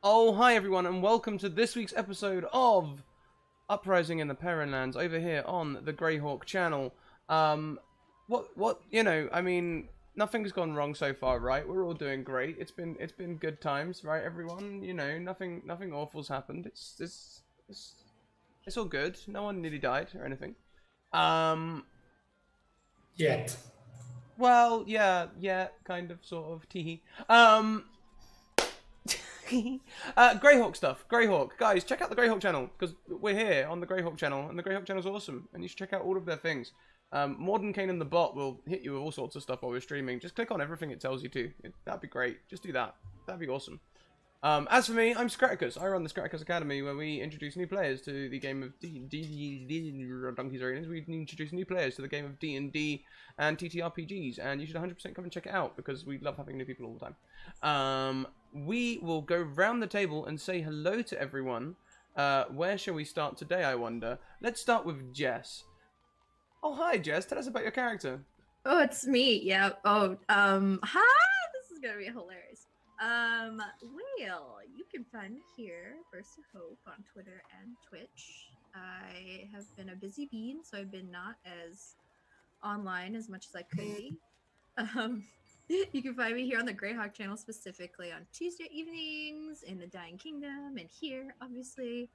Oh, hi everyone, and welcome to this week's episode of Uprising in the Perrenlands over here on the Greyhawk channel. I mean, nothing's gone wrong so far, right? We're all doing great. It's been good times, right, everyone? Nothing awful's happened. It's all good. No one nearly died or anything. Um, Yet. well, yeah, kind of, sort of, teehee. Greyhawk stuff. Greyhawk. Guys, check out the Greyhawk channel, because we're here on the Greyhawk channel, and the Greyhawk channel's awesome, and you should check out all of their things. Morden Kane and the bot will hit you with all sorts of stuff while we're streaming. Just click on everything it tells you to. That'd be great. Just do that. That'd be awesome. As for me, I'm Scraticus. I run the Scraticus Academy, where we introduce new players to the game of Donkeys Arenas. We introduce new players to the game of D&D and TTRPGs, and you should 100% come and check it out, because we love having new people all the time. We will go round the table and say hello to everyone. Where shall we start today, I wonder? Let's start with Jess. Oh, hi, Jess. Tell us about your character. Oh, it's me. Yeah. Oh, hi. This is gonna be hilarious. Well, you can find me here, Burst of Hope, on Twitter and Twitch. I have been a busy bean, so I've been not as online as much as I could be. You can find me here on the Greyhawk channel, specifically on Tuesday evenings in the Dying Kingdom, and here, obviously.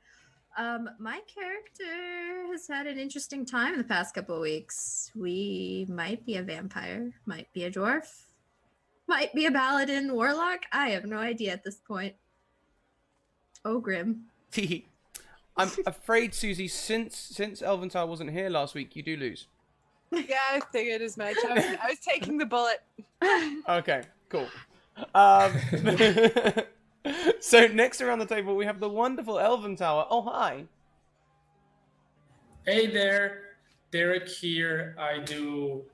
My character has had an interesting time in the past couple of weeks. We might be a vampire, might be a dwarf, might be a paladin warlock. I have no idea at this point. Oh, Grimm. I'm afraid, Susie, since Elventar wasn't here last week, you do lose. Yeah, I figured as much. I was taking the bullet. Okay, cool. So next around the table we have the wonderful Elven Tower. Oh, hi. Hey there, Derek here. I do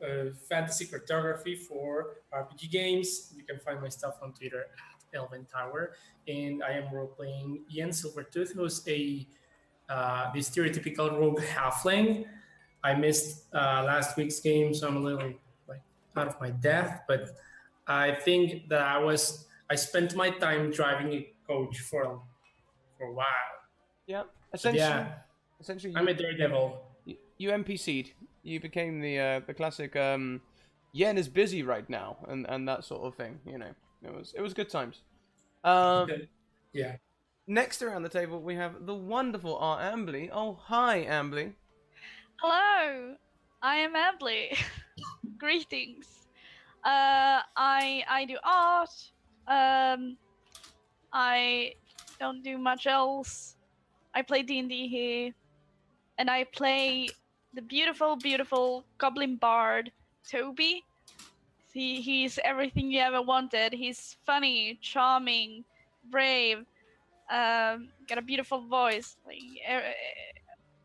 fantasy cartography for RPG games. You can find my stuff on Twitter at Elven Tower. And I am role-playing Ian Silvertooth, who's the stereotypical rogue halfling. I missed last week's game, so I'm a little out of my depth, but I think that I spent my time driving a coach for a while. Yeah, essentially, I'm a daredevil. You NPC'd. You became the classic Yen is busy right now, and that sort of thing. You know, it was good times. Yeah. Next around the table we have the wonderful Art Ambly. Oh, hi, Ambly. Hello, I am Emily. Greetings. I do art. I don't do much else. I play D&D here, and I play the beautiful goblin bard Toby. He's everything you ever wanted. He's funny, charming, brave. Got a beautiful voice.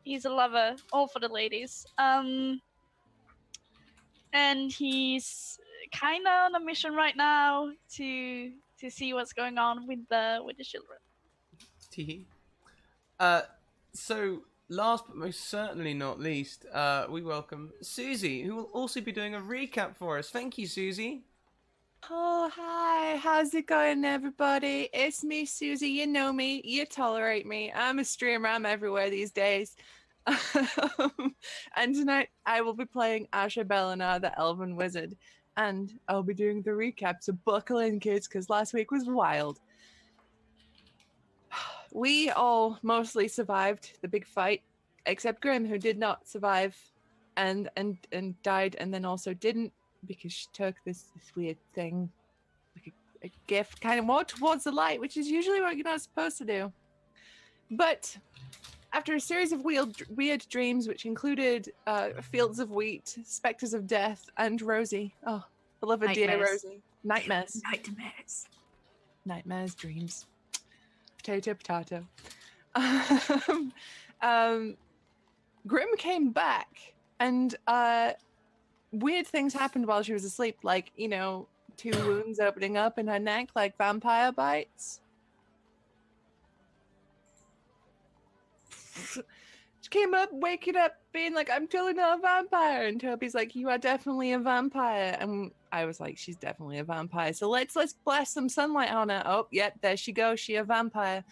He's a lover, all for the ladies. And he's kind of on a mission right now to see what's going on with the children. So last but most certainly not least, we welcome Susie, who will also be doing a recap for us. Thank you, Susie. Oh, hi. How's it going, everybody? It's me, Susie. You know me. You tolerate me. I'm a streamer. I'm everywhere these days. And tonight I will be playing Asha Belina, the Elven Wizard. And I'll be doing the recap, so buckle in, kids, because last week was wild. We all mostly survived the big fight, except Grimm, who did not survive and died, and then also didn't because she took this weird thing, like a gift, kind of more towards the light, which is usually what you're not supposed to do. But after a series of weird dreams, which included fields of wheat, specters of death, and Rosie, oh, beloved dear Rosie, nightmares, dreams. Potato. Grimm came back, and weird things happened while she was asleep, like, 2 wounds opening up in her neck, like vampire bites. She came up, waking up, being like, I'm totally not a vampire. And Toby's like, you are definitely a vampire. And I was like, she's definitely a vampire. So let's blast some sunlight on her. Oh, yep, there she goes. She a vampire.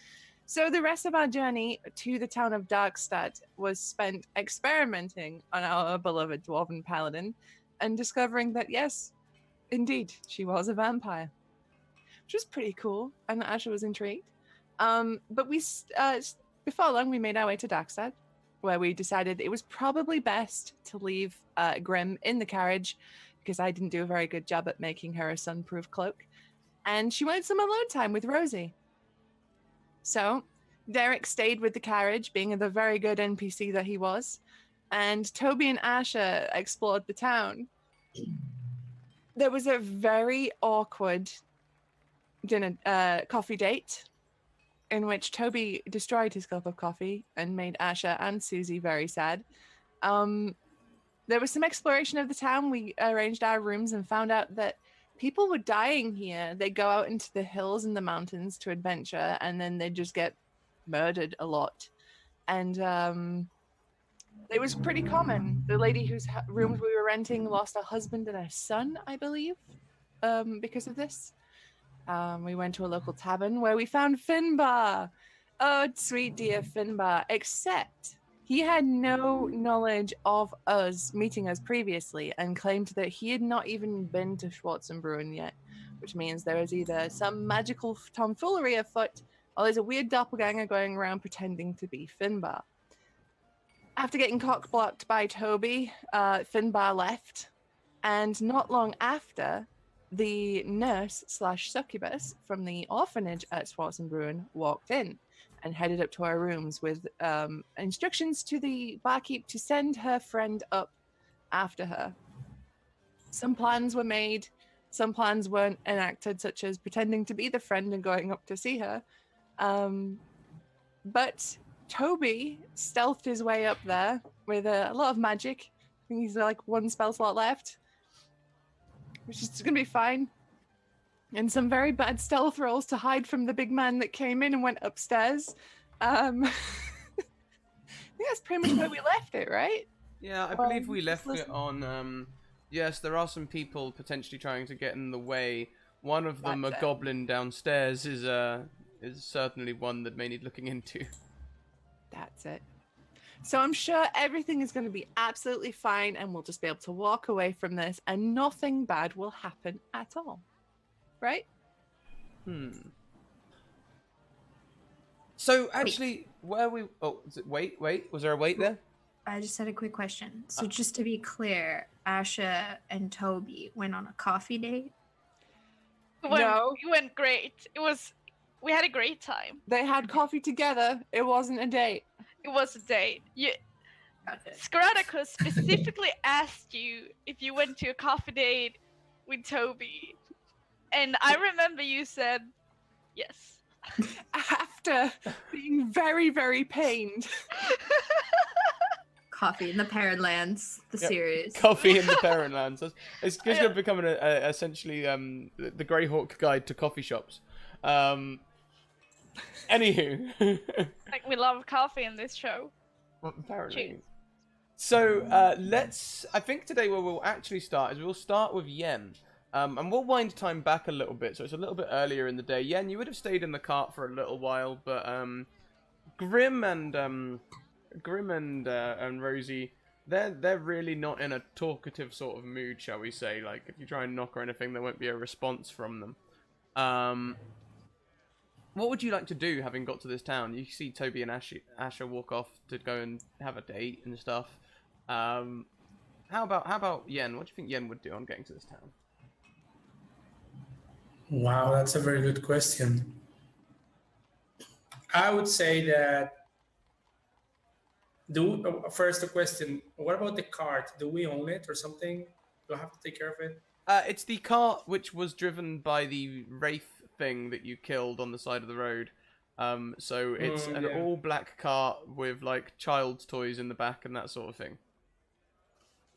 So the rest of our journey to the town of Darkstad was spent experimenting on our beloved dwarven paladin and discovering that, yes, indeed, she was a vampire, which was pretty cool. And Asha was intrigued. But before long, we made our way to Darkstad, where we decided it was probably best to leave Grimm in the carriage because I didn't do a very good job at making her a sunproof cloak. And she wanted some alone time with Rosie. So Derek stayed with the carriage, being the very good NPC that he was. And Toby and Asha explored the town. There was a very awkward coffee date in which Toby destroyed his cup of coffee and made Asha and Susie very sad. There was some exploration of the town. We arranged our rooms and found out that people were dying here. They go out into the hills and the mountains to adventure, and then they just get murdered a lot. And it was pretty common. The lady whose rooms we were renting lost a husband and a son, I believe, because of this. We went to a local tavern where we found Finbar. Oh, sweet dear Finbar. Except he had no knowledge of us meeting us previously and claimed that he had not even been to Schwarzenbrunn yet, which means there is either some magical tomfoolery afoot or there's a weird doppelganger going around pretending to be Finbar. After getting cock-blocked by Toby, Finbar left, and not long after, the nurse/succubus from the orphanage at Schwarzenbrunn walked in and headed up to our rooms with instructions to the barkeep to send her friend up after her. Some plans were made, some plans weren't enacted, such as pretending to be the friend and going up to see her. But Toby stealthed his way up there with a lot of magic. I think he's like one spell slot left, which is going to be fine. And some very bad stealth rolls to hide from the big man that came in and went upstairs. I think that's pretty much where we left it, right? Yeah, I believe we left it on, yes, there are some people potentially trying to get in the way. One of them, a goblin downstairs, is certainly one that may need looking into. That's it. So I'm sure everything is going to be absolutely fine and we'll just be able to walk away from this and nothing bad will happen at all. Right? So, actually, where we... Oh, wait. Was there a wait there? I just had a quick question. So just to be clear, Asha and Toby went on a coffee date? No. It went great. We had a great time. They had coffee together. It wasn't a date. It was a date. Scaraticus specifically asked you if you went to a coffee date with Toby. And I remember you said yes. After being very, very pained. Coffee in the Perrenlands, the series. Coffee in the Perrenlands. It's going to become essentially the Greyhawk guide to coffee shops. Anywho. Like, we love coffee in this show. Well, apparently. Cheers. So, I think today where we'll actually start is we'll start with Yen. And we'll wind time back a little bit, so it's a little bit earlier in the day. Yen, you would have stayed in the cart for a little while, but Grimm and Rosie, they're really not in a talkative sort of mood, shall we say. Like, if you try and knock or anything, there won't be a response from them. What would you like to do, having got to this town? You see Toby and Asha walk off to go and have a date and stuff. How about Yen? What do you think Yen would do on getting to this town? Wow, that's a very good question. I would say that first the question, what about the cart? Do we own it or something? Do I have to take care of it? It's the cart which was driven by the wraith thing that you killed on the side of the road. So it's an all black cart with like child's toys in the back and that sort of thing.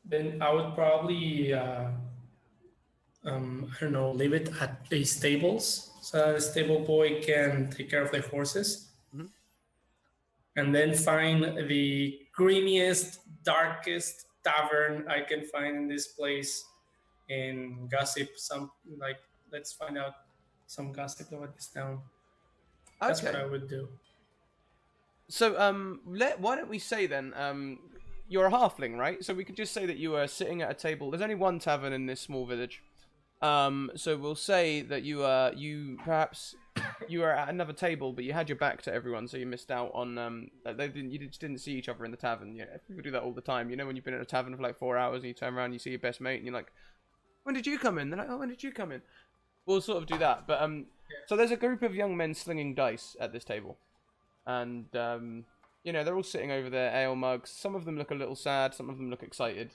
Then I would probably I don't know, leave it at the stables so the stable boy can take care of the horses. and then find the grimiest, darkest tavern I can find in this place, and gossip some, like, let's find out some gossip about this town. That's what Okay. I would do. So why don't we say then you're a halfling, right? So we could just say that you are sitting at a table. There's only one tavern in this small village. So we'll say that you were at another table, but you had your back to everyone, so you missed out on you just didn't see each other in the tavern. Yeah, people do that all the time. You know, when you've been in a tavern for like 4 hours and you turn around, and you see your best mate, and you're like, "When did you come in?" They're like, "Oh, when did you come in?" We'll sort of do that. But so there's a group of young men slinging dice at this table, and you know, they're all sitting over their ale mugs. Some of them look a little sad. Some of them look excited.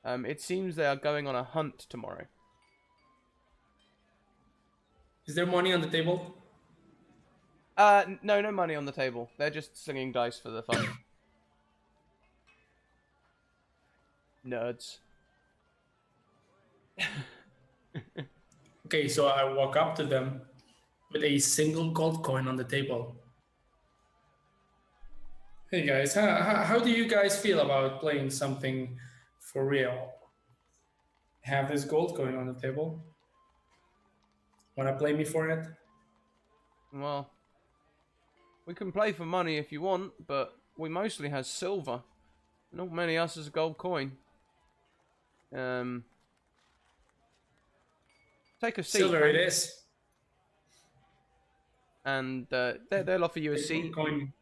It seems they are going on a hunt tomorrow. Is there money on the table? No money on the table. They're just slinging dice for the fun. Nerds. Okay, so I walk up to them with a single gold coin on the table. Hey guys, how do you guys feel about playing something for real? Have this gold coin on the table. Wanna play me for it? Well, we can play for money if you want, but we mostly has silver. Not many us has a gold coin. Take a seat. Silver friend, it is. and they'll offer you a Take my seat. coin.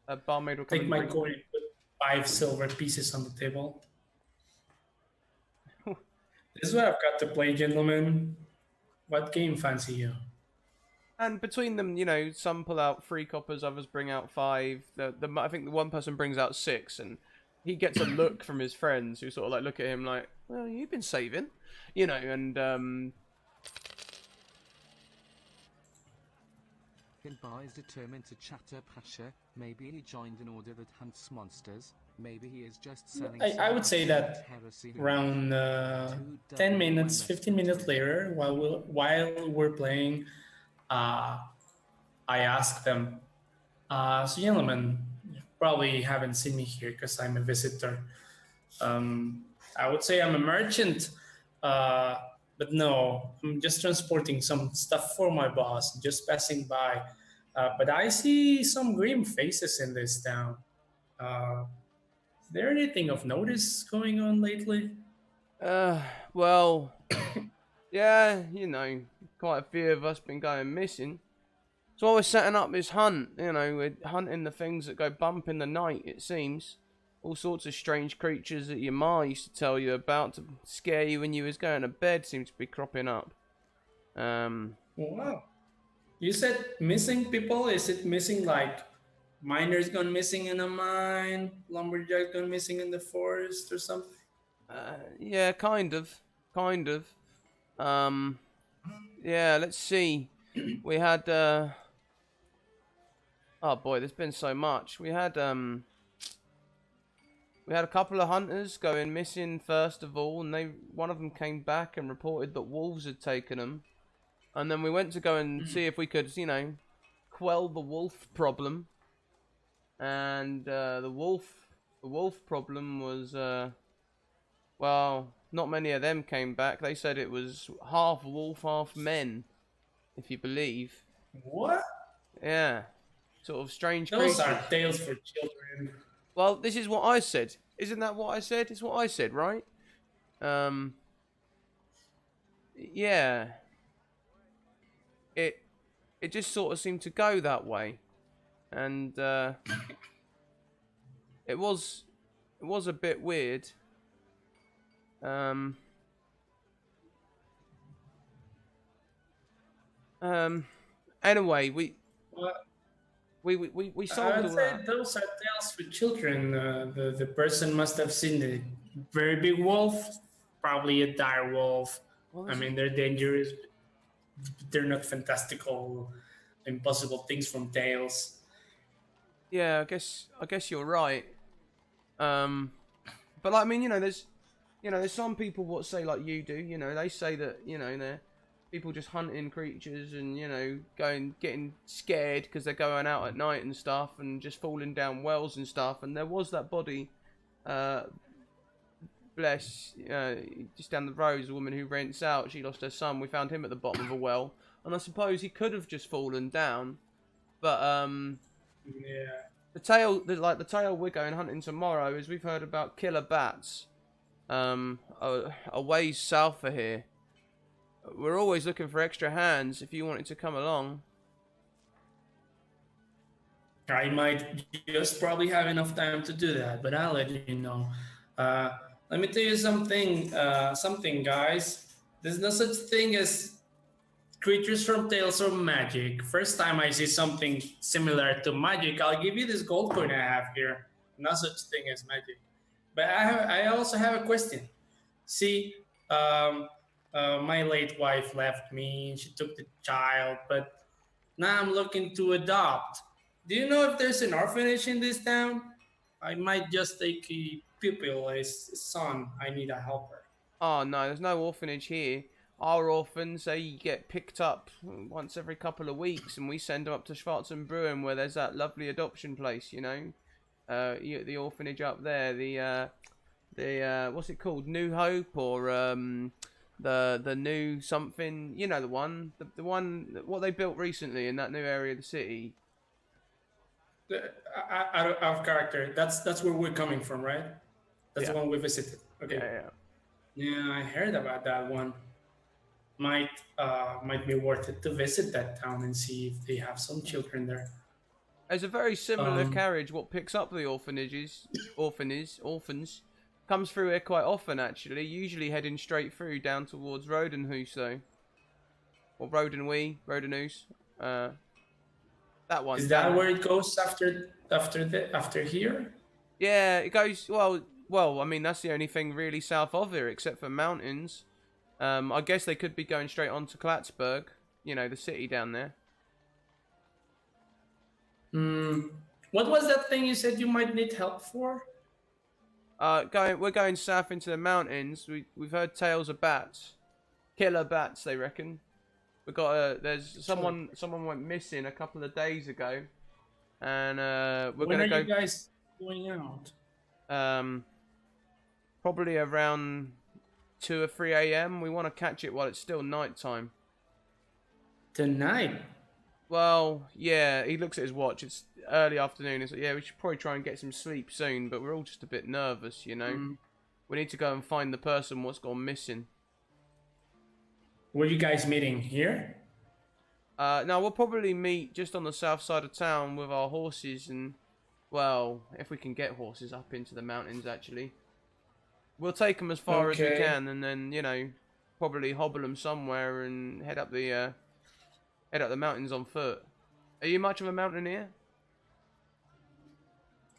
A barmaid will come Take and my bring- coin and put 5 silver pieces on the table. This is what I've got to play, gentlemen. What game fancy you? And between them, you know, some pull out 3 coppers, others bring out 5. I think the one person brings out 6, and he gets a look from his friends who sort of like look at him like, "Well, you've been saving," you know, and Kinbar is determined to chatter Pasha. Maybe he joined an order that hunts monsters. Maybe he is just selling. I would say that heresy. around 10 minutes, 15 minutes later, while we're playing, I ask them, so gentlemen, you probably haven't seen me here because I'm a visitor. I would say I'm a merchant, but no, I'm just transporting some stuff for my boss, just passing by. But I see some grim faces in this town. Is there anything of notice going on lately? well, yeah, you know, quite a few of us been going missing. So we're setting up this hunt, you know, we're hunting the things that go bump in the night, it seems. All sorts of strange creatures that your ma used to tell you about to scare you when you was going to bed seem to be cropping up. Wow. You said missing people? Is it missing like miners gone missing in a mine, lumberjacks gone missing in the forest or something? Yeah, kind of. Yeah, let's see. We had, oh boy, there's been so much. We had a couple of hunters going missing first of all, and one of them came back and reported that wolves had taken them. And then we went to go and see if we could, you know, quell the wolf problem. And the wolf problem was, well, not many of them came back. They said it was half wolf, half men, if you believe. What? Yeah, sort of strange Those creatures. are tales for children. Well, this is what I said. Isn't that what I said? It's what I said, right? Yeah. It just sort of seemed to go that way, and it was a bit weird. Anyway, we solved I would all say that. those are tales for children. The person must have seen a very big wolf, probably a dire wolf. Well, I mean, they're dangerous. They're not fantastical, impossible things from tales. yeah, I guess you're right. But like, I mean, there's some people what say like you do. They say that people just hunting creatures and, you know, getting scared because they're going out at night and stuff and just falling down wells and stuff. And there was that body, bless, just down the road is a woman who rents out. She lost her son. We found him at the bottom of a well. And I suppose he could have just fallen down. But, Yeah. the tale we're going hunting tomorrow is we've heard about killer bats, a ways south of here. We're always looking for extra hands if you wanted to come along. I might just probably have enough time to do that, but I'll let you know. Let me tell you something, guys. There's no such thing as creatures from Tales of Magic. First time I see something similar to magic, I'll give you this gold coin I have here. No such thing as magic. But I also have a question. See, my late wife left me. She took the child, but now I'm looking to adopt. Do you know if there's an orphanage in this town? I might just take a pupil, a son. I need a helper. Oh no, there's no orphanage here. Our orphans, they get picked up once every couple of weeks, and we send them up to Schwarzenbrunn, where there's that lovely adoption place, you know, the orphanage up there, the what's it called, New Hope, or the new something, you know, the one what they built recently in that new area of the city. Out of character. That's where we're coming from, right? That's the one we visited. Okay. Yeah, I heard about that one. Might be worth it to visit that town and see if they have some children there. There's a very similar carriage. What picks up the orphans, comes through here quite often actually. Usually heading straight through down towards Rodenhoose though, or Rodenhoose. That one. Is that where it goes after here? Yeah, it goes well. I mean, that's the only thing really south of here, except for mountains. I guess they could be going straight on to Klatsburg, you know, the city down there. What was that thing you said you might need help for? We're going south into the mountains. We've heard tales of bats, killer bats. They reckon. We got there's someone went missing a couple of days ago, and we're when gonna go. When are you guys going out? Probably around 2 or 3 a.m. We want to catch it while it's still nighttime. Tonight? Well, yeah. He looks at his watch. It's early afternoon. He's like, yeah, we should probably try and get some sleep soon. But we're all just a bit nervous, you know. We need to go and find the person what's gone missing. Were you guys meeting here? No, we'll probably meet just on the south side of town with our horses, and well, if we can get horses up into the mountains, actually. We'll take them as far as we can, and then, you know, probably hobble them somewhere and head up the mountains on foot. Are you much of a mountaineer?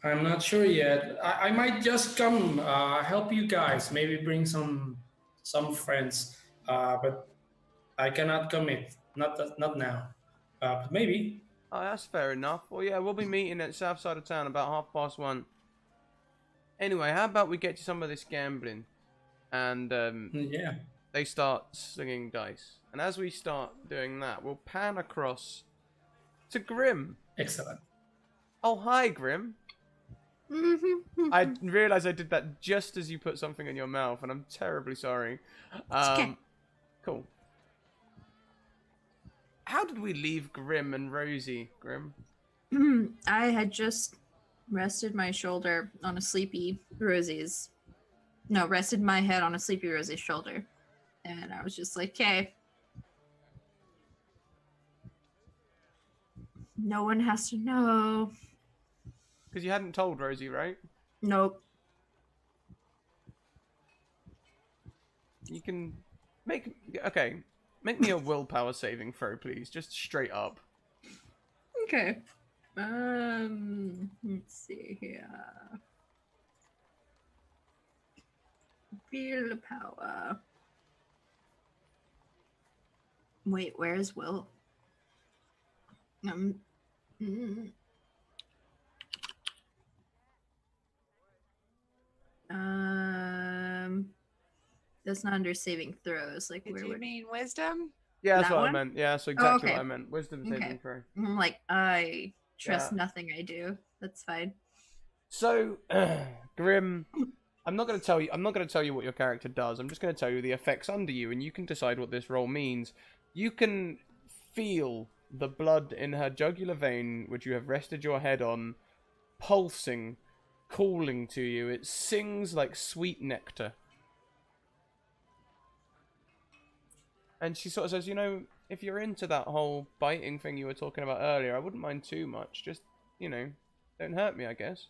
I'm not sure yet. I might just come help you guys. Maybe bring some friends. But I cannot commit. Not now. But maybe. Oh, that's fair enough. Well, yeah, we'll be meeting at the south side of town about 1:30. Anyway, how about we get to some of this gambling, and yeah, they start slinging dice, and as we start doing that, we'll pan across to Grimm. Excellent. Oh, hi, Grimm. I realised I did that just as you put something in your mouth, and I'm terribly sorry. Okay. Cool. How did we leave Grimm and Rosie, Grimm? I had just rested my shoulder on a sleepy Rosie's. No, rested my head on a sleepy Rosie's shoulder. And I was just like, okay. No one has to know. Because you hadn't told Rosie, right? Nope. You can make... Okay. Make me a willpower saving throw, please. Just straight up. Okay. Let's see here. Willpower. Wait, where's Will? That's not under saving throws. Like, Did where you would... mean wisdom? Yeah, that's That what I one? meant. Yeah, that's exactly okay. what I meant. Wisdom saving Okay. throw. I'm like, I trust Yeah. nothing I do. That's fine. So, Grim, I'm not going to tell you. I'm not going to tell you what your character does. I'm just going to tell you the effects under you, and you can decide what this role means. You can feel the blood in her jugular vein, which you have rested your head on, pulsing, calling to you. It sings like sweet nectar. And she sort of says, if you're into that whole biting thing you were talking about earlier, I wouldn't mind too much. Just, don't hurt me, I guess.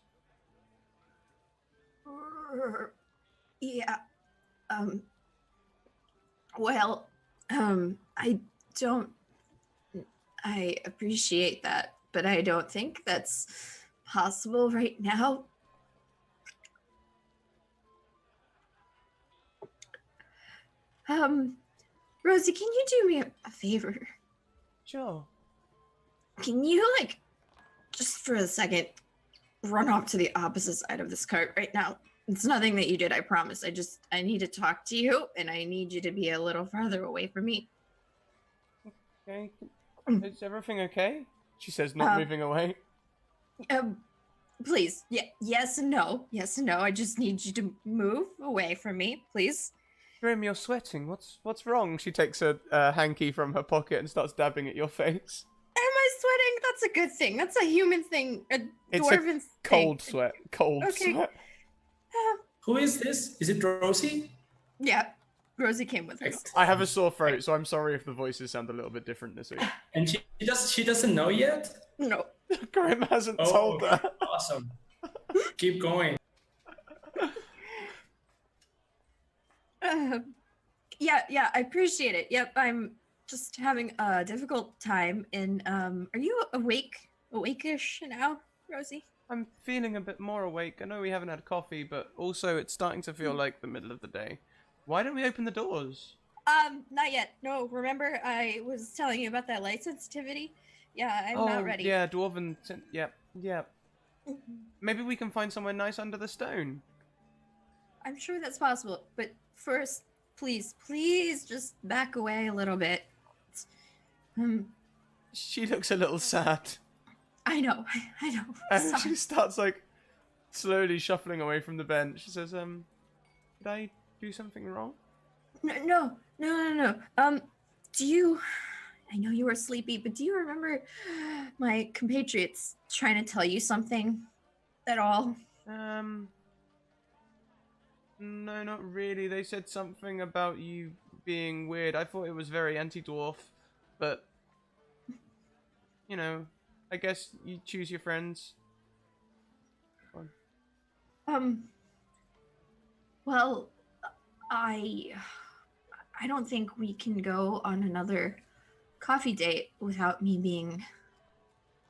Yeah. Well, I don't. I appreciate that, but I don't think that's possible right now. Rosie, can you do me a favor? Sure. Can you, just for a second, run off to the opposite side of this cart right now? It's nothing that you did, I promise. I need to talk to you, and I need you to be a little farther away from me. Okay. Is everything okay? She says, not moving away. Please. Yeah, yes and no. Yes and no. I just need you to move away from me, please. Grim, you're sweating. What's wrong? She takes a hanky from her pocket and starts dabbing at your face. Am I sweating? That's a good thing. That's a human thing. It's Dwarven a cold sweat. Cold Okay. sweat. Who is this? Is it Rosie? Yeah, Rosie came with us. I have a sore throat, so I'm sorry if the voices sound a little bit different this week. And she doesn't know yet? No. Grim hasn't told her. Awesome. Keep going. Yeah, I appreciate it. Yep, I'm just having a difficult time. And are you awake-ish now, Rosie? I'm feeling a bit more awake. I know we haven't had coffee, but also it's starting to feel like the middle of the day. Why don't we open the doors? Not yet. No, remember I was telling you about that light sensitivity? Yeah, I'm not ready. Yeah, dwarven. Yep. Maybe we can find somewhere nice under the stone. I'm sure that's possible, but first, please, just back away a little bit. She looks a little sad. I know. And Sorry. she starts slowly shuffling away from the bench. She says, did I do something wrong? No. I know you were sleepy, but do you remember my compatriots trying to tell you something at all? No, not really. They said something about you being weird. I thought it was very anti-dwarf, but, I guess you choose your friends. Well, I don't think we can go on another coffee date without me being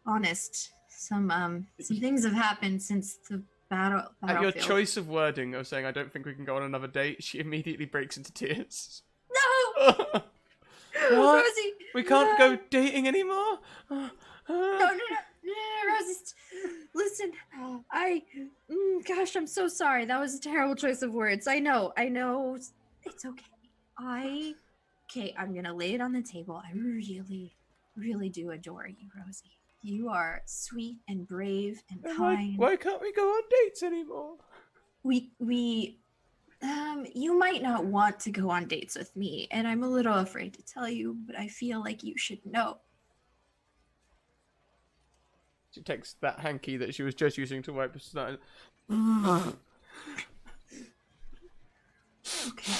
honest. Some things have happened since the battlefield. At your choice of wording of saying, I don't think we can go on another date, she immediately breaks into tears. No! What? Rosie! We can't go dating anymore? No, Rosie, listen, gosh, I'm so sorry. That was a terrible choice of words. I know, it's okay. I'm gonna lay it on the table. I really, really do adore you, Rosie. You are sweet and brave and kind. Why can't we go on dates anymore? You might not want to go on dates with me, and I'm a little afraid to tell you, but I feel like you should know. She takes that hanky that she was just using to wipe her snot. Okay.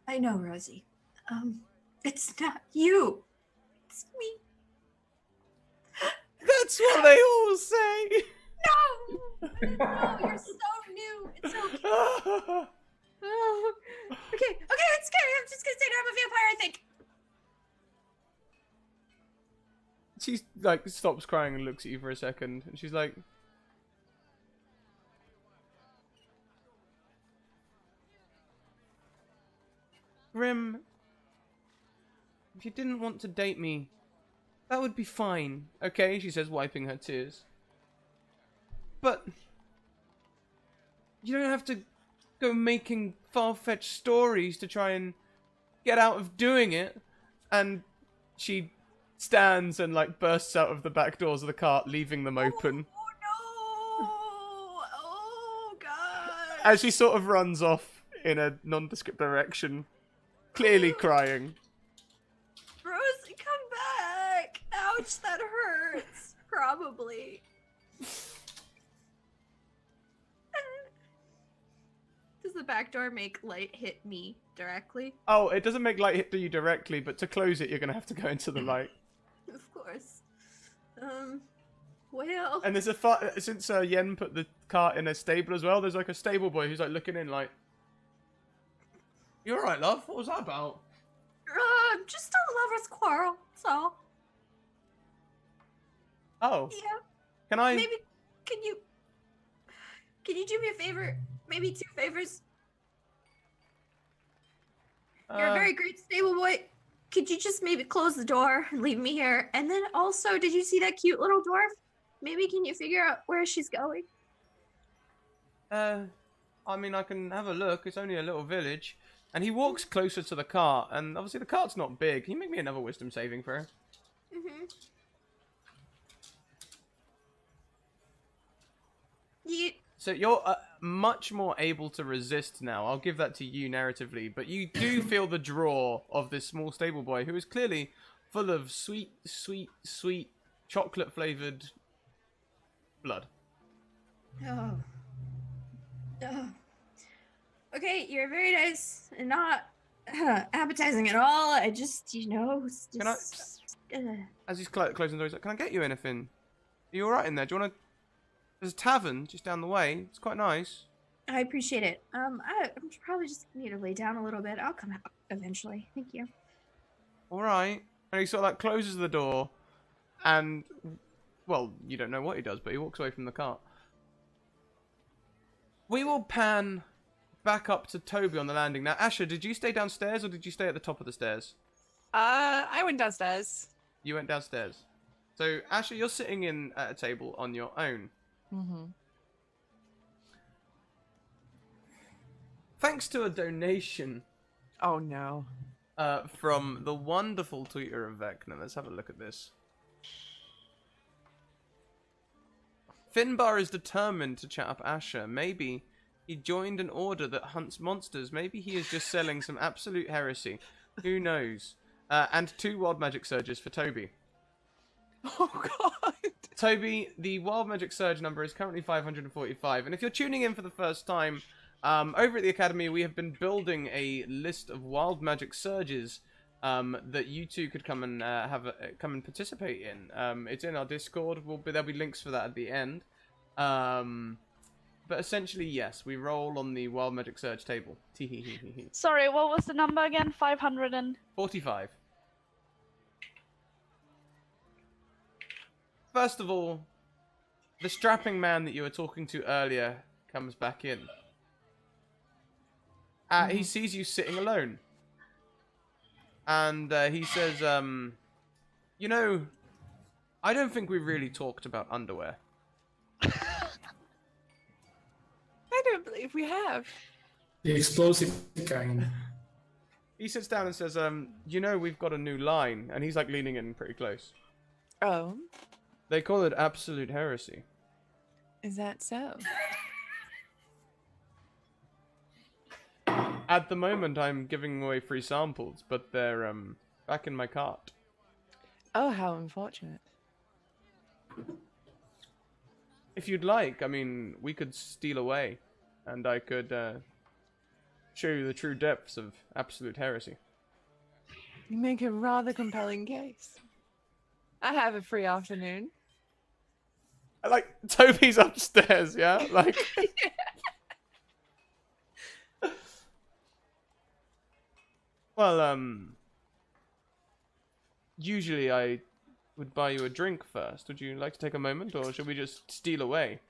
I know, Rosie. It's not you. It's me. That's what they all say. No, you're so new. It's okay. Oh, okay, it's scary. I'm just gonna say that I'm a vampire, I think. She stops crying and looks at you for a second, and she's like, Grim, if you didn't want to date me, that would be fine, okay? She says, wiping her tears. But you don't have to go making far-fetched stories to try and get out of doing it. And she stands and like bursts out of the back doors of the cart, leaving them open. Oh no! Oh god! As she sort of runs off in a nondescript direction, clearly crying. Rosie, come back! Ouch, that hurts. Probably. Does the back door make light hit me directly? Oh, it doesn't make light hit to you directly, but to close it, you're going to have to go into the light. Of course. Well... And there's since Yen put the cart in a stable as well, there's like a stable boy who's like looking in like, "You alright, love? What was that about?" Just a lover's quarrel, that's all. Oh. Yeah. Can I... Maybe, can you do me a favor? Maybe 2 favors? You're a very great stable boy. Could you just maybe close the door and leave me here? And then also, did you see that cute little dwarf? Maybe can you figure out where she's going? I mean, I can have a look. It's only a little village. And he walks closer to the cart, and obviously the cart's not big. Can you make me another wisdom saving throw? Mm-hmm. You... So you're much more able to resist now. I'll give that to you narratively. But you do feel the draw of this small stable boy who is clearly full of sweet, sweet, sweet chocolate-flavored blood. Oh. Oh. Okay, you're very nice and not appetizing at all. I just, Can I... As he's closing the door, he's like, "Can I get you anything? Are you alright in there? Do you want to... There's a tavern just down the way. It's quite nice." I appreciate it. I'm probably just need to lay down a little bit. I'll come out eventually. Thank you. Alright. And he sort of like closes the door and... Well, you don't know what he does, but he walks away from the cart. We will pan back up to Toby on the landing. Now, Asher, did you stay downstairs or did you stay at the top of the stairs? I went downstairs. You went downstairs. So, Asher, you're sitting in at a table on your own. Mm-hmm. Thanks to a donation Oh no. from the wonderful tweeter of Vecna. Let's have a look at this. Finbar is determined to chat up Asher. Maybe he joined an order that hunts monsters. Maybe he is just selling some absolute heresy. Who knows? And 2 wild magic surges for Toby. Oh god. Toby, the wild magic surge number is currently 545. And if you're tuning in for the first time, over at the Academy, we have been building a list of wild magic surges that you two could come and come and participate in. It's in our Discord. There'll be links for that at the end. But essentially, yes, we roll on the wild magic surge table. Sorry, what was the number again? 500 and... 45. First of all, the strapping man that you were talking to earlier comes back in. He sees you sitting alone. And he says, you know, I don't think we really talked about underwear. I don't believe we have. The explosive kind. He sits down and says, you know, we've got a new line. And he's like leaning in pretty close. Oh, They call it absolute heresy. is that so? At the moment, I'm giving away free samples, but they're back in my cart. Oh, how unfortunate. If you'd like, I mean, we could steal away, and I could show you the true depths of absolute heresy. You make a rather compelling case. I have a free afternoon. Like, Toby's upstairs, yeah? Like... Well, usually I would buy you a drink first. Would you like to take a moment, or should we just steal away?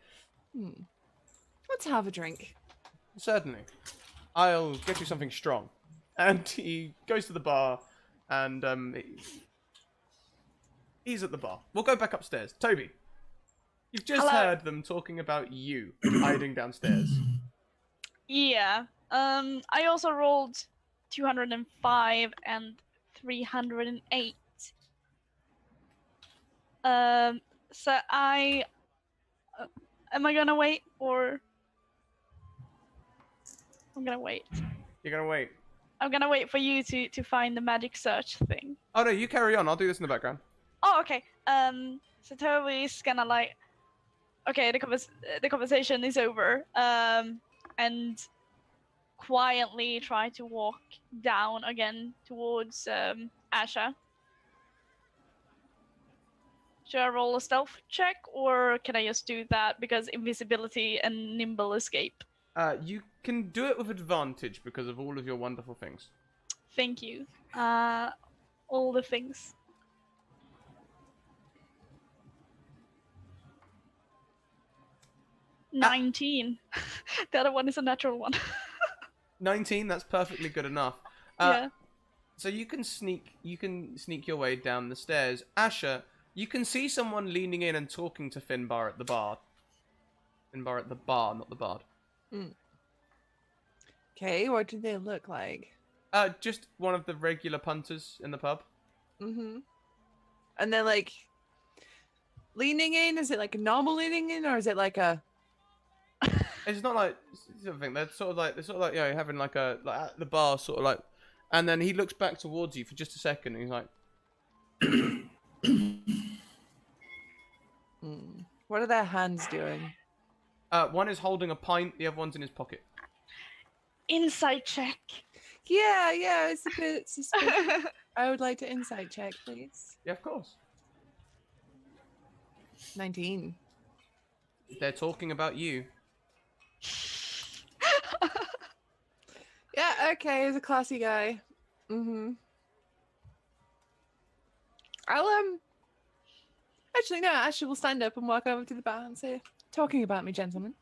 Let's have a drink. Certainly. I'll get you something strong. And he goes to the bar, and he's at the bar. We'll go back upstairs. Toby, you've just heard them talking about you hiding downstairs. Yeah. I also rolled 205, and 308. So am I gonna wait, or I'm gonna wait? You're gonna wait. I'm gonna wait for you to find the magic search thing. Oh no, you carry on. I'll do this in the background. Oh, okay. So Toby's gonna like, okay, the conversation is over. And quietly try to walk down again towards Asha. Should I roll a stealth check, or can I just do that because invisibility and nimble escape? You can do it with advantage because of all of your wonderful things. Thank you. All the things. 19. The other one is a natural one. 19. That's perfectly good enough. Yeah. So you can sneak your way down the stairs. Asher, you can see someone leaning in and talking to Finbar at the bar. Finbar at the bar, not the bard. Okay, what do they look like? Just one of the regular punters in the pub. Mm-hmm. And they're like leaning in. Is it like a normal leaning in, or is it like a? It's not like something. They're sort of like you know, having like a at the bar sort of like, and then he looks back towards you for just a second and he's like, What are their hands doing? one is holding a pint, the other one's in his pocket. Insight check. Yeah, it's a bit suspicious. I would like to insight check, please. Yeah, of course. 19. They're talking about you. Yeah, okay, he's a classy guy. I'll actually no, Ashley will stand up and walk over to the bar and say, "Talking about me, gentlemen."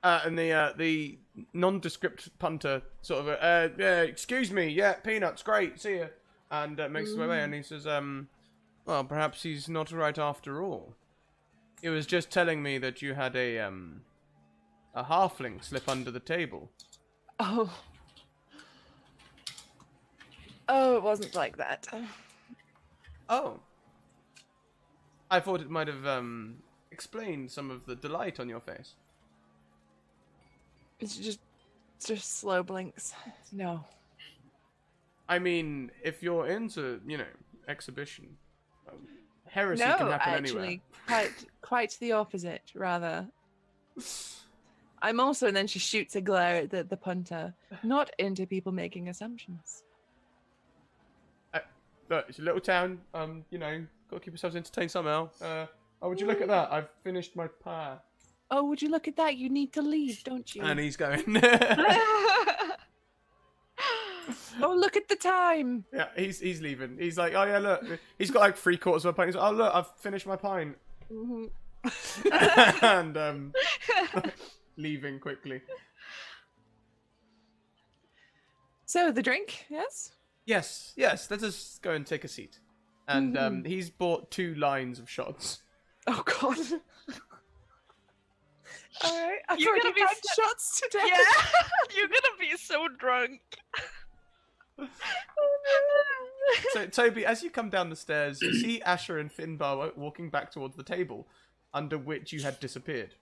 And the nondescript punter sort of excuse me, yeah, peanuts, great, see ya, and makes his way away, and he says, well, perhaps he's not right after all. He was just telling me that you had a halfling slip under the table. Oh, it wasn't like that. Oh. I thought it might have explained some of the delight on your face. It's just slow blinks. No. I mean, if you're into, you know, exhibition, heresy can happen anywhere. Quite the opposite, rather. I'm also, and then she shoots a glare at the punter, not into people making assumptions. Look, it's a little town, you know, got to keep yourselves entertained somehow. Oh, would you look at that? I've finished my pie. Oh, would you look at that? You need to leave, don't you? And he's going. Oh, look at the time. Yeah, he's leaving. He's like, oh yeah, look. He's got like 3/4 of a pint. He's like, oh look, I've finished my pint. And leaving quickly. So the drink, yes? Yes. Let us go and take a seat. And he's bought 2 lines of shots. Oh God. All right, I've You're already gonna be had shots today. Yeah, you're gonna be so drunk. So, Toby, as you come down the stairs, you see Asher and Finbar walking back towards the table under which you had disappeared.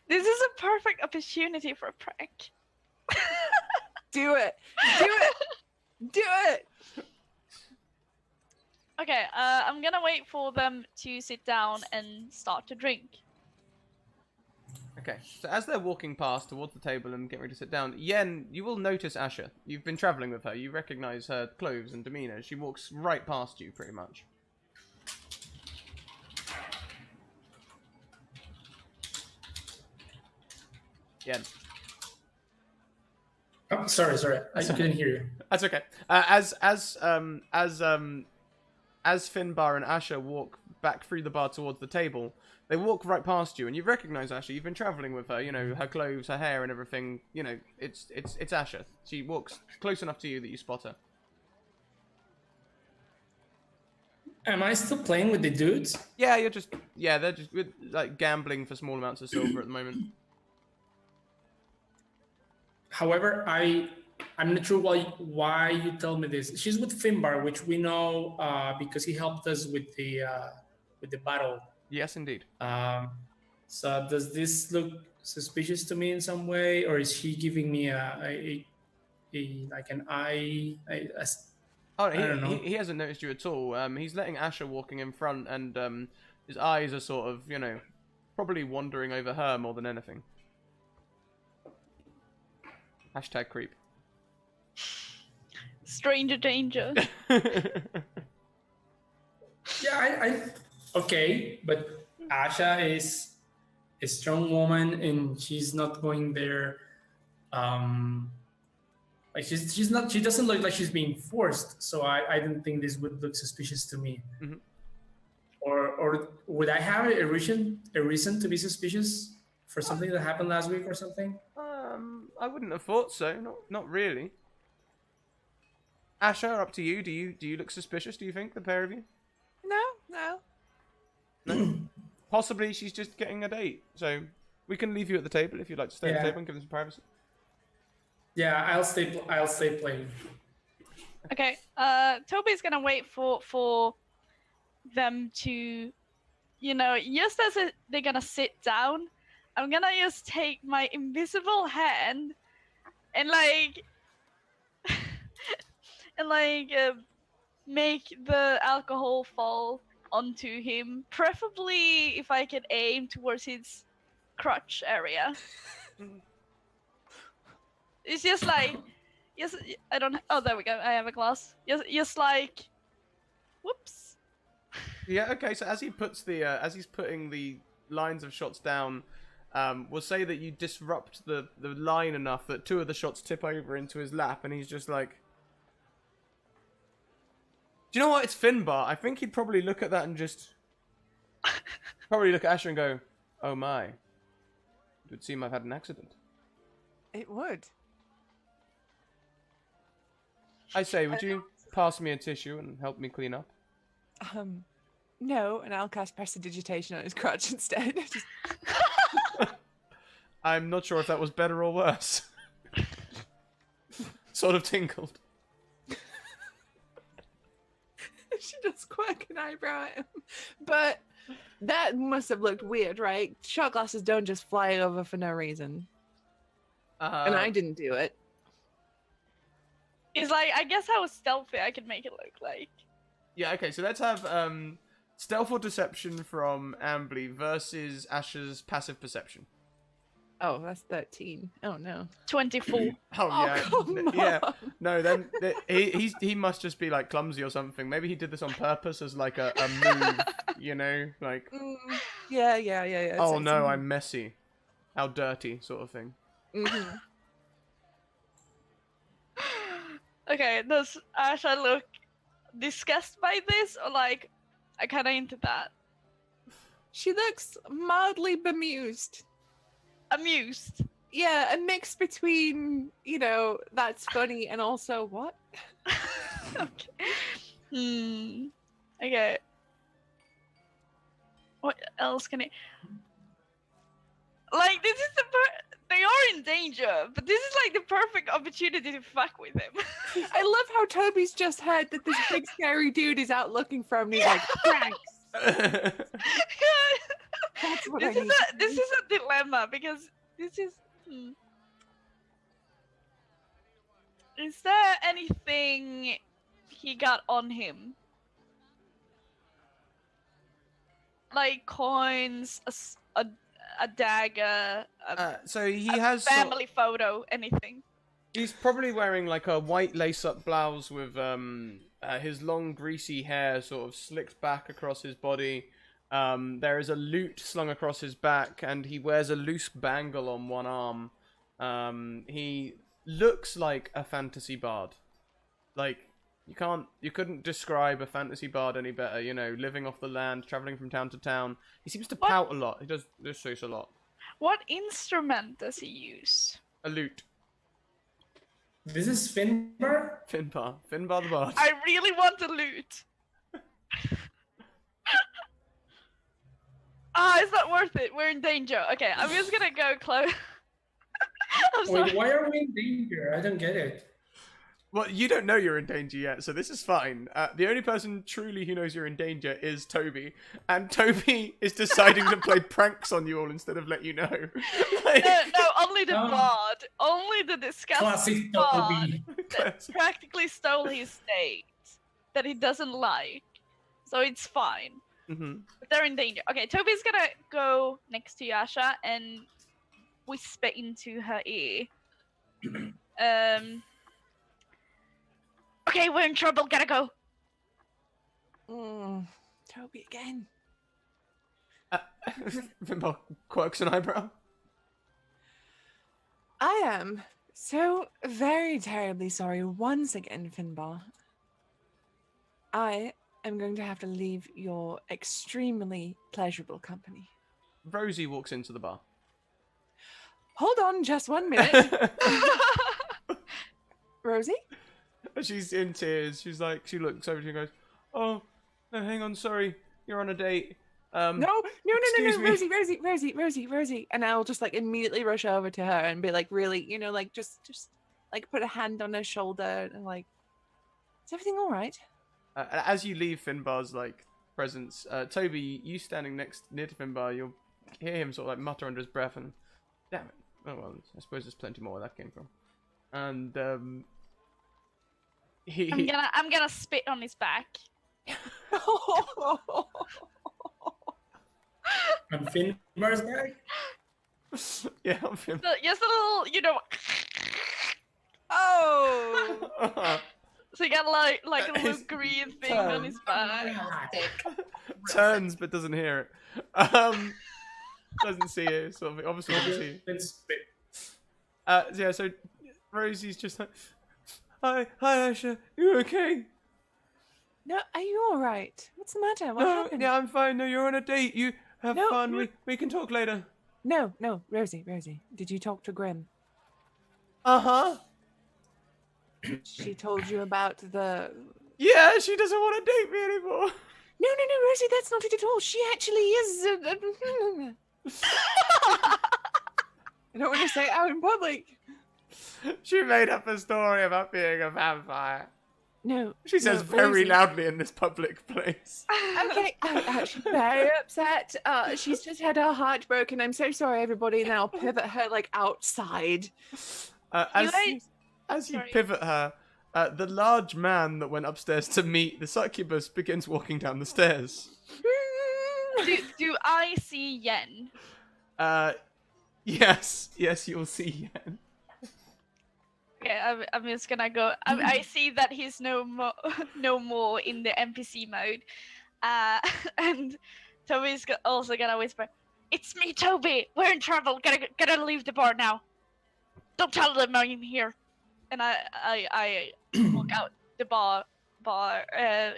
This is a perfect opportunity for a prank. Do it. Do it. Okay, I'm gonna wait for them to sit down and start to drink. Okay, so as they're walking past towards the table and getting ready to sit down, Yen, you will notice Asher. You've been travelling with her. You recognise her clothes and demeanour. She walks right past you, pretty much. Yen. Oh, sorry. I couldn't hear you. That's okay. As Finbar and Asher walk back through the bar towards the table, they walk right past you, and you recognise Asher. You've been travelling with her. You know, her clothes, her hair, and everything. You know, it's Asher. She walks close enough to you that you spot her. Am I still playing with the dudes? Yeah, they're just like gambling for small amounts of silver at the moment. However, I'm not sure why you tell me this. She's with Finbar, which we know because he helped us with the battle. Yes, indeed. So does this look suspicious to me in some way, or is she giving me a like an eye? Oh, I don't know. he hasn't noticed you at all. He's letting Asher walking in front, and his eyes are sort of, probably wandering over her more than anything. Hashtag creep. Stranger danger. Yeah, okay, but Asha is a strong woman, and she's not going there. Like she's not. She doesn't look like she's being forced. So I don't think this would look suspicious to me. Mhm. Or would I have a reason to be suspicious for something that happened last week or something? I wouldn't have thought so. Not really. Asher, up to you. Do you look suspicious? Do you think, the pair of you? No. No. Possibly she's just getting a date. So we can leave you at the table if you'd like to stay at the table and give them some privacy. Yeah, I'll stay playing. Okay. Toby's gonna wait for them to, just as they're gonna sit down, I'm gonna just take my invisible hand and make the alcohol fall onto him. Preferably if I can aim towards his crotch area. It's just like, yes, I don't. Oh, there we go. I have a glass. Just like, whoops. Yeah. Okay. So as he puts as he's putting the lines of shots down, we'll say that you disrupt the line enough that 2 of the shots tip over into his lap, and he's just like, "Do you know what? It's Finbar." I think he'd probably look at that and just probably look at Asher and go, "Oh my, it would seem I've had an accident." It would. I say, would you pass me a tissue and help me clean up? No, and I'll cast prestidigitation on his crotch instead. Just... I'm not sure if that was better or worse. Sort of tinkled. She just quack an eyebrow at him. But that must have looked weird, right? Shot glasses don't just fly over for no reason. And I didn't do it. It's like, I guess I was stealthy. I could make it look like. Yeah, okay, so let's have stealth or deception from Ambly versus Asher's passive perception. Oh, that's 13. Oh, no. 24. Oh, yeah. Come Yeah. on. No, then he must just be, like, clumsy or something. Maybe he did this on purpose as, like, a move, like... Yeah. Oh, no, I'm messy. How dirty, sort of thing. Mm-hmm. Okay, does Asha look disgusted by this, or like, I kind of into that? She looks mildly bemused. Amused. Yeah, a mix between, that's funny and also what? Okay. Okay. What else can I... Like, this is they are in danger, but this is like the perfect opportunity to fuck with them. I love how Toby's just heard that this big scary dude is out looking for him and he's like, thanks. That's what This is a dilemma, because this is... Is there anything he got on him? Like coins, a dagger, So he a has... family photo, anything. He's probably wearing, like, a white lace-up blouse with his long, greasy hair sort of slicked back across his body. There is a lute slung across his back, and he wears a loose bangle on one arm. He looks like a fantasy bard. Like, you couldn't describe a fantasy bard any better, living off the land, traveling from town to town. He seems to pout a lot. He does this a lot. What instrument does he use? A lute. This is Finbar? Finbar the bard. I really want a lute. it's not worth it. We're in danger. Okay, I'm just gonna go close. I'm sorry. Wait, why are we in danger? I don't get it. Well, you don't know you're in danger yet, so this is fine. The only person truly who knows you're in danger is Toby, and Toby is deciding to play pranks on you all instead of let you know. Like, No, only the Oh. bard. Only the disgusting Classic bard Toby. that practically stole his state that he doesn't like. So it's fine. Mhm. But they're in danger. Okay, Toby's gonna go next to Yasha and whisper into her ear. Okay, we're in trouble. Gotta go. Toby again. Finbar quirks an eyebrow. I am so very terribly sorry once again, Finbar. I am going to have to leave your extremely pleasurable company. Rosie walks into the bar. Hold on just 1 minute. Rosie? She's in tears. She's like, she looks over to you and goes, "Oh, no, hang on, sorry, you're on a date." No, excuse me. Rosie. And I'll just like immediately rush over to her and be like, really, like just like put a hand on her shoulder and like, is everything all right? As you leave Finbar's like presence, Toby, you standing near to Finbar, you'll hear him sort of like mutter under his breath, and damn it. Oh well, I suppose there's plenty more where that came from. And I'm gonna spit on his back. I'm Finbar's guy. yeah, I'm Finbar. So, just a little, Oh! So you got like a little His green thing on his back. Turns but doesn't hear it. Doesn't see it. Sort of, obviously doesn't see it. Then spit. Yeah. So Rosie's just like, hi, Asha. You okay? No, are you all right? What's the matter? What No, happened? yeah, I'm fine. No, you're on a date. You have No, fun. no. We can talk later. No, Rosie. Did you talk to Grimm? Uh-huh. She told you about the... Yeah, she doesn't want to date me anymore. No, Rosie, that's not it at all. She actually is... I don't want to say it out in public. She made up a story about being a vampire. No. She says no, very Rosie. loudly in this public place. Okay, she's very upset. She's just had her heart broken. I'm so sorry, everybody. And I'll pivot her like outside. As you Sorry. pivot her, the large man that went upstairs to meet the succubus begins walking down the stairs. Do I see Yen? Yes, you'll see Yen. Okay, I'm just gonna go. I see that he's no more in the NPC mode, and Toby's also gonna whisper, "It's me, Toby. We're in trouble. Gotta leave the bar now. Don't tell them I'm here." And I walk out the bar,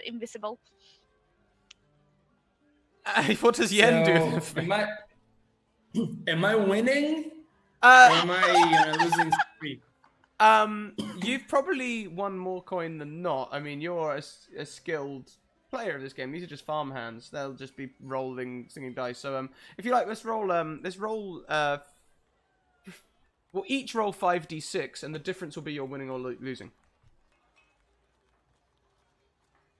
invisible. What does Yen do? So, am I winning? Or am I losing streak? You've probably won more coin than not. I mean, you're a skilled player of this game. These are just farm hands. They'll just be singing dice. So, if you like, let's roll. We'll each roll 5d6, and the difference will be you're winning or losing.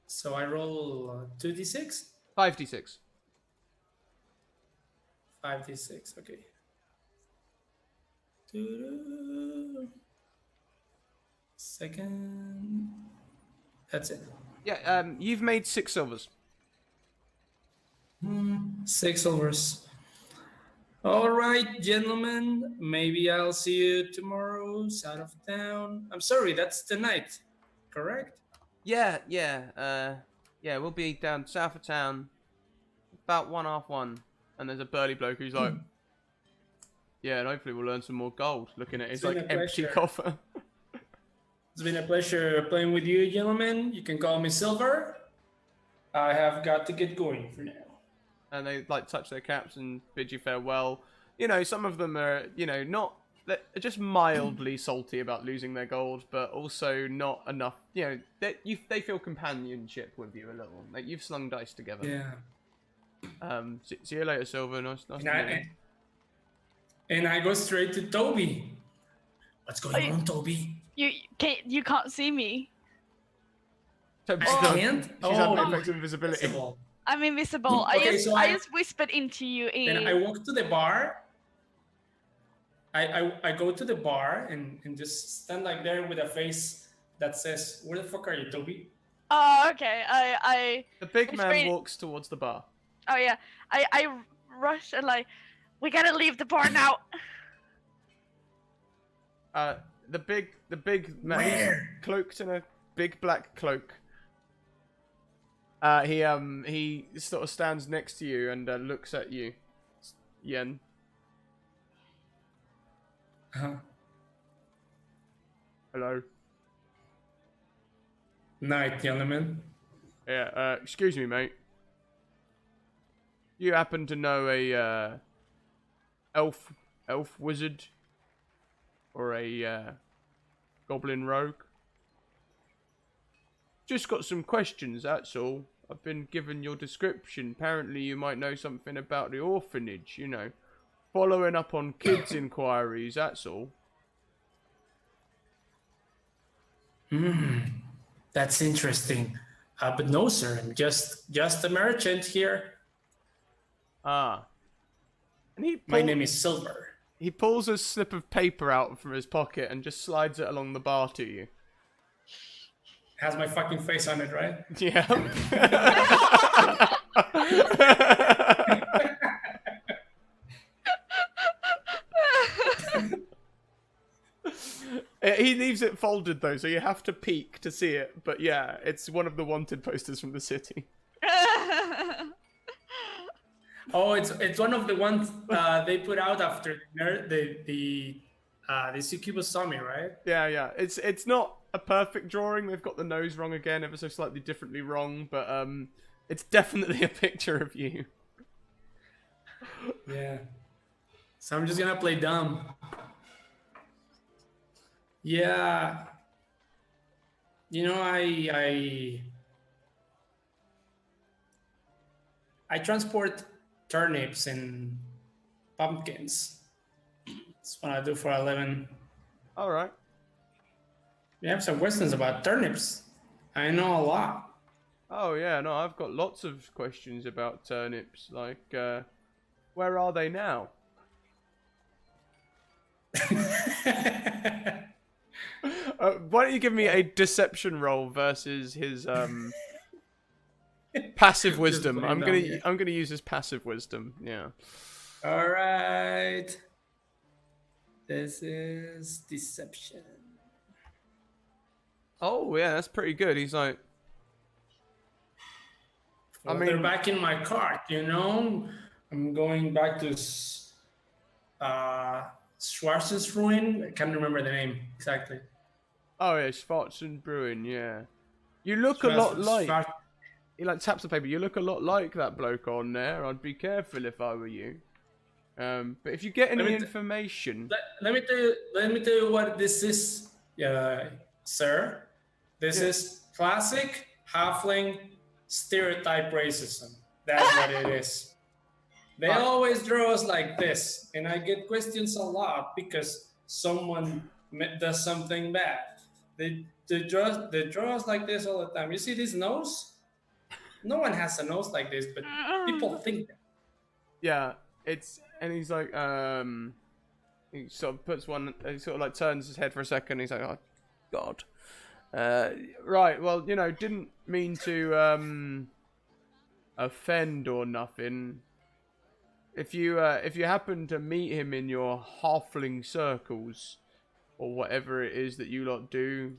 So I roll 2d6? 5d6. 5d6, okay. Doo-doo. Second. That's it. Yeah, you've made 6 silvers. 6 silvers. All right, gentlemen. Maybe I'll see you tomorrow, south of town. I'm sorry, that's tonight, correct? Yeah, we'll be down south of town, about 1:30. And there's a burly bloke who's like, yeah, and hopefully we'll earn some more gold. Looking at his It's been like a empty pleasure. coffer. It's been a pleasure playing with you, gentlemen. You can call me Silver. I have got to get going for now. And they like touch their caps and bid you farewell. Some of them are, they're just mildly salty about losing their gold, but also not enough. They feel companionship with you a little. Like you've slung dice together. Yeah. See you later, Silver. Nice to And meet you. and I go straight to Toby. What's going on, Toby? You can't see me. Toby's I still- can't. She's Oh, having effects of invisibility. invisible. I'm invisible. Okay, so I I- just whispered into your ear. Then I walk to the bar. I go to the bar and just stand like there with a face that says, "Where the fuck are you, Toby?" Oh, okay. I The big It's man great. walks towards the bar. Oh yeah. I rush and like, we gotta leave the bar now. The big man, he's Where? cloaked in a big black cloak. He sort of stands next to you and looks at you, Yen. Uh-huh. Hello. Night, gentlemen. Yeah. Excuse me, mate. You happen to know a elf wizard or a goblin rogue? Just got some questions, that's all. I've been given your description. Apparently you might know something about the orphanage, you know. Following up on kids' inquiries, that's all. That's interesting. But no, sir. I'm just a merchant here. Ah. And My name is Silver. he pulls a slip of paper out from his pocket and just slides it along the bar to you. Has my fucking face on it, right? Yeah. He leaves it folded though, so you have to peek to see it. But yeah, it's one of the wanted posters from the city. Oh, it's one of the ones they put out after the Succubus saw me, right? Yeah. It's not a perfect drawing. They've got the nose wrong again, ever so slightly differently wrong. But it's definitely a picture of you. Yeah. So I'm just gonna play dumb. Yeah. You know, I transport turnips and pumpkins. That's what I do for a living. All right. You have some questions about turnips. I know a lot. Oh yeah, no, I've got lots of questions about turnips. Like, where are they now? Why don't you give me a deception roll versus his passive wisdom? playing dumb, yeah. I'm gonna use his passive wisdom. Yeah. All right. This is deception. Oh yeah, that's pretty good. He's like, Well, I they're mean- back in my cart, you know. I'm going back to Schwarz's ruin. I can't remember the name exactly. oh yeah, Schwarzen Bruin. Yeah. You look a lot like. Schwarz- He like taps the paper. You look a lot like that bloke on there. I'd be careful if I were you. But if you get any Let me information, Let me tell you what this is, sir. This is classic halfling stereotype racism. That's what it is. They always draw us like this, and I get questions a lot because someone does something bad. They draw us like this all the time. You see this nose? No one has a nose like this, but people think that. yeah, and he's like, he sort of puts one, he sort of like turns his head for a second. He's like, oh, God. Right, well, you know, didn't mean to offend or nothing. If you happen to meet him in your halfling circles or whatever it is that you lot do,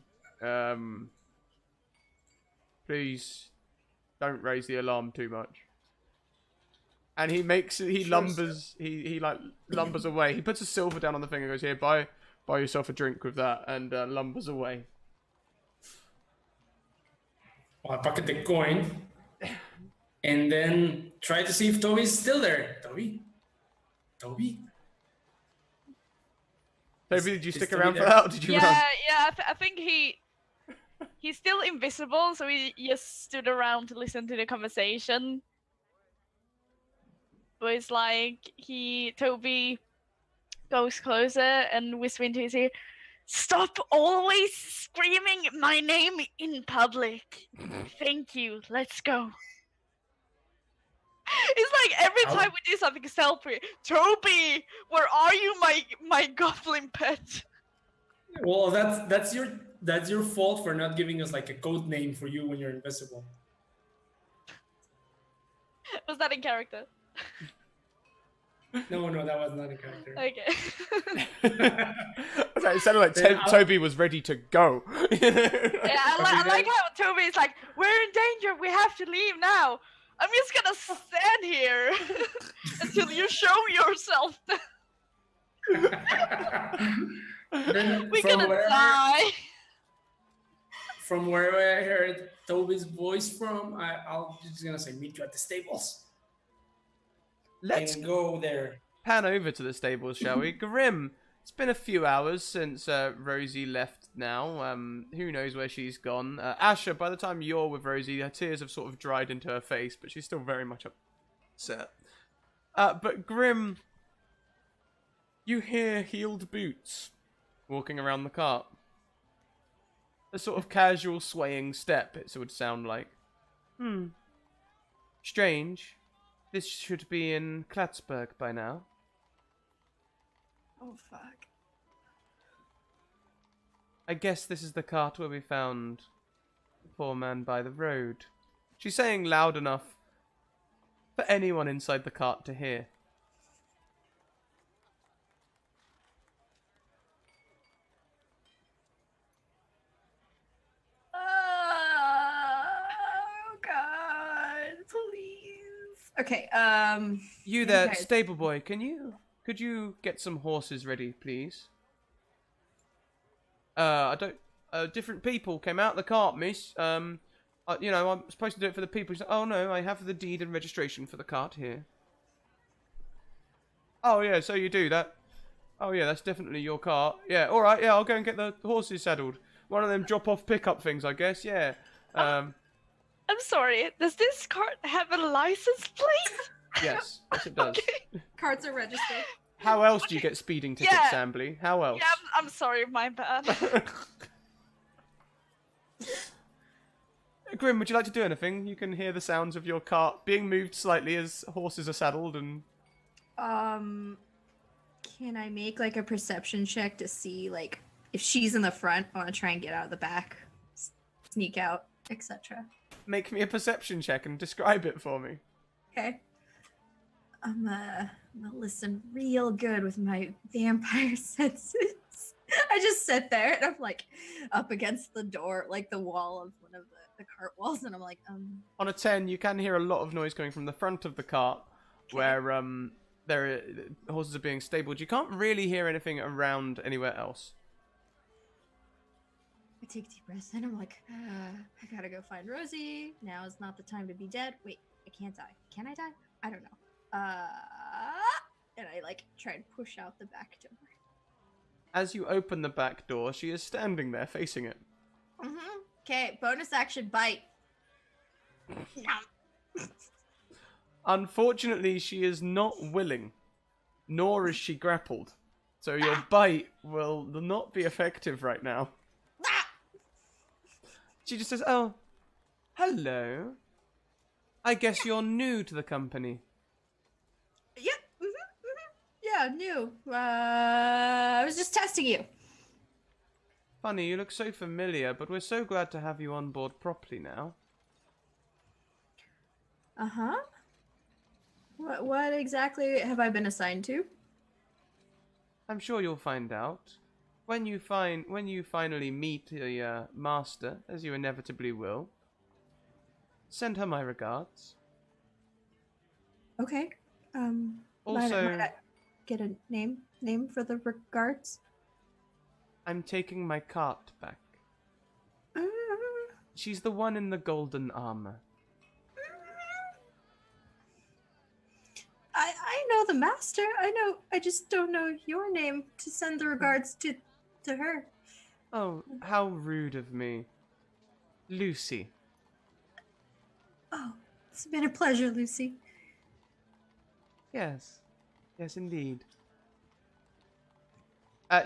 please don't raise the alarm too much. And he lumbers away. He puts a silver down on the thing and goes, here, buy yourself a drink with that, and lumbers away. I pocket the coin and then try to see if Toby's still there. Toby? Toby, did you Is stick Toby around for there? that, or did you run? Yeah. I think he's still invisible, so he just stood around to listen to the conversation. but it's like Toby goes closer and whispers into his ear, "Stop always screaming my name in public. Thank you. Let's go." It's like every time we do something stealthy, Toby, where are you, my goblin pet? Well, that's your fault for not giving us like a code name for you when you're invisible. Was that in character? No, that was not a character. Okay. Okay, it sounded like Toby was ready to go. Yeah, I like how Toby is like, "We're in danger. We have to leave now. I'm just gonna stand here until you show yourself. We're gonna die." From where I heard Toby's voice from, I'll just gonna say meet you at the stables. Let's go there. Pan over to the stables, shall we? Grimm, it's been a few hours since Rosie left now. Who knows where she's gone. Asher, by the time you're with Rosie, her tears have sort of dried into her face, but she's still very much upset. But Grimm, you hear heeled boots walking around the cart. A sort of casual swaying step, it would sound like. Strange. This should be in Klatsburg by now. Oh, fuck. I guess this is the cart where we found the poor man by the road. She's saying loud enough for anyone inside the cart to hear. Oh, God, please. Okay, You there, okay. stable boy, could you get some horses ready, please? Different people came out of the cart, miss. I'm supposed to do it for the people. She's like, oh no, I have the deed and registration for the cart here. Oh yeah, so you do that. Oh yeah, that's definitely your cart. Yeah, alright, yeah, I'll go and get the horses saddled. One of them drop-off pickup things, I guess, yeah. I'm sorry, does this cart have a license plate? Yes, it does. Okay. Cards are registered. How else do you get speeding tickets, Yeah. Sambly? How else? Yeah, I'm sorry, my bad. Grimm, would you like to do anything? You can hear the sounds of your cart being moved slightly as horses are saddled and... Can I make like a perception check to see like if she's in the front? I want to try and get out of the back, sneak out, etc. Make me a perception check and describe it for me. Okay. I'm gonna listen real good with my vampire senses. I just sit there and I'm like up against the door, like the wall of one of the cart walls, and I'm like, On a 10, you can hear a lot of noise coming from the front of the cart, where horses are being stabled. You can't really hear anything around anywhere else. I take deep breaths and I'm like, I gotta go find Rosie. Now is not the time to be dead. Wait, I can't die. Can I die? I don't know. And I like try and push out the back door. As you open the back door, she is standing there facing it. Okay, bonus action bite. Unfortunately, she is not willing, nor is she grappled. So your bite will not be effective right now. She just says, oh, hello. I guess you're new to the company. Yep. Yeah, new. I was just testing you. Funny, you look so familiar, but we're so glad to have you on board properly now. Uh-huh. What exactly have I been assigned to? I'm sure you'll find out. When you finally meet the master, as you inevitably will, send her my regards. Okay. Also, might I get a name for the regards? I'm taking my cart back. Mm. She's the one in the golden armor. I know the master. I just don't know your name to send the regards to her. Oh, how rude of me. Lucy. Oh, it's been a pleasure, Lucy. Yes. Yes, indeed.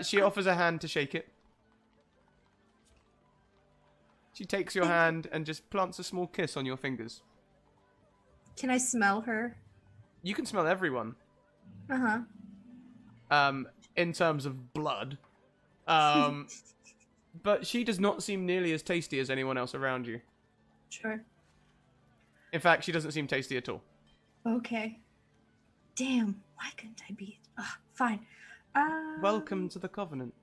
She offers a hand to shake it. She takes your hand and just plants a small kiss on your fingers. Can I smell her? You can smell everyone. Uh-huh. In terms of blood. But she does not seem nearly as tasty as anyone else around you. Sure. In fact, she doesn't seem tasty at all. Okay. Damn, why couldn't I be? Fine. Welcome to the Covenant.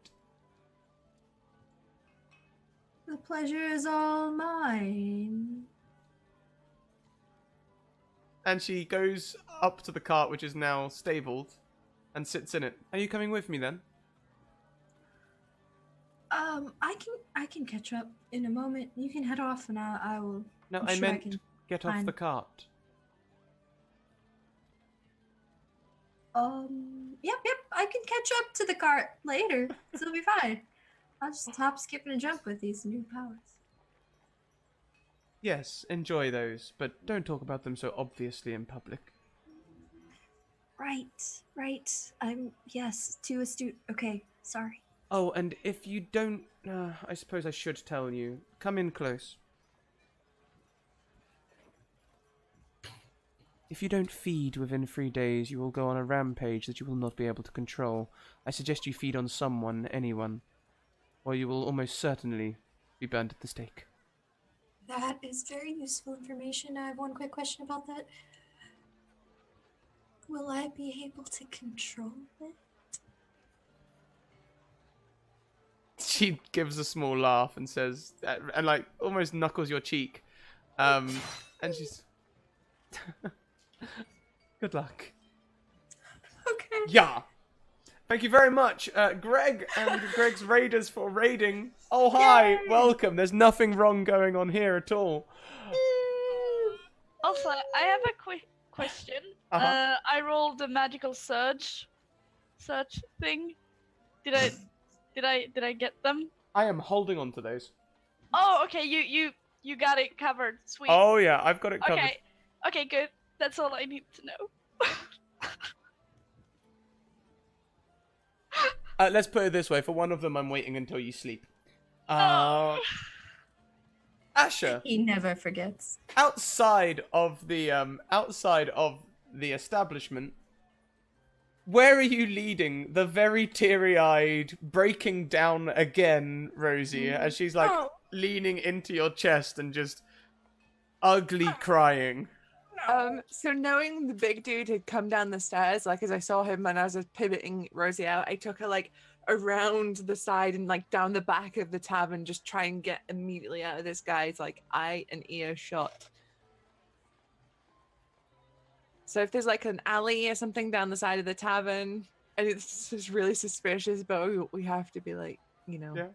The pleasure is all mine. And she goes up to the cart, which is now stabled, and sits in it. Are you coming with me then? I can catch up in a moment. You can head off, and I will. No, I'm I sure meant can get off find- the cart. Yep. I can catch up to the cart later. It'll be fine. I'll just hop, skip, and jump with these new powers. Yes, enjoy those, but don't talk about them so obviously in public. Right. Yes, too astute. Okay, sorry. Oh, and if you don't... I suppose I should tell you. Come in close. If you don't feed within 3 days, you will go on a rampage that you will not be able to control. I suggest you feed on someone, anyone, or you will almost certainly be burned at the stake. That is very useful information. I have one quick question about that. Will I be able to control it? She gives a small laugh and says, and like almost knuckles your cheek, and she's, good luck. Okay. Yeah. Thank you very much, Greg and Greg's Raiders for raiding. Oh hi, Yay! welcome. There's nothing wrong going on here at all. Also, I have a quick question. Uh-huh. I rolled the magical search thing. Did I get them? I am holding on to those. Oh, okay. You got it covered. Sweet. Oh yeah, I've got it covered. Okay. Okay, good. That's all I need to know. Let's put it this way: for one of them, I'm waiting until you sleep. Oh. Asher, He never forgets. outside of the establishment, where are you leading the very teary-eyed, breaking down again, Rosie, as she's like Oh. leaning into your chest and just ugly crying? So knowing the big dude had come down the stairs, like as I saw him and as I was pivoting Rosie out, I took her like around the side and like down the back of the tavern, just try and get immediately out of this guy's like eye and ear shot. So if there's like an alley or something down the side of the tavern and it's just really suspicious, but we have to be like, you know. Yeah.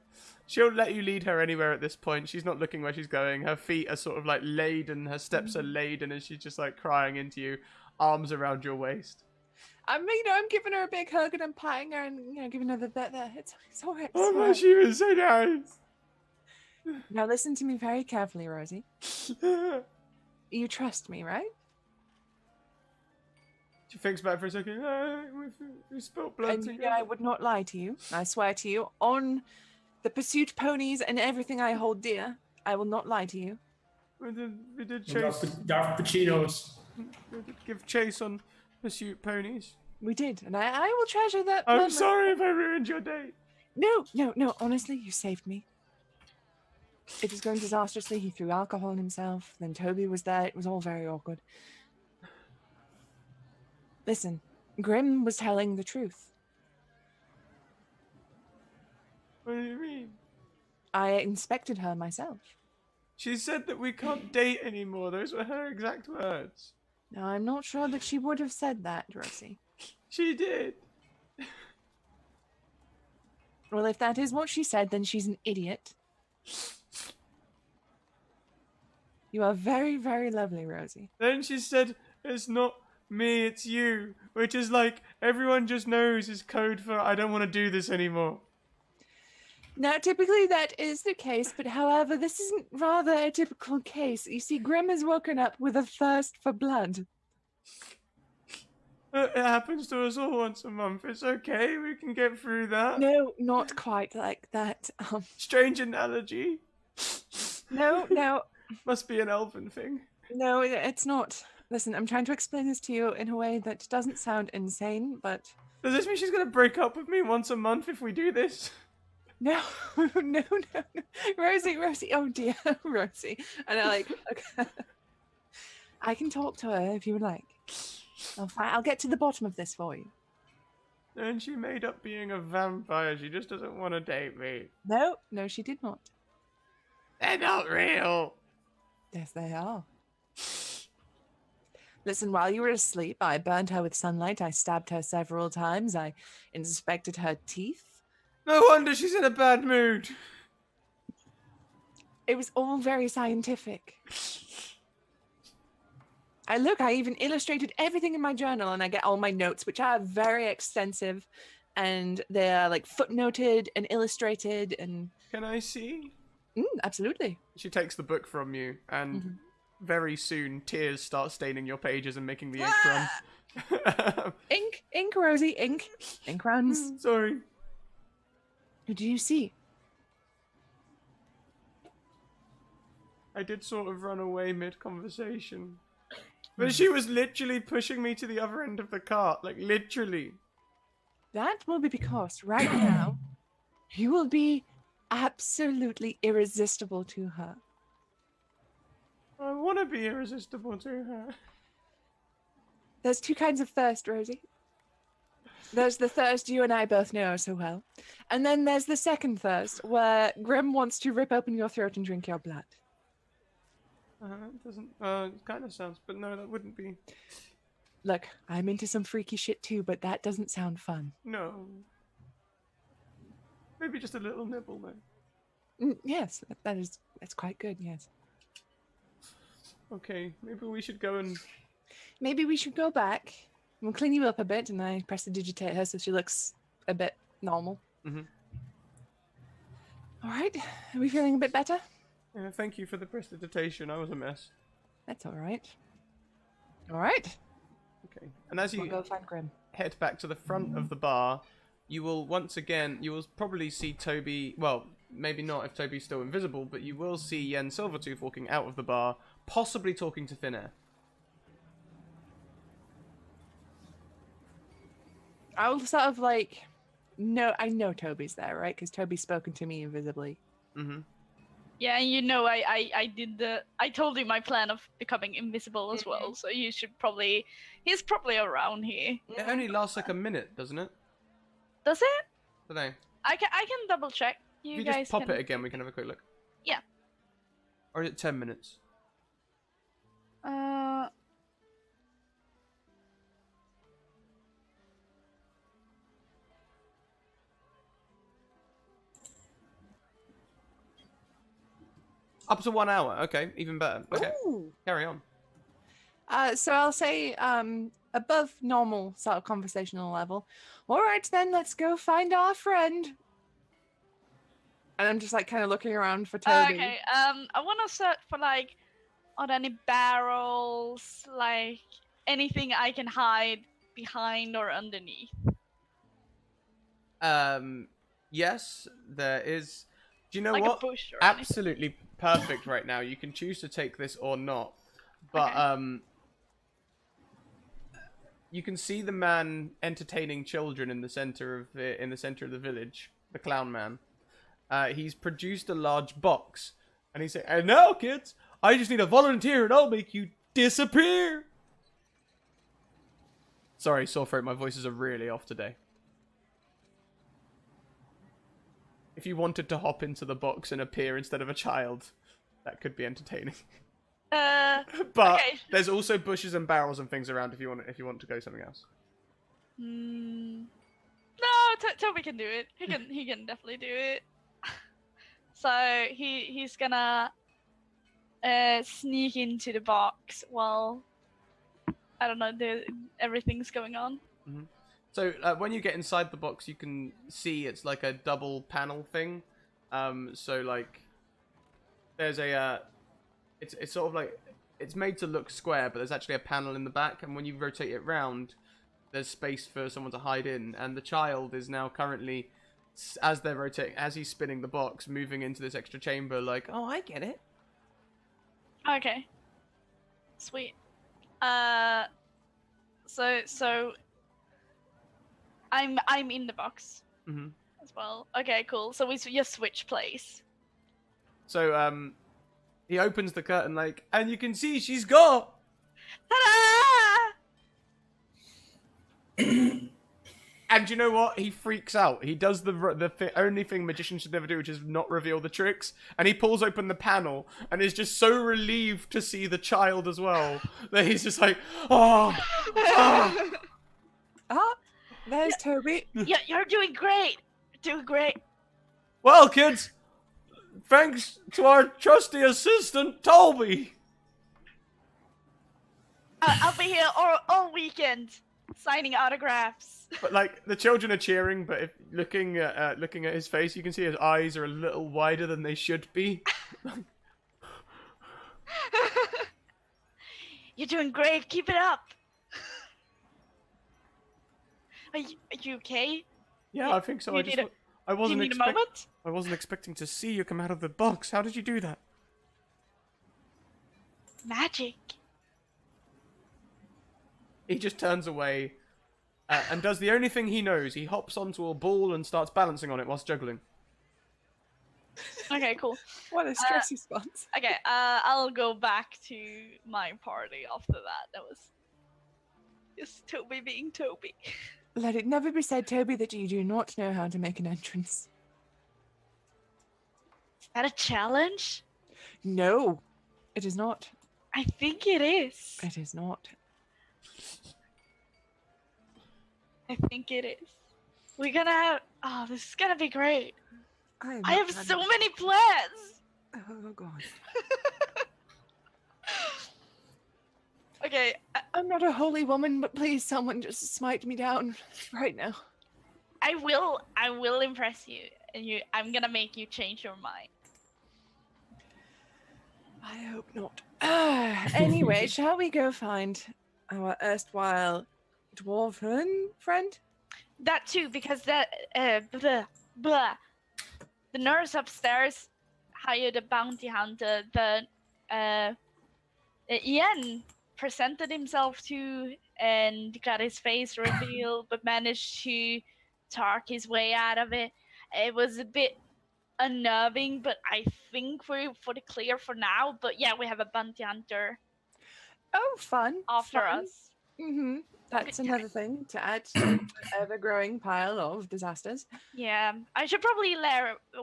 She'll let you lead her anywhere at this point. She's not looking where she's going. Her feet are sort of like laden, her steps are laden, and she's just like crying into you, arms around your waist. I'm giving her a big hug and I'm patting her and giving her the bit there. It's all right. Oh It's all my, right. she was so nice. Now listen to me very carefully, Rosie. You trust me, right? She thinks back for a second. We spilled blood And together. I would not lie to you. I swear to you, on the pursuit ponies and everything I hold dear, I will not lie to you. We did Darth chase. Pacinos. We did give chase on pursuit ponies. We did, and I will treasure that. I'm moment. sorry if I ruined your day. No. Honestly, you saved me. It was going disastrously. He threw alcohol on himself. Then Toby was there. It was all very awkward. Listen, Grimm was telling the truth. What do you mean? I inspected her myself. She said that we can't date anymore. Those were her exact words. Now, I'm not sure that she would have said that, Rosie. She did. Well, if that is what she said, then she's an idiot. You are very, very lovely, Rosie. Then she said, it's not me, it's you. Which is like, everyone just knows is code for I don't want to do this anymore. Now, typically that is the case, but however, this isn't rather a typical case. You see, Grimm has woken up with a thirst for blood. It happens to us all once a month. It's okay. We can get through that. No, not quite like that. Strange analogy. No, Must be an elven thing. no, it's not. Listen, I'm trying to explain this to you in a way that doesn't sound insane, but Does this mean she's gonna break up with me once a month if we do this? no, no, Rosie, oh dear, Rosie. And I like, okay. I can talk to her if you would like. I'll get to the bottom of this for you. And she made up being a vampire. She just doesn't want to date me. No, she did not. They're not real. Yes, they are. Listen, while you were asleep, I burned her with sunlight. I stabbed her several times. I inspected her teeth. No wonder she's in a bad mood. It was all very scientific. I even illustrated everything in my journal, and I get all my notes, which are very extensive, and they're like footnoted and illustrated, and Can I see? absolutely. She takes the book from you, and very soon tears start staining your pages and making the ink run. Ink, Rosie, ink runs. Sorry. Who do you see? I did sort of run away mid-conversation. But she was literally pushing me to the other end of the cart. Like, literally. That will be because right now you will be absolutely irresistible to her. I want to be irresistible to her. There's two kinds of thirst, Rosie. There's the thirst you and I both know so well. And then there's the second thirst, where Grimm wants to rip open your throat and drink your blood. It doesn't, it kind of sounds, but no, that wouldn't be. Look, I'm into some freaky shit too, but that doesn't sound fun. No. Maybe just a little nibble, though. Yes, that's quite good, yes. Okay, maybe we should go and... Maybe we should go back. We'll clean you up a bit, and I prestidigitate her so she looks a bit normal. Mhm. All right, are we feeling a bit better? Yeah, thank you for the prestidigitation. I was a mess. That's all right. All right. Okay. And as We'll you go find Grimm. head back to the front of the bar, you will once again, you will probably see Toby, well, maybe not if Toby's still invisible, but you will see Yen Silvertooth walking out of the bar, possibly talking to Finnair. I'll sort of like, no, I know Toby's there, right? Because Toby's spoken to me invisibly. Mm-hmm. Yeah, and you know I told you my plan of becoming invisible as well, so you should probably he's probably around here. It only lasts like a minute, doesn't it? Does it? Don't know. I can double check. If You you guys just pop can... it again, we can have a quick look. Yeah. Or is it 10 minutes? Up to 1 hour. Okay, even better. Okay, Ooh. carry on. So I'll say above normal sort of conversational level. All right, then let's go find our friend. And I'm just like kind of looking around for Toby. Okay. I want to search for like, are there any barrels, like anything I can hide behind or underneath? Yes, there is. Do you know Like what? a bush or anything. Absolutely perfect right now. You can choose to take this or not. But Okay. You can see the man entertaining children in the center of the village, the clown man. He's produced a large box, and he's saying, "And now, kids, I just need a volunteer, and I'll make you disappear." Sorry, sore throat. My voices are really off today. If you wanted to hop into the box and appear instead of a child, that could be entertaining. But Okay. there's also bushes and barrels and things around if you want to go something else. No, Toby can do it. He can definitely do it. So he's gonna sneak into the box while I don't know everything's going on. Mm-hmm. So when you get inside the box, you can see it's like a double panel thing. So like there's a it's sort of like it's made to look square, but there's actually a panel in the back, and when you rotate it round, there's space for someone to hide in, and the child is now currently, as they're rotating, as he's spinning the box, moving into this extra chamber. Like, oh, I get it. Okay. Sweet. So I'm in the box Hmm. as well. Okay, cool. So we just switch place. So he opens the curtain like, and you can see she's got. Ta-da! And you know what? He freaks out. He does the only thing magicians should never do, which is not reveal the tricks. And he pulls open the panel and is just so relieved to see the child as well that he's just like, oh, oh. Ah, there's Toby. You're doing great. Doing great. Well, kids, thanks to our trusty assistant, Toby. I'll be here all weekend, signing autographs. But like the children are cheering, but if looking at his face, you can see his eyes are a little wider than they should be. You're doing great. Keep it up. Are you okay? Yeah, I think so. You I just need I Do you wasn't need a moment? I wasn't expecting to see you come out of the box. How did you do that? Magic. He just turns away and does the only thing he knows. He hops onto a ball and starts balancing on it whilst juggling. Okay, cool. What a stress response. Okay, I'll go back to my party after that. That was just Toby being Toby. Let it never be said, Toby, that you do not know how to make an entrance. Is that a challenge? No, it is not. I think it is. It is not. I think it is. We're gonna have. Oh, this is gonna be great. I have so many plans. Oh god. Okay, I'm not a holy woman, but please, someone just smite me down right now. I will impress you, and I'm gonna make you change your mind. I hope not. Anyway, shall we go find our erstwhile dwarven friend? That too, because that blah. The nurse upstairs hired a bounty hunter that Ian presented himself to and got his face revealed, but managed to talk his way out of it. It was a bit unnerving, but I think we're for the clear for now. But yeah, we have a bounty hunter Oh, fun. after fun. us. Mm-hmm. That's another thing to add to the ever-growing pile of disasters. Yeah, I should probably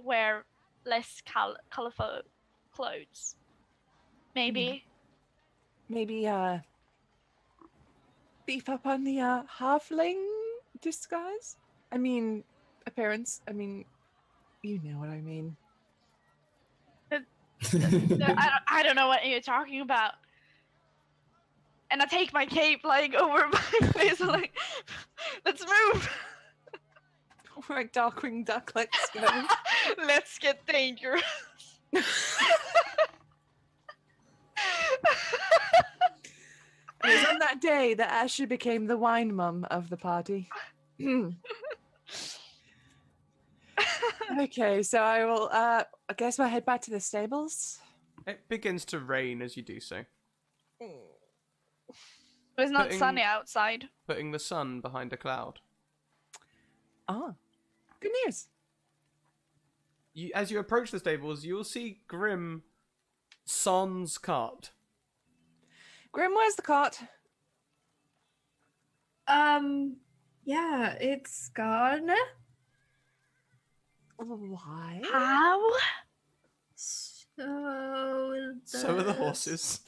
wear less colorful clothes. Maybe. Maybe beef up on the halfling disguise. I mean, appearance. I mean, you know what I mean. I don't know what you're talking about. And I take my cape like over my face, like, let's move. Right, Darkwing Duck, let's go. Let's get dangerous. It was on that day that Asher became the wine mum of the party. Okay, so I will, I guess we'll head back to the stables. It begins to rain as you do so, It's not Putting- sunny outside. putting the sun behind a cloud. Ah, good news. As you approach the stables, you will see Grimm sans cart. Grimm, where's the cart? Yeah, it's gone. Why? How? So are the horses.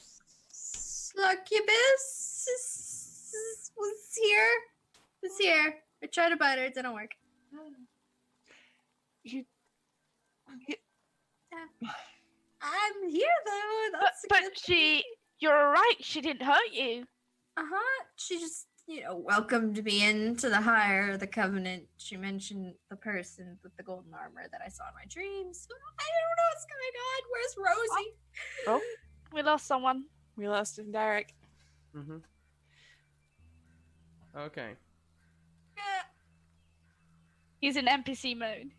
Succubus was here. I tried to bite her, it didn't work. I'm here though. That's a But good you're right, she didn't hurt you. She just, welcomed me into the higher the covenant. She mentioned the person with the golden armor that I saw in my dreams. I don't know what's going on. Where's Rosie? Oh, We lost someone. we lost him, Derek. Mm-hmm. Okay. He's in NPC mode.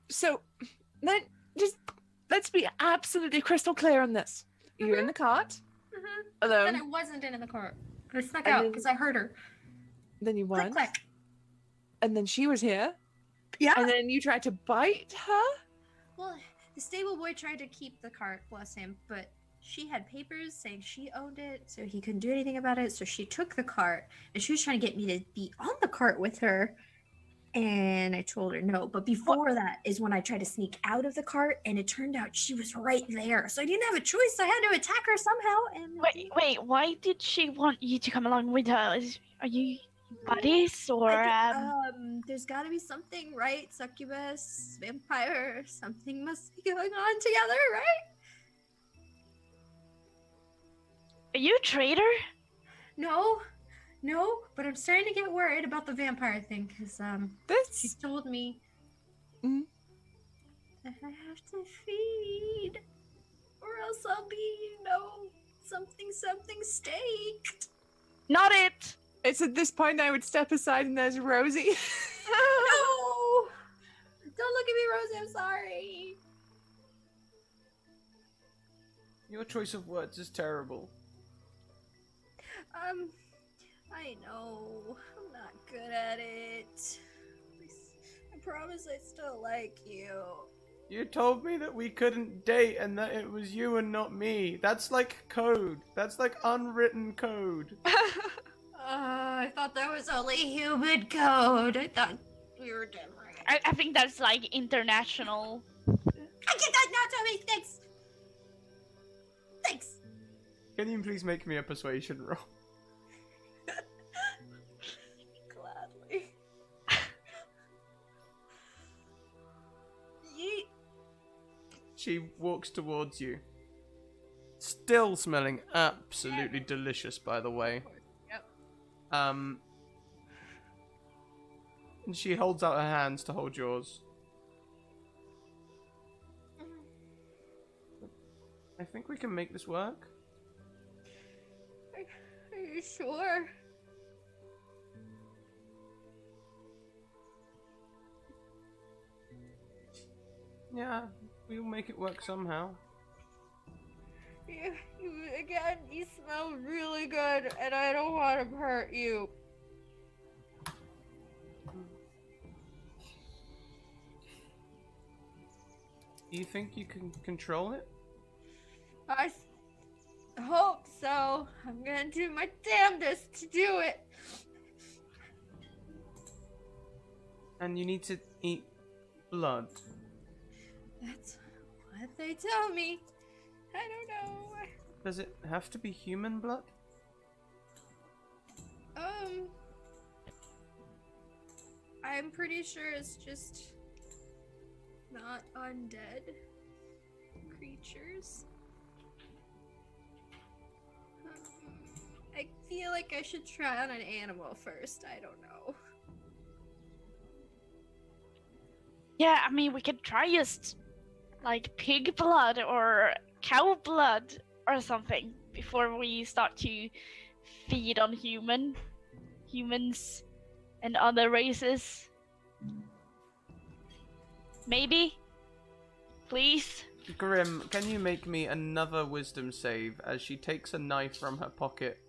So, then let's be absolutely crystal clear on this. You're in the cart, alone. And I wasn't in the cart. I snuck And out then- because I heard her. Then you Click, won. click. And then she was here. Yeah. And then you tried to bite her. Well, the stable boy tried to keep the cart, bless him, but she had papers saying she owned it, so he couldn't do anything about it. So she took the cart, and she was trying to get me to be on the cart with her. And I told her no. But before that is when I tried to sneak out of the cart, and it turned out she was right there. So I didn't have a choice. I had to attack her somehow. And Wait, why did she want you to come along with her? Are you buddies or there's got to be something, right? Succubus, vampire, something must be going on together, right? Are you a traitor? No, but I'm starting to get worried about the vampire thing because she This. told me Mhm. that I have to feed, or else I'll be, something staked. Not it. It's at this point I would step aside and there's Rosie. No! Don't look at me, Rosie. I'm sorry. Your choice of words is terrible. I know. I'm not good at it. I promise I still like you. You told me that we couldn't date and that it was you and not me. That's like code. That's like unwritten code. I thought there was only human code. I thought we were different. I think that's like international. I get that now, Toby. Thanks. Can you please make me a persuasion roll? Gladly. Yeet. She walks towards you. Still smelling absolutely delicious, by the way. Yep. And she holds out her hands to hold yours. I think we can make this work. Are you sure? Yeah, we'll make it work somehow. Again, you smell really good, and I don't want to hurt you. Do you think you can control it? I hope so. I'm gonna do my damnedest to do it. And you need to eat blood. That's what they tell me. I don't know. Does it have to be human blood? I'm pretty sure it's just not undead creatures. I feel like I should try on an animal first. I don't know. Yeah, I mean, we could try just like pig blood or cow blood or something before we start to feed on humans and other races. Maybe? Please? Grimm, can you make me another wisdom save as she takes a knife from her pocket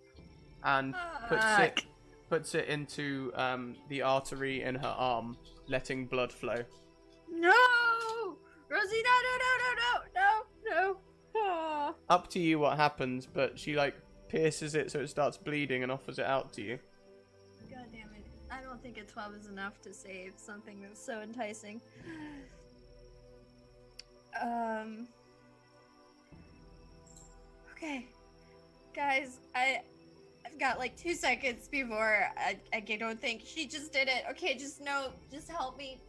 and puts it into the artery in her arm, letting blood flow? No! Rosie, no. Oh. Up to you what happens, but she like pierces it so it starts bleeding and offers it out to you. God damn it. I don't think a 12 is enough to save something that's so enticing. Okay. Guys, I've got like 2 seconds before I don't think she just did it. Okay, just help me.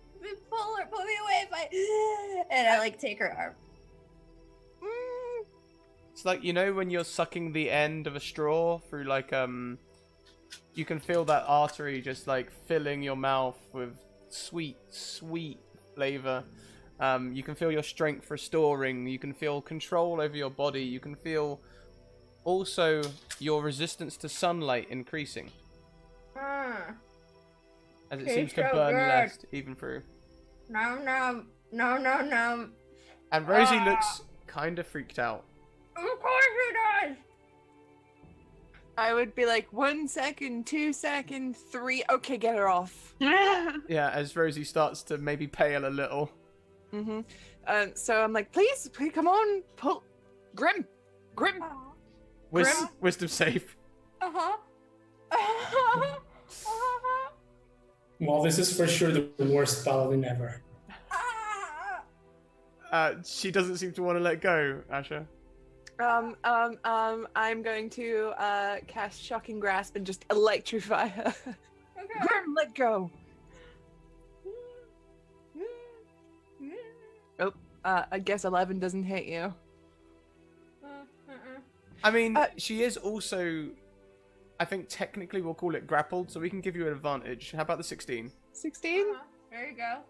Pull me away if I... And I like take her arm. It's like, you know when you're sucking the end of a straw through like you can feel that artery just like filling your mouth with sweet flavor. You can feel your strength restoring, you can feel control over your body, you can feel also your resistance to sunlight increasing. as it Tastes seems to so burn good. less even through. Nom nom. No, no, no. And Rosie looks kind of freaked out. Of course he does. I would be like 1 second, 2 seconds, 3. Okay, get her off. Yeah, as Rosie starts to maybe pale a little. Mm-hmm. So I'm like, please, come on, pull, Grimm. Wisdom save. Uh-huh. Well, this is for sure the worst paladin ever. She doesn't seem to want to let go, Asher. I'm going to cast Shocking Grasp and just electrify her. Grimm, let go. Oh, I guess 11 doesn't hit you. I mean, she is also, I think technically we'll call it grappled, so we can give you an advantage. How about the 16? 16? There you go.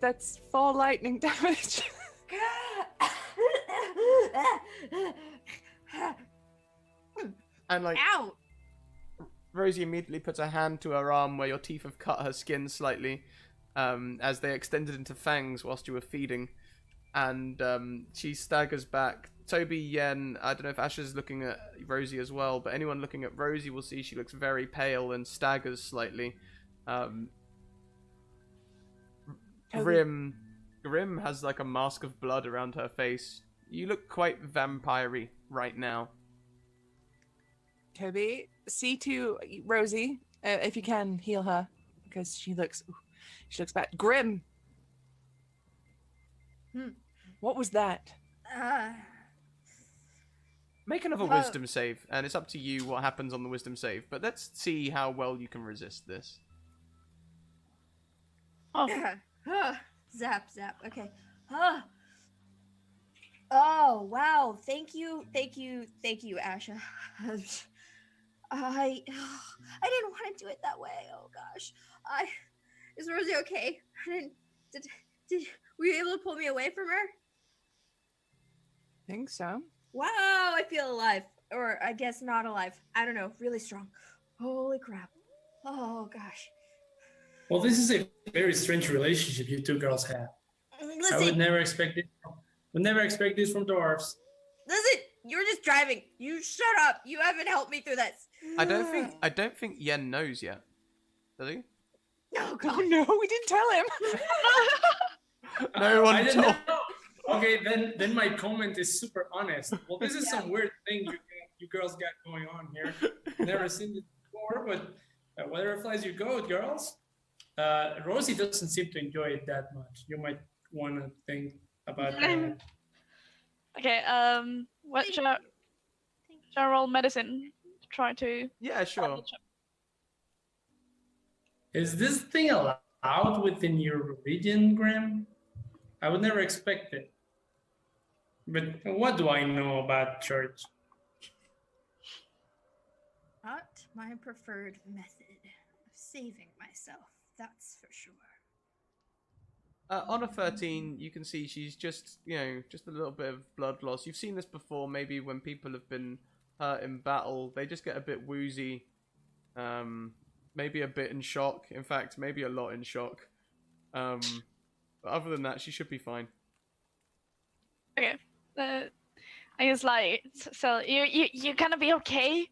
That's 4 lightning damage. And like, Ow! Rosie immediately puts her hand to her arm where your teeth have cut her skin slightly, as they extended into fangs whilst you were feeding. And she staggers back. Toby, Yen, I don't know if Asher's looking at Rosie as well, but anyone looking at Rosie will see she looks very pale and staggers slightly. Grimm has like a mask of blood around her face. You look quite vampire-y right now. Toby, see to Rosie, if you can, heal her, because she looks bad. Grimm! What was that? Make another wisdom save, and it's up to you what happens on the wisdom save, but let's see how well you can resist this. Oh, Zap. Okay. Oh wow! Thank you, Asha. I didn't want to do it that way. Oh gosh. Is Rosie okay? Were you able to pull me away from her? Think so. Wow! I feel alive, or I guess not alive. I don't know. Really strong. Holy crap! Oh gosh. Well, this is a very strange relationship you two girls have. Listen. I would never expect it. Would never expect this from dwarves. Listen, you're just driving. You shut up. You haven't helped me through this. I don't think Yen knows yet. Does he? Oh Oh god. no, we didn't tell him. No one I didn't told. know. Okay, then my comment is super honest. Well, this is some weird thing you girls got going on here. Never seen it before, but whatever flies your goat, girls. Rosie doesn't seem to enjoy it that much. You might want to think about that. okay. What should I roll medicine? Try to. Yeah, sure. Is this thing allowed within your region, Grimm? I would never expect it. But what do I know about church? Not my preferred method of saving myself, that's for sure. On a 13, you can see she's just a little bit of blood loss. You've seen this before, maybe when people have been hurt in battle. They just get a bit woozy. Maybe a bit in shock. In fact, maybe a lot in shock. But other than that, she should be fine. Okay. I guess so you're gonna be okay,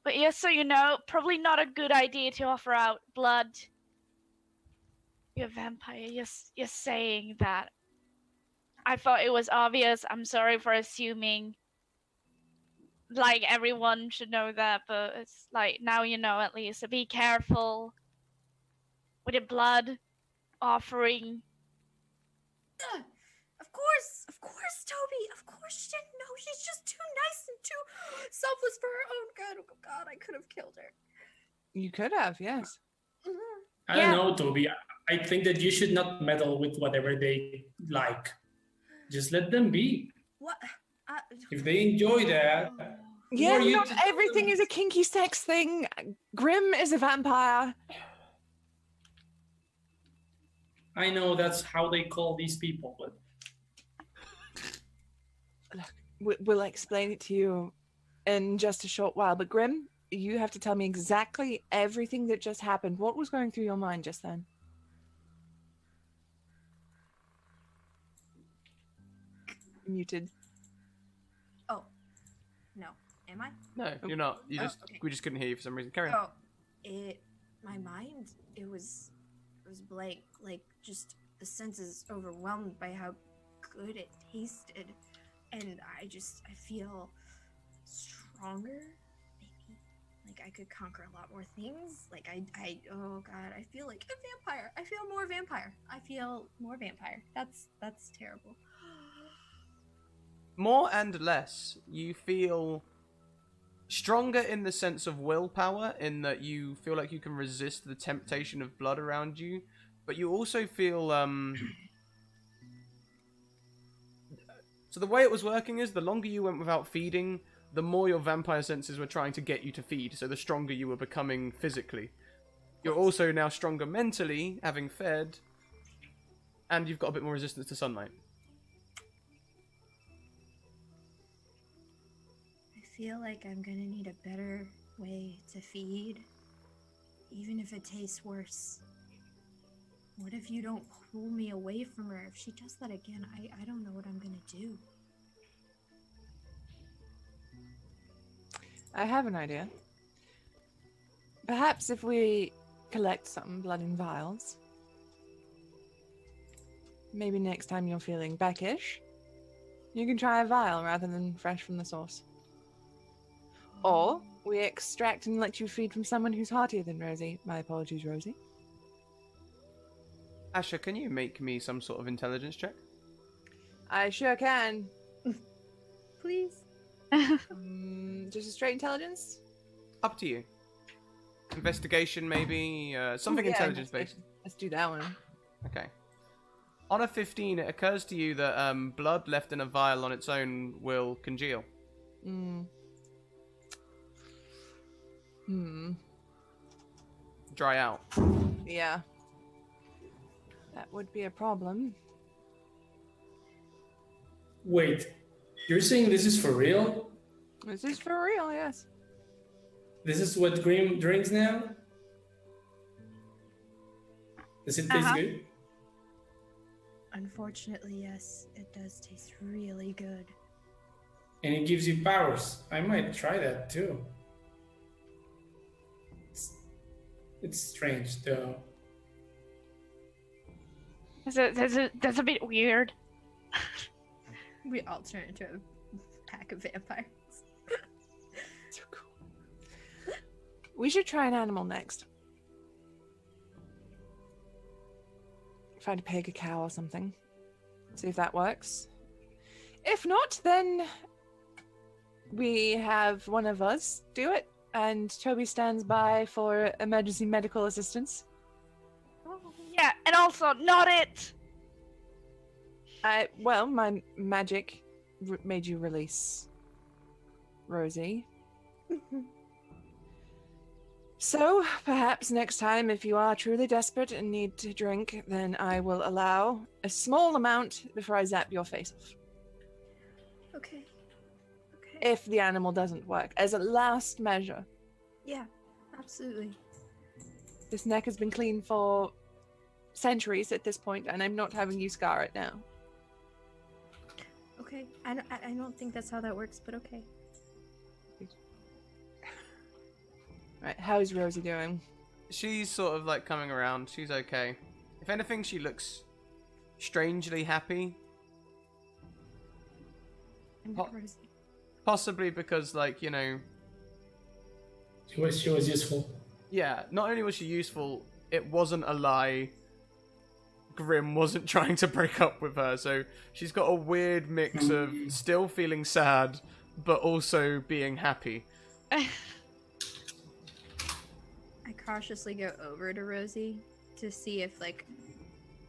but just so you know, probably not a good idea to offer out blood. You're a vampire. You're saying that. I thought it was obvious. I'm sorry for assuming. Like everyone should know that, but it's like now you know at least. So be careful with the blood offering. Of course, Toby. Of course, she didn't know. She's just too nice and too selfless for her own good. Oh God, I could have killed her. You could have, yes. I don't know, Toby. I think that you should not meddle with whatever they like. Just let them be. What? If they enjoy that. Yeah, you not to- everything is a kinky sex thing. Grimm is a vampire. I know that's how they call these people, but Look, we'll explain it to you in just a short while. But Grimm, you have to tell me exactly everything that just happened. What was going through your mind just then? Muted. Oh, no. Am I? No, you're not. You Oh, just okay. we just couldn't hear you for some reason. Carry on. Oh, my mind, it was blank. Like, just the senses overwhelmed by how good it tasted. And I feel stronger, maybe. Like, I could conquer a lot more things. Like, oh god, I feel like a vampire. I feel more vampire. That's terrible. More and less, you feel stronger in the sense of willpower, in that you feel like you can resist the temptation of blood around you, but you also feel so the way it was working is the longer you went without feeding, the more your vampire senses were trying to get you to feed, so the stronger you were becoming physically. You're also now stronger mentally, having fed, and you've got a bit more resistance to sunlight. I feel like I'm gonna need a better way to feed, even if it tastes worse. What if you don't pull me away from her? If she does that again, I don't know what I'm gonna do. I have an idea. Perhaps if we collect some blood in vials, maybe next time you're feeling beckish, you can try a vial rather than fresh from the source. Or we extract and let you feed from someone who's heartier than Rosie. My apologies, Rosie. Asha, can you make me some sort of intelligence check? I sure can. Please. Just a straight intelligence? Up to you. Investigation, maybe? Something Yeah, intelligence based. investigation. Let's do that one. Okay. On a 15, it occurs to you that blood left in a vial on its own will congeal. Dry out. Yeah. That would be a problem. Wait, you're saying this is for real? This is for real, yes. This is what Grimm drinks now? Does it taste good? Unfortunately, yes, it does taste really good. And it gives you powers. I might try that too. It's strange though. That's a bit weird. We all turn into a pack of vampires. So cool. We should try an animal next. Find a pig, a cow, or something. See if that works. If not, then we have one of us do it, and Toby stands by for emergency medical assistance. Yeah, and also not it. Well, my magic made you release Rosie. So, perhaps next time, if you are truly desperate and need to drink, then I will allow a small amount before I zap your face off. Okay. If the animal doesn't work, as a last measure. Yeah, absolutely. This neck has been clean for centuries at this point, and I'm not having you scar it now. Okay, I don't think that's how that works, but okay. Right, how's Rosie doing? She's sort of like coming around. She's okay. If anything, she looks strangely happy. Rosie. Possibly because, like, you know... She was useful. Yeah, not only was she useful, it wasn't a lie. Grimm wasn't trying to break up with her, so she's got a weird mix of still feeling sad, but also being happy. I cautiously go over to Rosie to see if, like,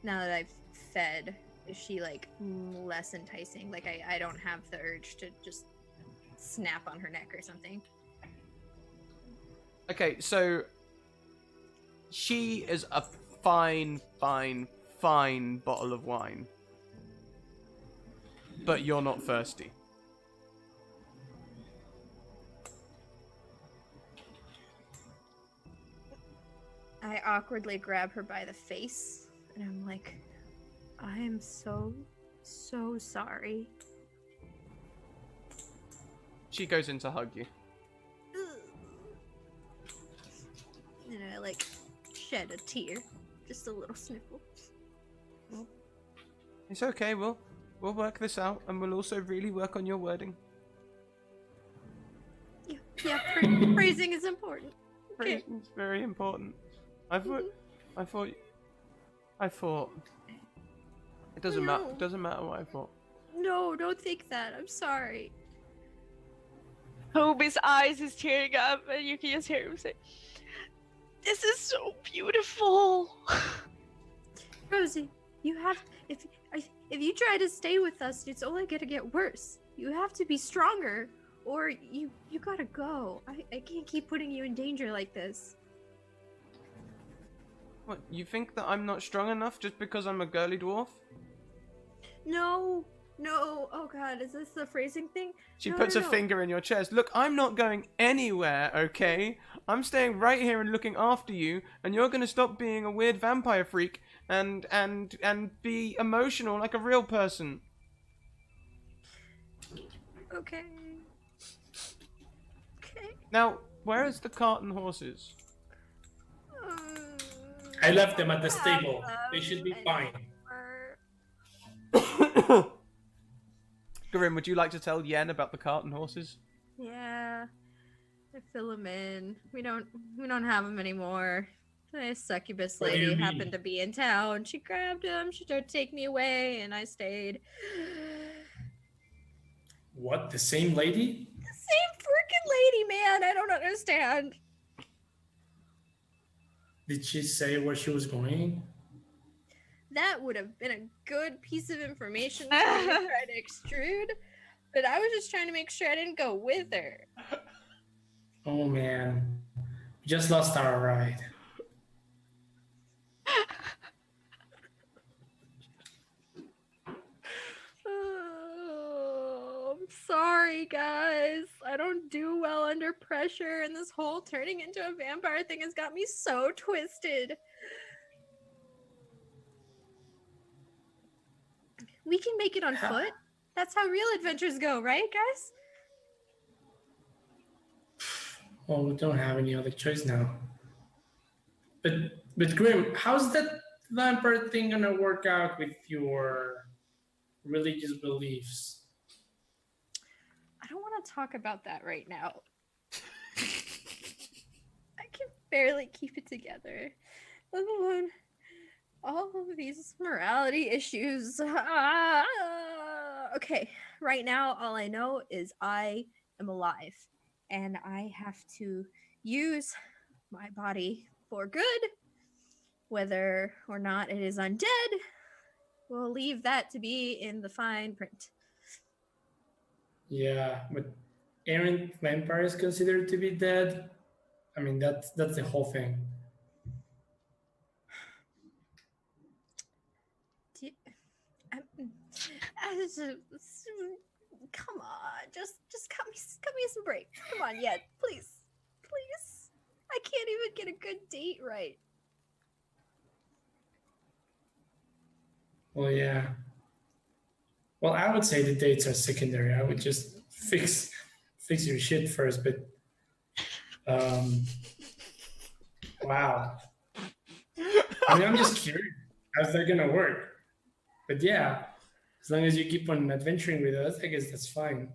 now that I've fed, is she, like, less enticing? Like, I don't have the urge to just snap on her neck or something. Okay, so she is a fine bottle of wine. But you're not thirsty. I awkwardly grab her by the face, and I'm like, I am so sorry. She goes in to hug you. And I like shed a tear, just a little sniffle. It's okay. We'll work this out, and we'll also really work on your wording. Yeah, phrasing is important. Okay. Phrasing's very important. I thought. It doesn't matter. No. It doesn't matter what I thought. No, don't think that. I'm sorry. Toby's eyes is tearing up, and you can just hear him say, "This is so beautiful." Rosie, you have if you try to stay with us, it's only gonna get worse. You have to be stronger, or you gotta go. I can't keep putting you in danger like this. What? You think that I'm not strong enough just because I'm a girly dwarf? No. Oh God, is this the phrasing thing? She No, puts no, a no. finger in your chest. Look, I'm not going anywhere, okay? I'm staying right here and looking after you, and you're gonna stop being a weird vampire freak and be emotional like a real person. Okay. Okay. Now, where is the cart and horses? I left them at the Have stable. They should be them fine. anymore. Grimm, would you like to tell Yen about the cart and horses? Yeah. I fill them in. We don't have them anymore. The succubus What do you lady mean? happened to be in town. She grabbed him. She tried to take me away, and I stayed. What? The same lady? The same freaking lady, man. I don't understand. Did she say where she was going? That would have been a good piece of information for me to try to extrude, but I was just trying to make sure I didn't go with her. Oh man, we just lost our ride. Oh, I'm sorry, guys. I don't do well under pressure, and this whole turning into a vampire thing has got me so twisted. We can make it on foot. That's how real adventures go, right, guys? Well, we don't have any other choice now. But Grimm, how's that vampire thing gonna work out with your religious beliefs? I don't want to talk about that right now. I can barely keep it together, let alone all of these morality issues. Okay, right now, all I know is I am alive, and I have to use my body for good. Whether or not it is undead, we'll leave that to be in the fine print. Yeah, but aren't vampires considered to be dead? I mean, that's the whole thing. Come on, just cut me some break. Come on, yeah, please. I can't even get a good date right. Well, yeah. Well, I would say the dates are secondary. I would just fix your shit first. But wow. I mean, I'm just curious. How's that gonna work? But yeah, as long as you keep on adventuring with us, I guess that's fine.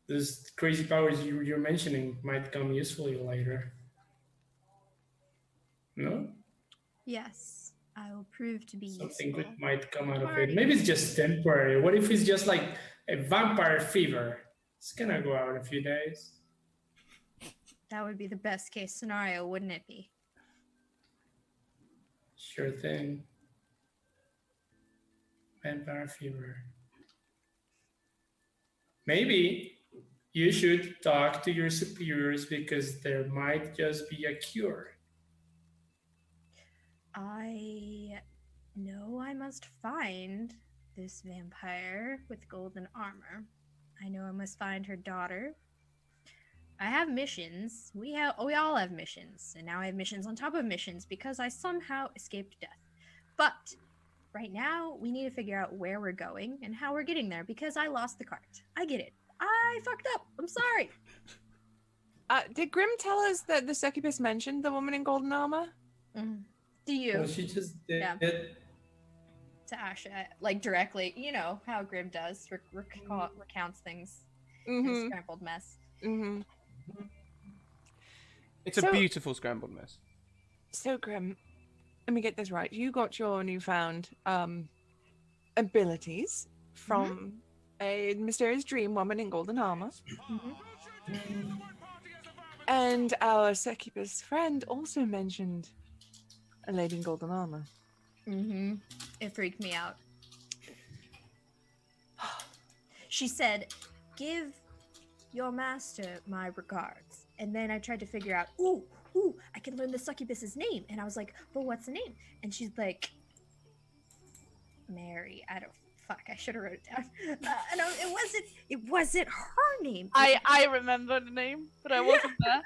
Those crazy powers you're mentioning might come usefully later. No? Yes, I will prove to be Something useful. good might come out of it. Already. Maybe it's just temporary. What if it's just like a vampire fever? It's gonna go out in a few days. That would be the best case scenario, wouldn't it be? Sure thing. Vampire fever. Maybe you should talk to your superiors because there might just be a cure. I know I must find this vampire with golden armor. I know I must find her daughter. I have missions. We all have missions, and now I have missions on top of missions because I somehow escaped death. But right now, we need to figure out where we're going and how we're getting there because I lost the cart. I get it. I fucked up. I'm sorry. Did Grimm tell us that the succubus mentioned the woman in golden armor? Do you? Well, she just did. Yeah. To Asha, like directly, you know how Grimm does, recounts things in a scrambled mess. Mm-hmm. It's a beautiful scrambled mess. So, Grimm, let me get this right. You got your newfound abilities from a mysterious dream woman in golden armor. And our succubus friend also mentioned a lady in golden armor. It freaked me out. She said, "Give your master my regards." And then I tried to figure out, ooh, I can learn the succubus's name. And I was like, "But what's the name?" And she's like, "Mary." I should have wrote it down. And it wasn't her name. I remember the name, but I wasn't there.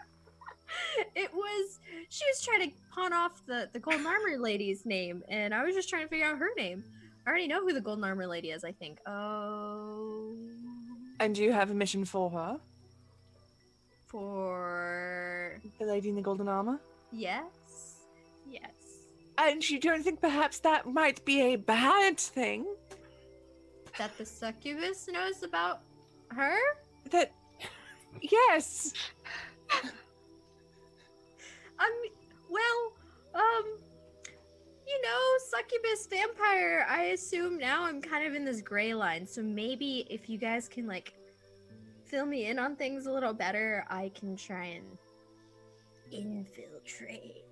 She was trying to pawn off the golden armor lady's name, and I was just trying to figure out her name. I already know who the golden armor lady is, I think. Oh. And do you have a mission for her? For the lady in the golden armor? Yes. And you don't think perhaps that might be a bad thing? That the succubus knows about her? Yes. Succubus vampire. I assume now I'm kind of in this gray line, so maybe if you guys can like fill me in on things a little better, I can try and infiltrate.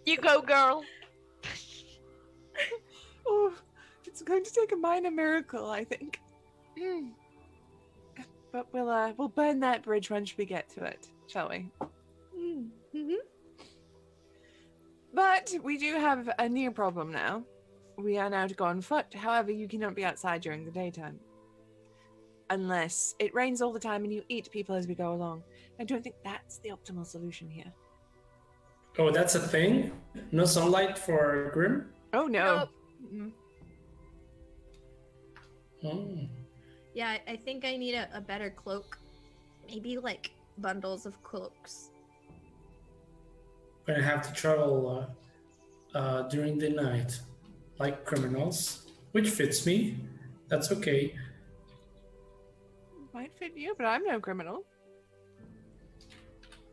You go, girl. Oh, it's going to take a minor miracle, I think. But we'll burn that bridge once we get to it, shall we? But we do have a new problem now. We are now to go on foot. However, you cannot be outside during the daytime. Unless it rains all the time and you eat people as we go along. I don't think that's the optimal solution here. Oh, that's a thing? No sunlight for Grimm? Oh, no. Nope. Oh. Yeah, I think I need a better cloak. Maybe like bundles of cloaks. Gonna have to travel during the night, like criminals, which fits me. That's okay. Might fit you, but I'm no criminal.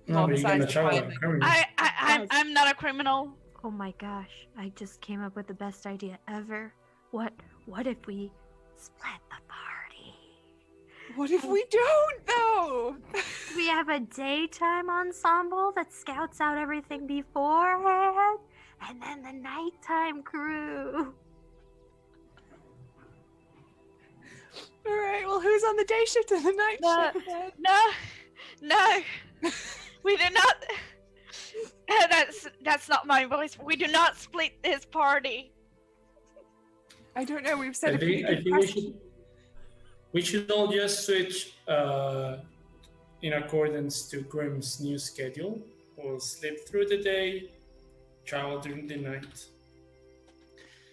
No, but you're gonna besides travel quietly. like criminals. I'm not a criminal. Oh my gosh, I just came up with the best idea ever. What if we split the party? What if we don't, though? We have a daytime ensemble that scouts out everything beforehand, and then the nighttime crew. All right, well, who's on the day shift and the night shift then? No. We do not. That's not my voice. We do not split this party. I don't know. We've said I a pretty think good we should all just switch in accordance to Grimm's new schedule. We'll sleep through the day, travel during the night.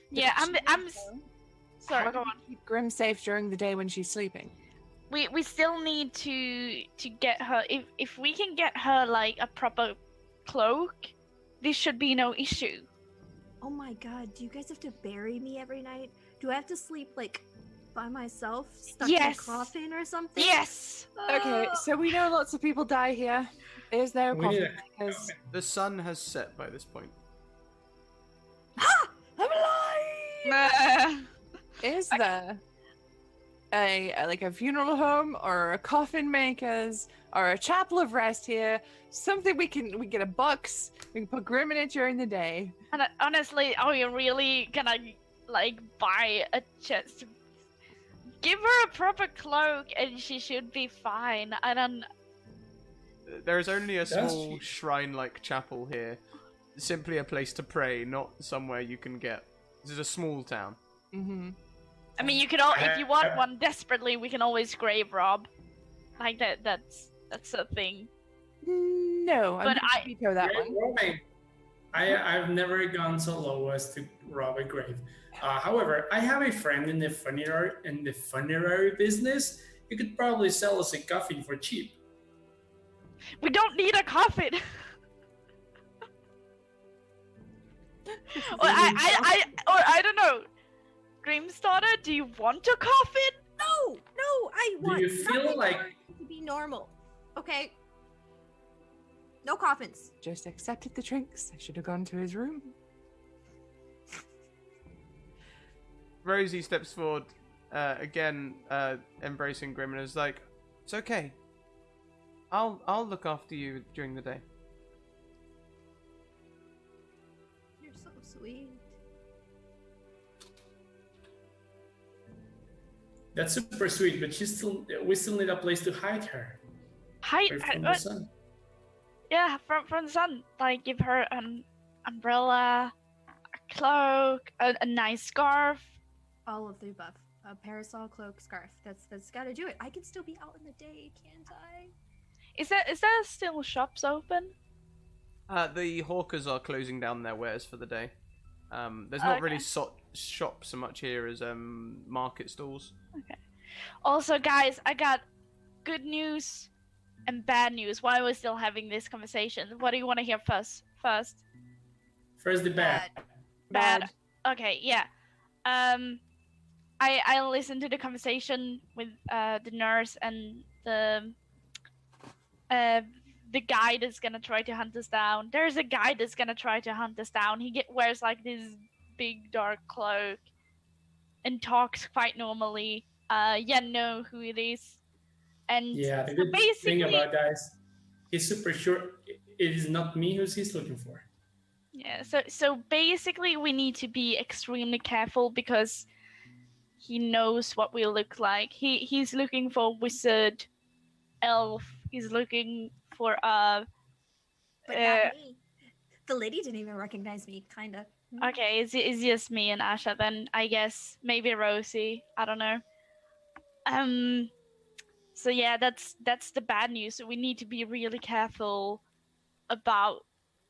Yeah, I'm sorry. How Go do on. we keep Grimm safe during the day when she's sleeping? We still need to get her. If we can get her like a proper cloak, this should be no issue. Oh my god, do you guys have to bury me every night? Do I have to sleep like by myself, stuck in a Yes. coffin or something? Yes. Okay, so we know lots of people die here. Is there a We need coffin a- makers? The sun has set by this point. I'm alive! Is there a funeral home or a coffin makers or a chapel of rest here? Something we get a box. We can put Grimm in it during the day. And honestly, are we really gonna like buy a chance to give her a proper cloak and she should be fine? I don't. There is only a That's small cheap. shrine-like chapel here. Simply a place to pray, not somewhere you can get This is a small town. Mm-hmm. I mean, you can all if you want one desperately, we can always grave rob. Like that's a thing. No, I'm But going to veto that one. Robbing. I've never gone so low as to rob a grave. However, I have a friend in the funerary business. You could probably sell us a coffin for cheap. We don't need a coffin. Or I don't know. Grimm's daughter, do you want a coffin? No, I want Do you feel nothing like to be normal. Okay. No coffins. Just accepted the drinks. I should have gone to his room. Rosie steps forward, again, embracing Grimm, and is like, "It's okay. I'll look after you during the day." You're so sweet. that's super sweet, but we still need a place to hide her. Hide Away from the sun. yeah, from the sun. Like give her an umbrella, a cloak, a nice scarf. All of the above. A parasol, cloak, scarf. That's gotta do it. I can still be out in the day, can't I? Is there still shops open? The hawkers are closing down their wares for the day. There's not really Okay. shops so much here as market stalls. Also, guys, I got good news and bad news. Why we're still having this conversation? What do you want to hear first? First the bad. Bad. Okay, yeah. I listened to the conversation with the nurse and the guy that's gonna try to hunt us down. There's a guy that's gonna try to hunt us down. He wears like this big dark cloak and talks quite normally. Know who it is. And Yeah, the so good thing basically, about that is he's super sure it is not me who he's looking for. yeah. So basically, we need to be extremely careful because he knows what we look like. He's looking for wizard, elf. He's looking for But not me. The lady didn't even recognize me, kinda. Okay, it's just me and Asha then, I guess. Maybe Rosie. I don't know. So yeah, that's the bad news. So we need to be really careful about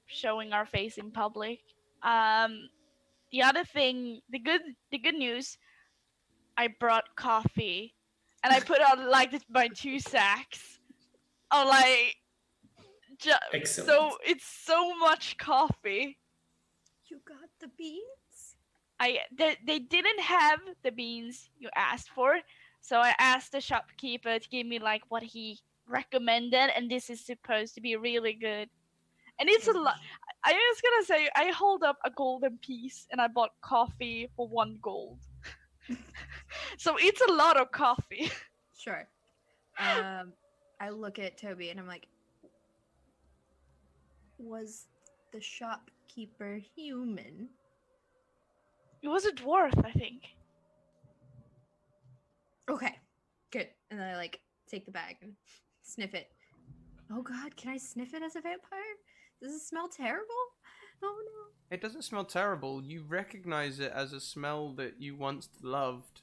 showing our face in public. The other thing, the good news, I brought coffee, and I put on like my 2 sacks. Oh, like, Excellent. so it's so much coffee. You got the beans? They didn't have the beans you asked for, so I asked the shopkeeper to give me like what he recommended, and this is supposed to be really good. And it's a lot. I was gonna say I hold up a golden piece, and I bought coffee for 1 gold. So it's a lot of coffee. Sure. I look at Toby and I'm like, was the shopkeeper human? It was a dwarf, I think. Okay, good. And then I like take the bag and sniff it. Oh god, can I sniff it as a vampire? Does it smell terrible? Oh no. It doesn't smell terrible. You recognize it as a smell that you once loved,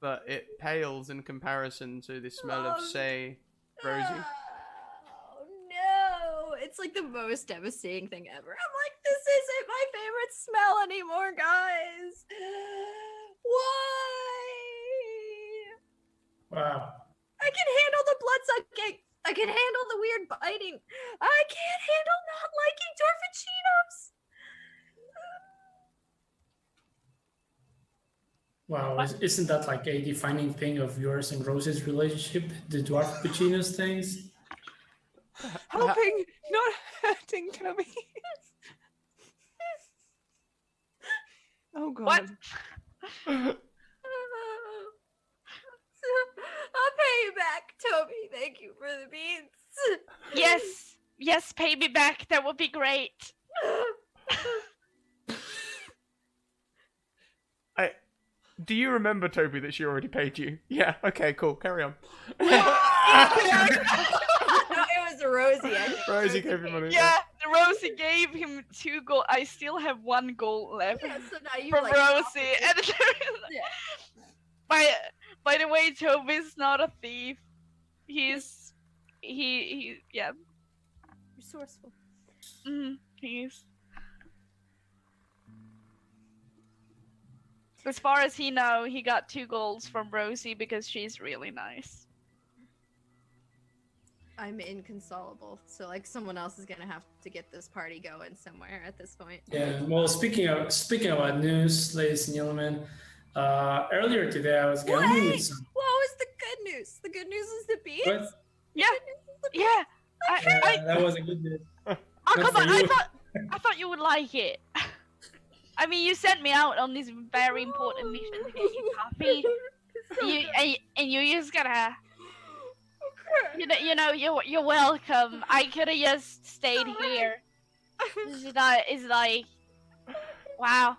but it pales in comparison to the smell of, say, Rosie. Oh no! It's like the most devastating thing ever. I'm like, this isn't my favorite smell anymore, guys. Why? Wow. I can handle the blood sucking. I can handle the weird biting. I can't handle not liking dwarfenchinos. Wow, isn't that like a defining thing of yours and Rose's relationship? The dwarf Puccinos things? Helping, not hurting Toby. Oh god. What? I'll pay you back, Toby. Thank you for the beans. Yes, pay me back. That would be great. Do you remember, Toby, that she already paid you? Yeah, okay, cool. Carry on. No, it was Rosie. I think Rosie gave you money. Yeah, Rosie gave him 2 gold. I still have 1 gold left Yeah, so now you from like Rosie. And Yeah. by the way, Toby's not a thief. He's yeah. resourceful. He's as far as he know, he got 2 golds from Rosie because she's really nice. I'm inconsolable, so like someone else is gonna have to get this party going somewhere at this point. Yeah. Well, speaking about news, ladies and gentlemen, earlier today I was gambling with some. What was the good news? The good news is the beast. What? Yeah, The good news is the beast? yeah. Yeah, that was a good news. Oh Good come for on! you. I thought you would like it. I mean, you sent me out on this very important mission to get you coffee. And you just gotta. You're welcome. I could have just stayed here. It's like, wow.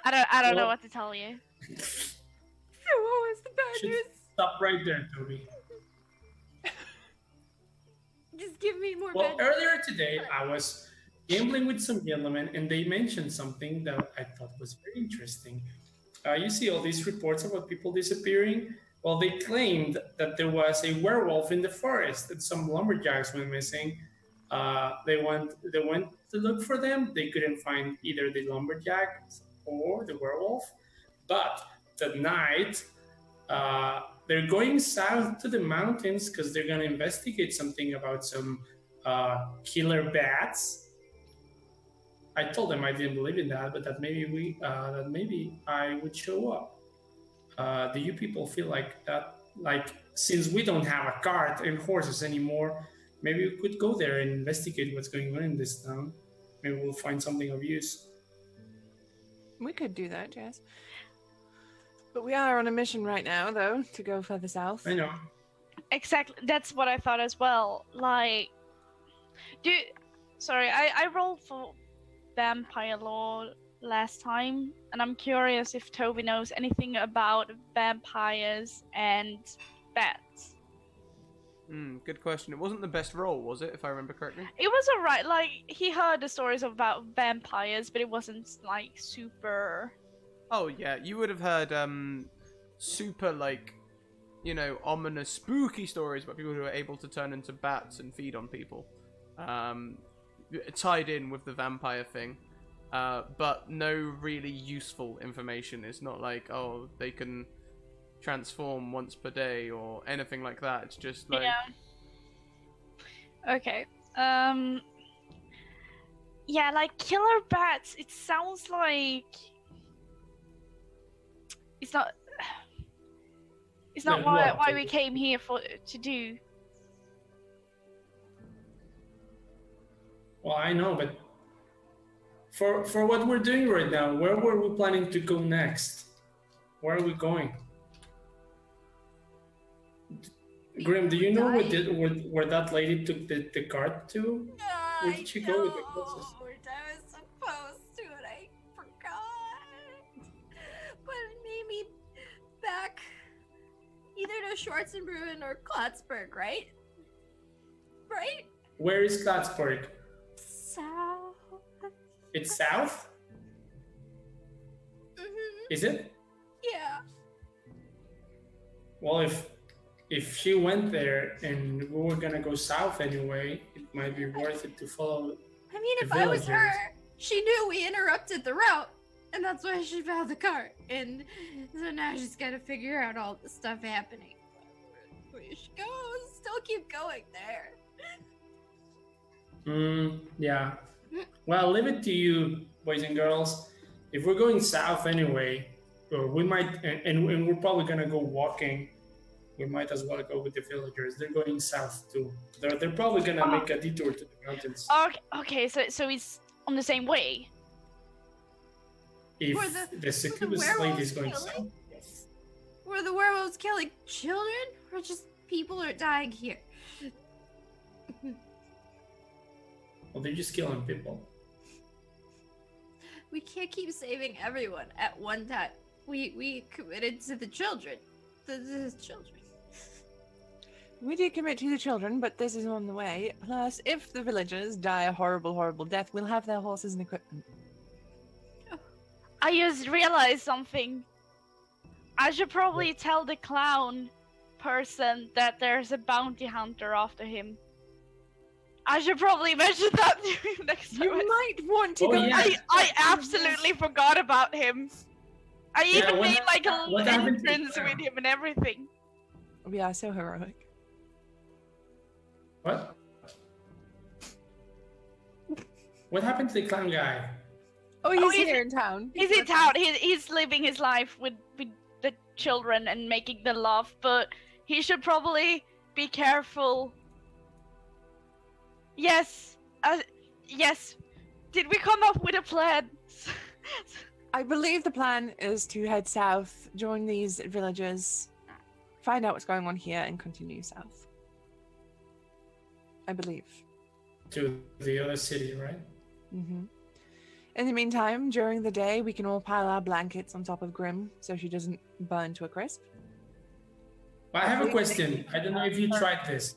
I don't know what to tell you. So what was the bad Should news? stop right there, Toby. Just give me more Well, bad earlier today I was gambling with some gentlemen, and they mentioned something that I thought was very interesting. You see all these reports about people disappearing. Well, they claimed that there was a werewolf in the forest, and some lumberjacks went missing. They went to look for them. They couldn't find either the lumberjacks or the werewolf. But tonight, they're going south to the mountains because they're going to investigate something about some killer bats. I told them I didn't believe in that, but that maybe I would show up. Do you people feel like that? Like, since we don't have a cart and horses anymore, maybe we could go there and investigate what's going on in this town. Maybe we'll find something of use. We could do that, Jess. But we are on a mission right now, though, to go further south. I know. Exactly. That's what I thought as well. Like, sorry, I rolled for vampire lore last time, and I'm curious if Toby knows anything about vampires and bats. Good question. It wasn't the best roll, was it, if I remember correctly? It was alright. Like, he heard the stories about vampires, but it wasn't like super. Oh yeah, you would have heard super like, ominous, spooky stories about people who are able to turn into bats and feed on people. Tied in with the vampire thing. But no really useful information. It's not like, oh, they can transform once per day or anything like that. It's just like... Yeah. Okay. Yeah, like killer bats, it sounds like... It's not Yeah, why what? we came here to do. Well, I know, but for what we're doing right now, where were we planning to go next? Where are we going? Grimm, do you know where that lady took the cart to? Where did she go with the horses? I was supposed to, and I forgot. But maybe back either to Schwarzenbrunn or Klotzberg, right? Right? Where is Plattsburgh? South. It's south? Is it? Yeah. Well, if she went there and we were gonna go south anyway, it might be worth it to follow. I mean, The if I was villagers. her, she knew we interrupted the route, and that's why she found the cart. And so now she's got to figure out all the stuff happening. We should go. Still keep going there. Yeah. Well, leave it to you, boys and girls. If we're going south anyway, or we might, and we're probably gonna go walking. We might as well go with the villagers. They're going south too. They're probably gonna make a detour to the mountains. Okay, so it's on the same way. If Were the succubus lady werewolves is going killing? south, yes. Were the werewolves killing children, or just people are dying here? Well, they're just killing people. We can't keep saving everyone at one time. We committed to the children. The children. We did commit to the children, but this is on the way. Plus, if the villagers die a horrible, horrible death, we'll have their horses and equipment. I just realized something. I should probably tell the clown person that there's a bounty hunter after him. I should probably mention that to him next time. You might want to Oh, go. yeah. I absolutely forgot about him. I Yeah, even what made hap- like a little what happened to entrance Graham? with him and everything. We are so heroic. What? What happened to the clown guy? Oh, he's he's- here in town. He's in town. He's living his life with the children and making them laugh, but he should probably be careful. Yes. Yes. Did we come up with a plan? I believe the plan is to head south, join these villagers, find out what's going on here, and continue south. I believe. To the other city, right? Mm-hmm. In the meantime, during the day, we can all pile our blankets on top of Grimm so she doesn't burn to a crisp. But I have a question. I don't know if you tried this.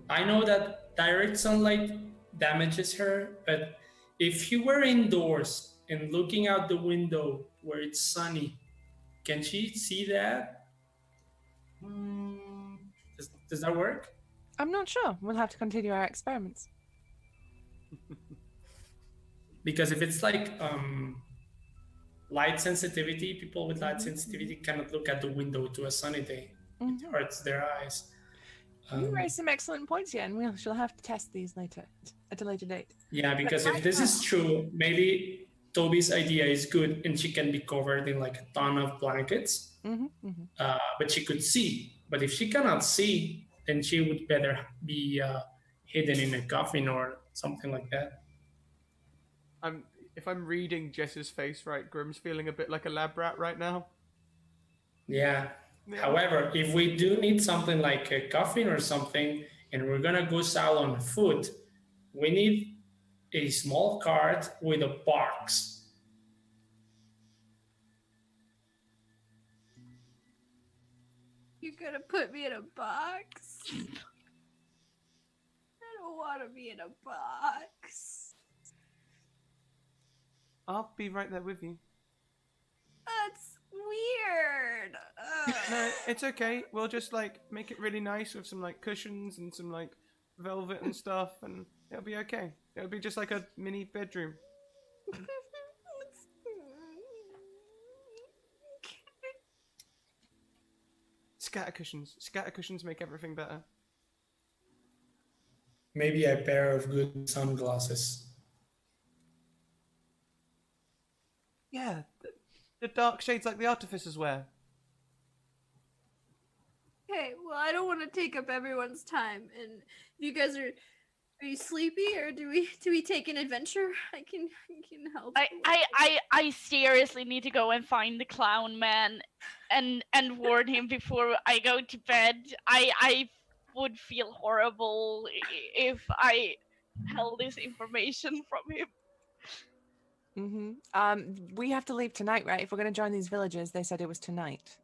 I know that direct sunlight damages her, but if you were indoors and looking out the window where it's sunny, can she see that? Does that work? I'm not sure. We'll have to continue our experiments. Because if it's like light sensitivity, people with light sensitivity cannot look at the window to a sunny day. It hurts their eyes. You raised some excellent points here, and we shall have to test these later at a later date. Yeah, because if this is true, maybe Toby's idea is good and she can be covered in like a ton of blankets, but she could see. But if she cannot see, then she would better be hidden in a coffin or something like that. If I'm reading Jess's face right, Grimm's feeling a bit like a lab rat right now. Yeah. However, if we do need something like a coffin or something, and we're gonna go south on foot, we need a small cart with a box. You're gonna put me in a box? I don't want to be in a box. I'll be right there with you. That's weird. No, it's okay. We'll just like make it really nice with some like cushions and some like velvet and stuff, and it'll be okay. It'll be just like a mini bedroom. Scatter cushions. Scatter cushions make everything better. Maybe a pair of good sunglasses. Yeah, the dark shades like the artificers wear. Okay, well, I don't want to take up everyone's time, and if you guys are you sleepy, or do we take an adventure? I can help. I seriously need to go and find the clown man and warn him before I go to bed. I would feel horrible if I held this information from him. We have to leave tonight, right? If we're going to join these villagers, they said it was tonight.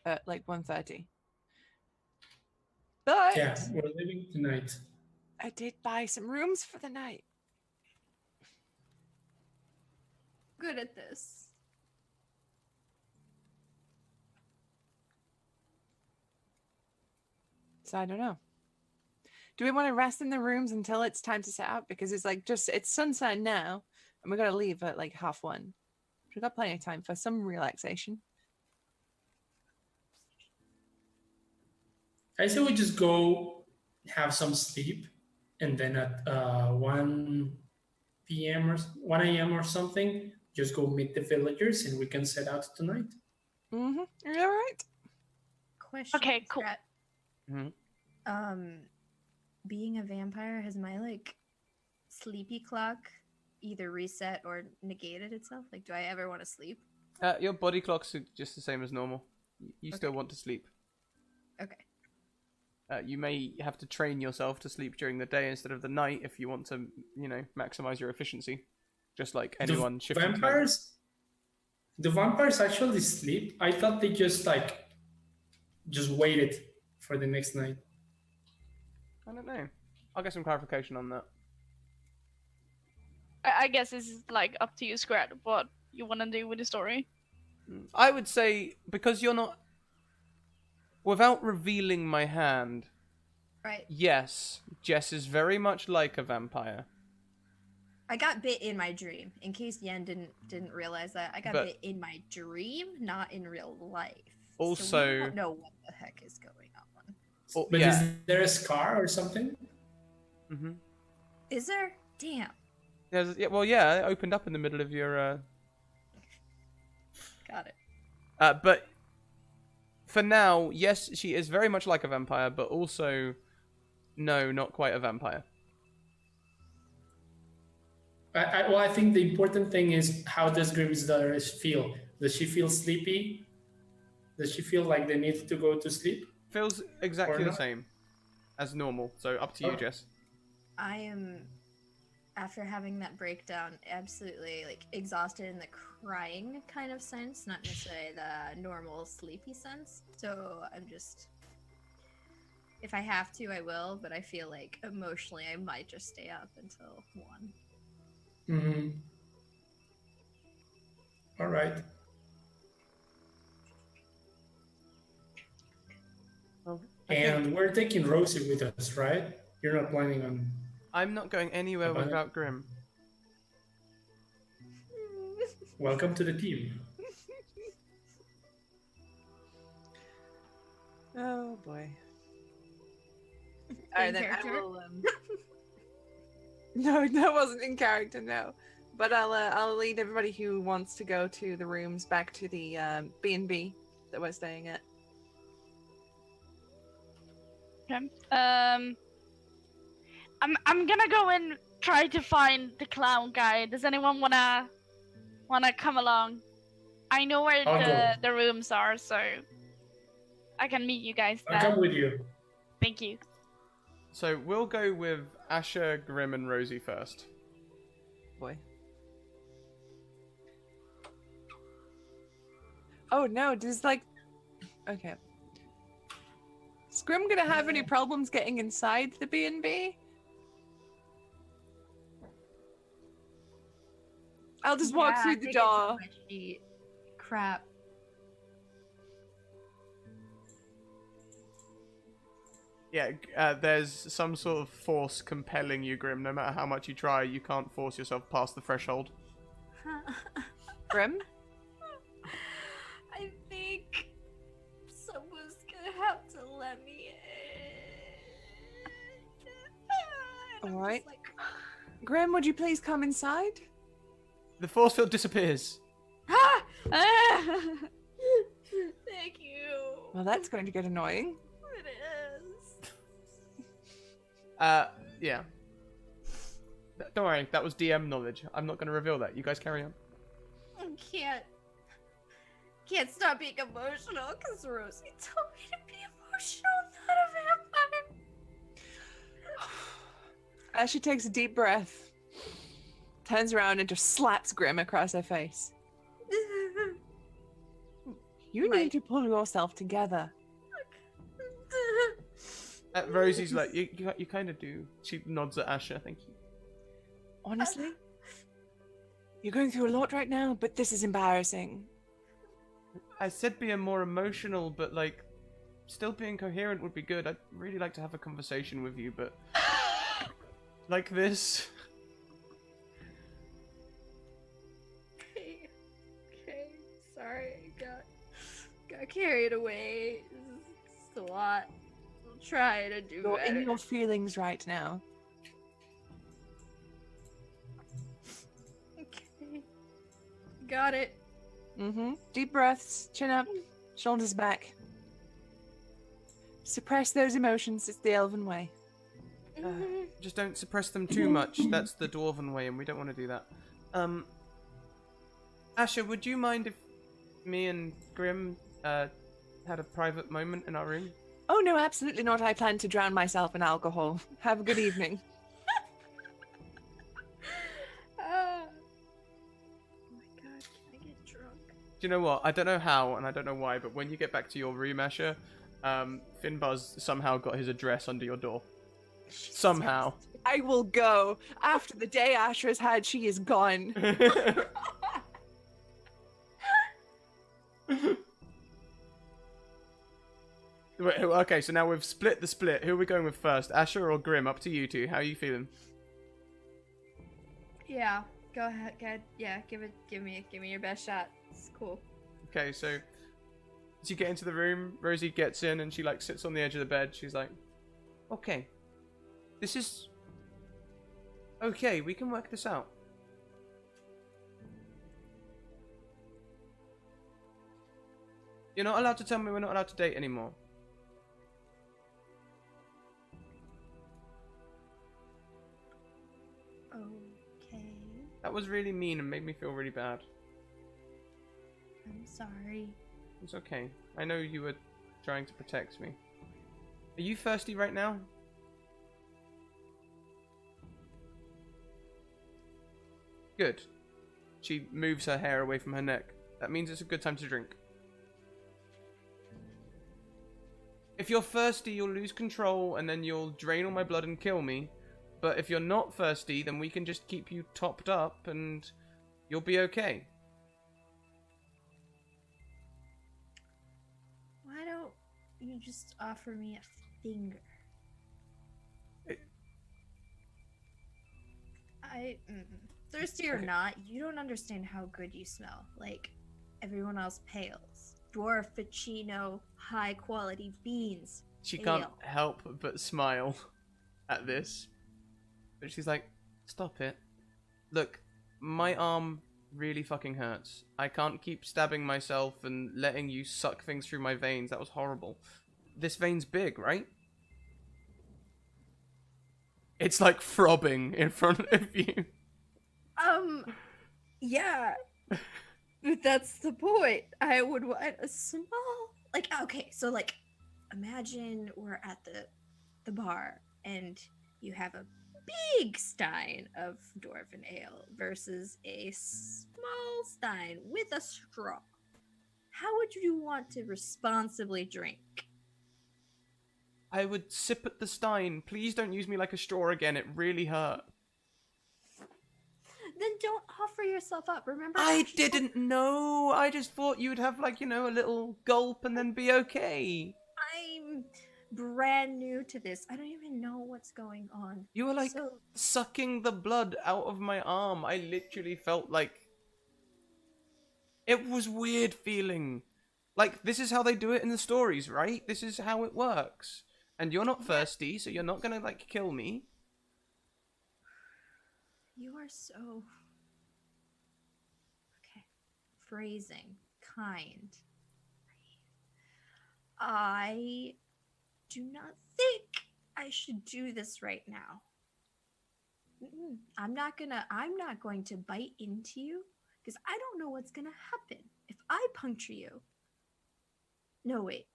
At like 1:30. But Yeah, we're leaving tonight. I did buy some rooms for the night. Good at this. So I don't know. Do we want to rest in the rooms until it's time to set out? Because it's like it's sunset now, and we're gonna leave at like 1:30. We've got plenty of time for some relaxation. I say we just go have some sleep, and then at 1 p.m. or 1 a.m. or something, just go meet the villagers, and we can set out tonight. Are you all right? Question. Okay, cool. Scrat. Mhm. Being a vampire, has my like sleepy clock either reset or negated itself? Like, do I ever want to sleep? Your body clock's just the same as normal. You still want to sleep. Okay. You may have to train yourself to sleep during the day instead of the night if you want to, maximize your efficiency. Just like anyone shifting. The vampires actually sleep. I thought they just waited for the next night? I don't know. I'll get some clarification on that. I guess this is like up to you, Scrat, what you want to do with the story. I would say, because you're not... Without revealing my hand, Right. yes, Jess is very much like a vampire. I got bit in my dream. In case Yen didn't realize that, I got But- bit in my dream, not in real life. So Also- we don't know what the heck is going on. Oh, But yeah. is there a scar or something? Mm-hmm. Is there? Damn. Yeah, well, yeah, it opened up in the middle of your... Got it. But for now, yes, she is very much like a vampire, but also, no, not quite a vampire. I think the important thing is, how does Grimm's daughter feel? Does she feel sleepy? Does she feel like they need to go to sleep? Feels exactly Or the not? same as normal, so up to you, Oh. Jess. I am, after having that breakdown, absolutely like exhausted in the crying kind of sense, not necessarily the normal sleepy sense. So I'm just, if I have to, I will, but I feel like emotionally I might just stay up until 1. Mm-hmm. All right. Well, And we're taking Rosie with us, right? You're not planning on... I'm not going anywhere Bye-bye. without Grimm. Welcome to the team. Oh boy. Alright, then I character? will. No, that wasn't in character. No, but I'll lead everybody who wants to go to the rooms back to the B&B that we're staying at. Okay. I'm gonna go and try to find the clown guy. Does anyone wanna come along? I know where I'll go. the rooms are, so I can meet you guys I'll there. come with you. Thank you. So we'll go with Asher, Grimm, and Rosie first. Boy. Oh no, does like, okay. Is Grimm gonna have any problems getting inside the B&B? I'll just walk Yeah, I through the think it's door. too much heat. Crap. Yeah, there's some sort of force compelling you, Grimm. No matter how much you try, you can't force yourself past the threshold. Grimm? I think someone's gonna have to let me in. All right. Grimm, would you please come inside? The force field disappears. Ah! Thank you. Well, that's going to get annoying. It is. Yeah. Don't worry, that was DM knowledge. I'm not going to reveal that. You guys carry on. I can't stop being emotional because Rosie told me to be emotional, not a vampire. As she takes a deep breath, turns around and just slaps Grimm across her face. You My- need to pull yourself together. Rosie's like, you kind of do. She nods at Asher, thank you. Honestly, you're going through a lot right now, but this is embarrassing. I said being more emotional, but like, still being coherent would be good. I'd really like to have a conversation with you, but like this. Okay, sorry, I got carried away. It's a lot. I'll try to do You're better. in your feelings right now. Okay, got it. Mm-hmm. Deep breaths, chin up, shoulders back. Suppress those emotions. It's the elven way. Just don't suppress them too much. That's the dwarven way, and we don't want to do that. Asher, would you mind if me and Grimm had a private moment in our room? Oh no, absolutely not. I plan to drown myself in alcohol. Have a good evening. Oh my god, can I get drunk? Do you know what? I don't know how, and I don't know why, but when you get back to your room, Asher, Finbar's somehow got his address under your door. Somehow. I will go. After the day Ashra's had, she is gone. Wait, okay, so now we've split the split. Who are we going with first? Asher or Grimm? Up to you two. How are you feeling? Yeah, go ahead. Yeah, give me your best shot. It's cool. Okay, so as you get into the room, Rosie gets in and she like sits on the edge of the bed. She's like, "Okay, this is okay. We can work this out." You're not allowed to tell me we're not allowed to date anymore. Okay. That was really mean and made me feel really bad. I'm sorry. It's okay. I know you were trying to protect me. Are you thirsty right now? Good. She moves her hair away from her neck. That means it's a good time to drink. If you're thirsty, you'll lose control and then you'll drain all my blood and kill me. But if you're not thirsty, then we can just keep you topped up and you'll be okay. Why don't you just offer me a finger? Thirsty or not, you don't understand how good you smell. Like, everyone else pales. Dwarfachino, high quality beans. She Ale. can't help but smile at this. But she's like, stop it. Look, my arm really fucking hurts. I can't keep stabbing myself and letting you suck things through my veins. That was horrible. This vein's big, right? It's like throbbing in front of you. Yeah. But that's the point. I would want a small, like, okay, so like, imagine we're at the bar and you have a big stein of dwarven ale versus a small stein with a straw. How would you want to responsibly drink? I would sip at the stein. Please don't use me like a straw again. It really hurt. Then don't offer yourself up. Remember? I didn't know. I just thought you'd have like, you know, a little gulp and then be okay. I'm brand new to this. I don't even know what's going on. You were like sucking the blood out of my arm. I literally felt like it was weird feeling. Like, this is how they do it in the stories, right? This is how it works. And you're not thirsty, so you're not gonna like kill me. You are so... Okay. Phrasing. Kind. I do not think I should do this right now. I'm not going to bite into you because I don't know what's gonna happen if I puncture you. No, wait.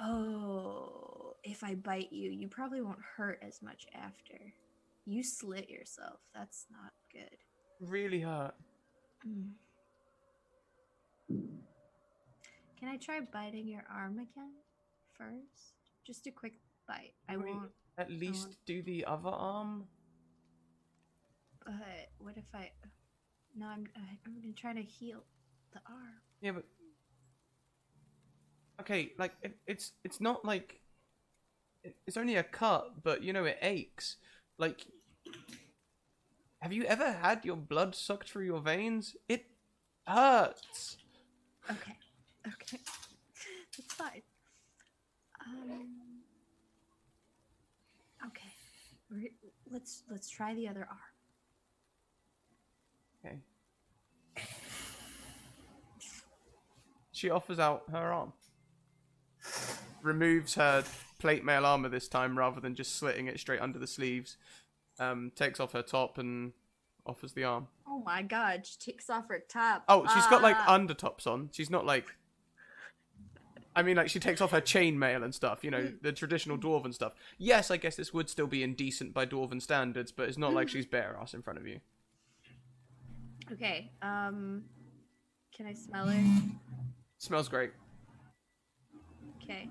Oh, if I bite you, you probably won't hurt as much after. You slit yourself. That's not good. Really hurt. Can I try biting your arm again first? Just a quick bite. I won't. At least do the other arm. But what if I? No, I'm gonna try to heal the arm. Yeah, but okay, like it's not like it's only a cut, but you know it aches. Like, have you ever had your blood sucked through your veins? It hurts. Okay, that's fine. Okay, let's try the other arm. Okay. She offers out her arm. Removes her plate mail armor this time rather than just slitting it straight under the sleeves. Takes off her top and offers the arm. Oh my god, she takes off her top. Oh, she's got like undertops on. She's not like... I mean, like, she takes off her chainmail and stuff, you know, the traditional dwarven stuff. Yes, I guess this would still be indecent by dwarven standards, but it's not like she's bare ass in front of you. Okay, can I smell her? Smells great. Okay.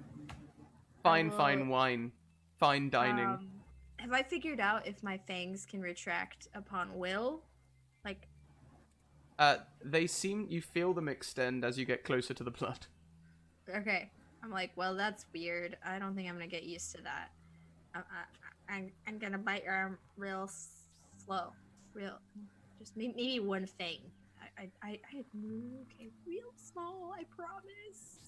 Fine will, wine. Fine dining. Have I figured out if my fangs can retract upon will? Like, They seem, you feel them extend as you get closer to the blood. okay. I'm like, well, that's weird. I don't think I'm gonna get used to that. I'm gonna bite your arm real slow. Just maybe one thing. Okay, real small, I promise.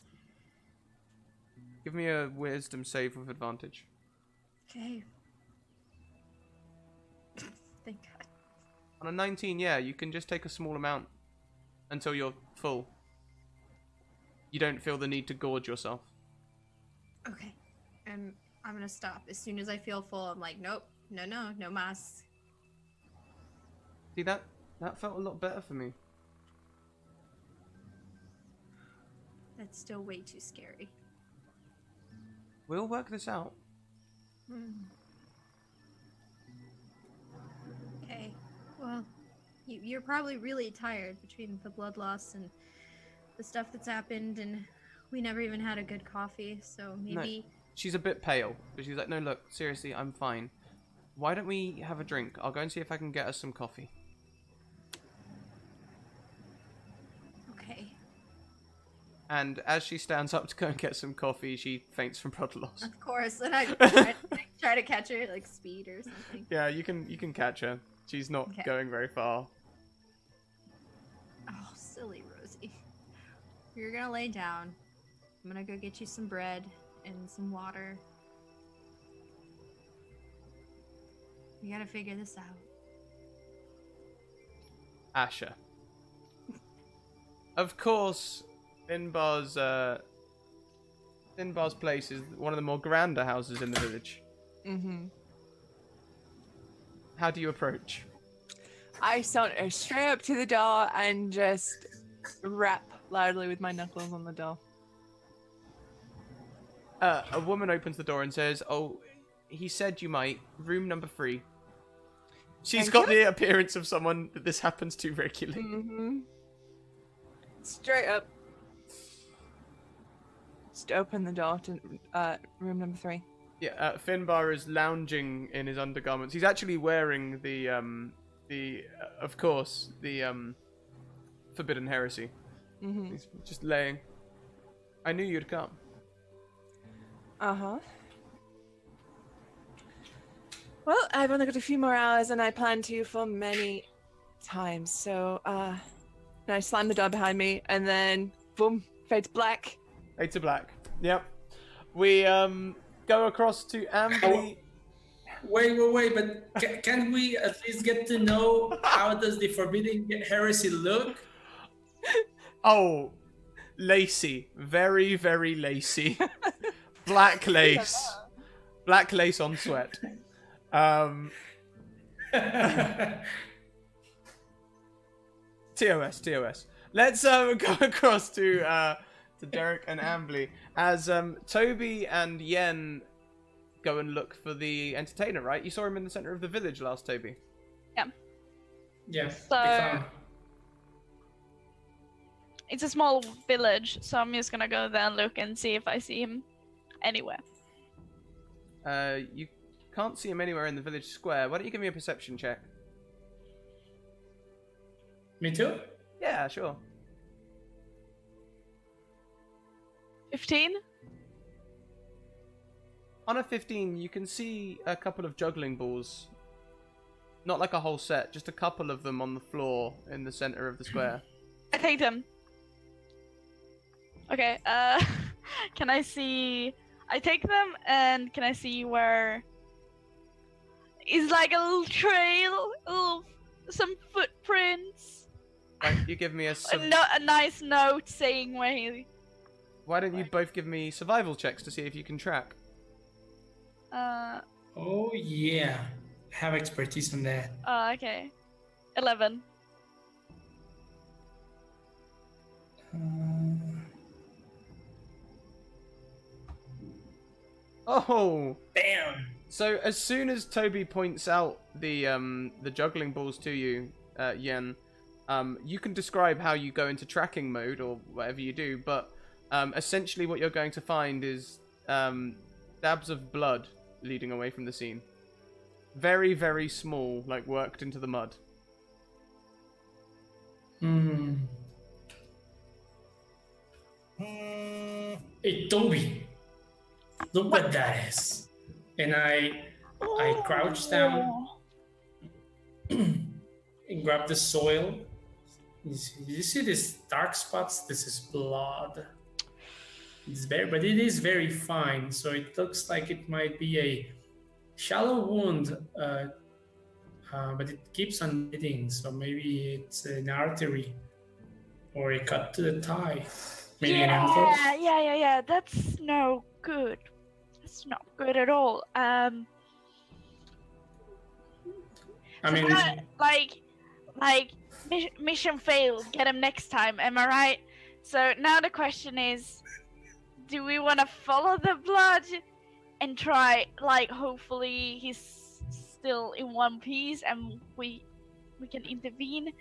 Give me a wisdom save with advantage. Okay. Thank God. On a 19, yeah, you can just take a small amount until you're full. You don't feel the need to gorge yourself. Okay. I'm gonna stop. As soon as I feel full, I'm like, nope, no mas. See that? That felt a lot better for me. That's still way too scary. We'll work this out. Okay. Well, you're probably really tired between the blood loss and the stuff that's happened, and we never even had a good coffee, so maybe... No, she's a bit pale, but she's like, no, look, seriously, I'm fine. Why don't we have a drink? I'll go and see if I can get us some coffee. Okay. And as she stands up to go and get some coffee, she faints from blood loss. Of course, and I try to catch her, like, speed or something. Yeah, you can catch her. She's not going very far. Oh, silly Rosie. You're gonna lay down. I'm gonna go get you some bread and some water. We gotta figure this out. Asher. Of course, Finbar's place is one of the more grander houses in the village. Mm-hmm. How do you approach? I saunter straight up to the door and just rap loudly with my knuckles on the door. A woman opens the door and says, "Oh, he said you might. Room number 3." She's Thank got you. the appearance of someone that this happens to regularly. Mm-hmm. Straight up. Just open the door to room number 3. Yeah, Finbar is lounging in his undergarments. He's actually wearing the of course, the Forbidden Heresy. Mm-hmm. He's just laying. I knew you'd come. Uh-huh. Well, I've only got a few more hours and I plan to for many times. So, and I slam the door behind me and then, boom, fade to black. Fade to black. Yep. We go across to Ambly. Wait, but can we at least get to know how does the Forbidden Heresy look? Oh, lacy. Very, very lacy. Black lace. Black lace on sweat. TOS. Let's go across to Derek and Ambly as Toby and Yen go and look for the entertainer, right? You saw him in the center of the village last, Toby. Yeah. So it's a small village, so I'm just gonna go there and look and see if I see him anywhere. You can't see him anywhere in the village square. Why don't you give me a perception check? Me too? Yeah, sure. 15? On a 15, you can see a couple of juggling balls. Not like a whole set, just a couple of them on the floor in the center of the square. I take them. Okay, can I see... I take them, and can I see where... Is like a little trail of some footprints? Right, you give me a... A nice note saying where he... Why don't you both give me survival checks to see if you can track? Oh yeah, have expertise on that. Okay. 11. Oh! Damn. So as soon as Toby points out the juggling balls to you, Yen, you can describe how you go into tracking mode or whatever you do, but essentially what you're going to find is dabs of blood leading away from the scene. Very, very small, like worked into the mud. Hey, Toby, look what that is. And I crouch down and grab the soil. You see these dark spots? This is blood. It's very, but it is very fine, so it looks like it might be a shallow wound, but it keeps on bleeding. So maybe it's an artery or a cut to the thigh. Maybe an ankle. Yeah. That's no good. That's not good at all. I mean, mission failed. Get him next time. Am I right? So now the question is, do we want to follow the blood and try, like, hopefully he's still in one piece and we can intervene,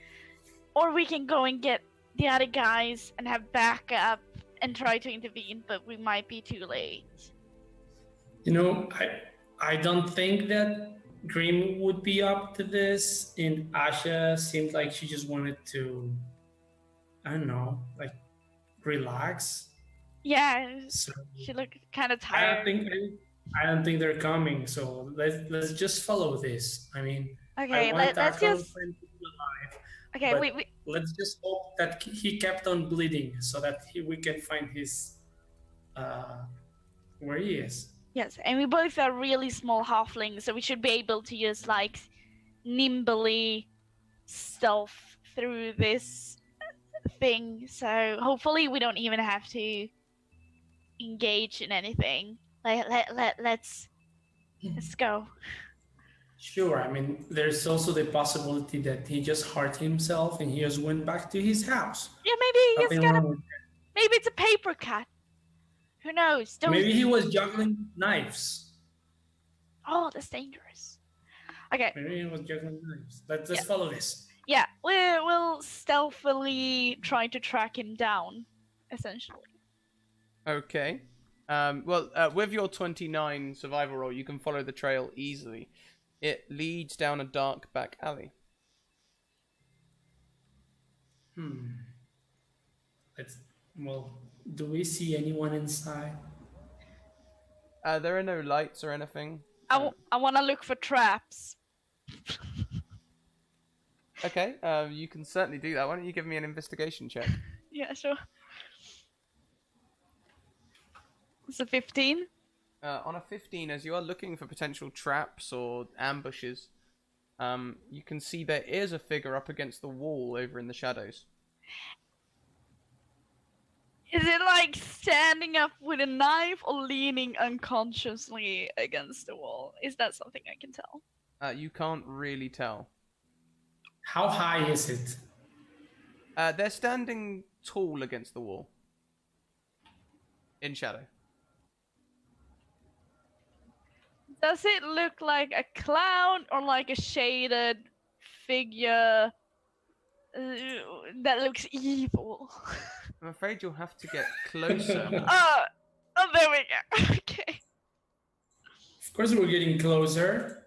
or we can go and get the other guys and have backup and try to intervene, but we might be too late. you know, I don't think that Grimm would be up to this, and Asha seemed like she just wanted to, I don't know, like relax. Yeah, So she looked kind of I tired. don't think they're coming. So let's just follow this. I mean, Okay, I want let's Taco just. friend to be alive. Okay, but we let's just hope that he kept on bleeding, so that we can find his where he is. yes, and we both are really small halflings, so we should be able to just like nimbly stealth through this thing. So hopefully we don't even have to engage in anything. Let's go. Sure. I mean, there's also the possibility that he just hurt himself and he just went back to his house. Yeah, maybe he's Nothing got wrong with maybe it's a paper cut. Who knows? that. Maybe he was juggling knives. Oh, that's dangerous. Okay. Maybe he was juggling knives. Let's follow this. Yeah, we'll stealthily try to track him down, essentially. Okay. With your 29 survival roll, you can follow the trail easily. It leads down a dark back alley. Do we see anyone inside? There are no lights or anything. I want to look for traps. Okay, you can certainly do that. Why don't you give me an investigation check? Yeah, sure. It's a 15. On a 15, as you are looking for potential traps or ambushes, you can see there is a figure up against the wall over in the shadows. Is it like standing up with a knife or leaning unconsciously against the wall? Is that something I can tell? You can't really tell. How high is it? They're standing tall against the wall. In shadow. Does it look like a clown or like a shaded figure that looks evil? I'm afraid you'll have to get closer. Oh, there we go. Okay. Of course, we're getting closer.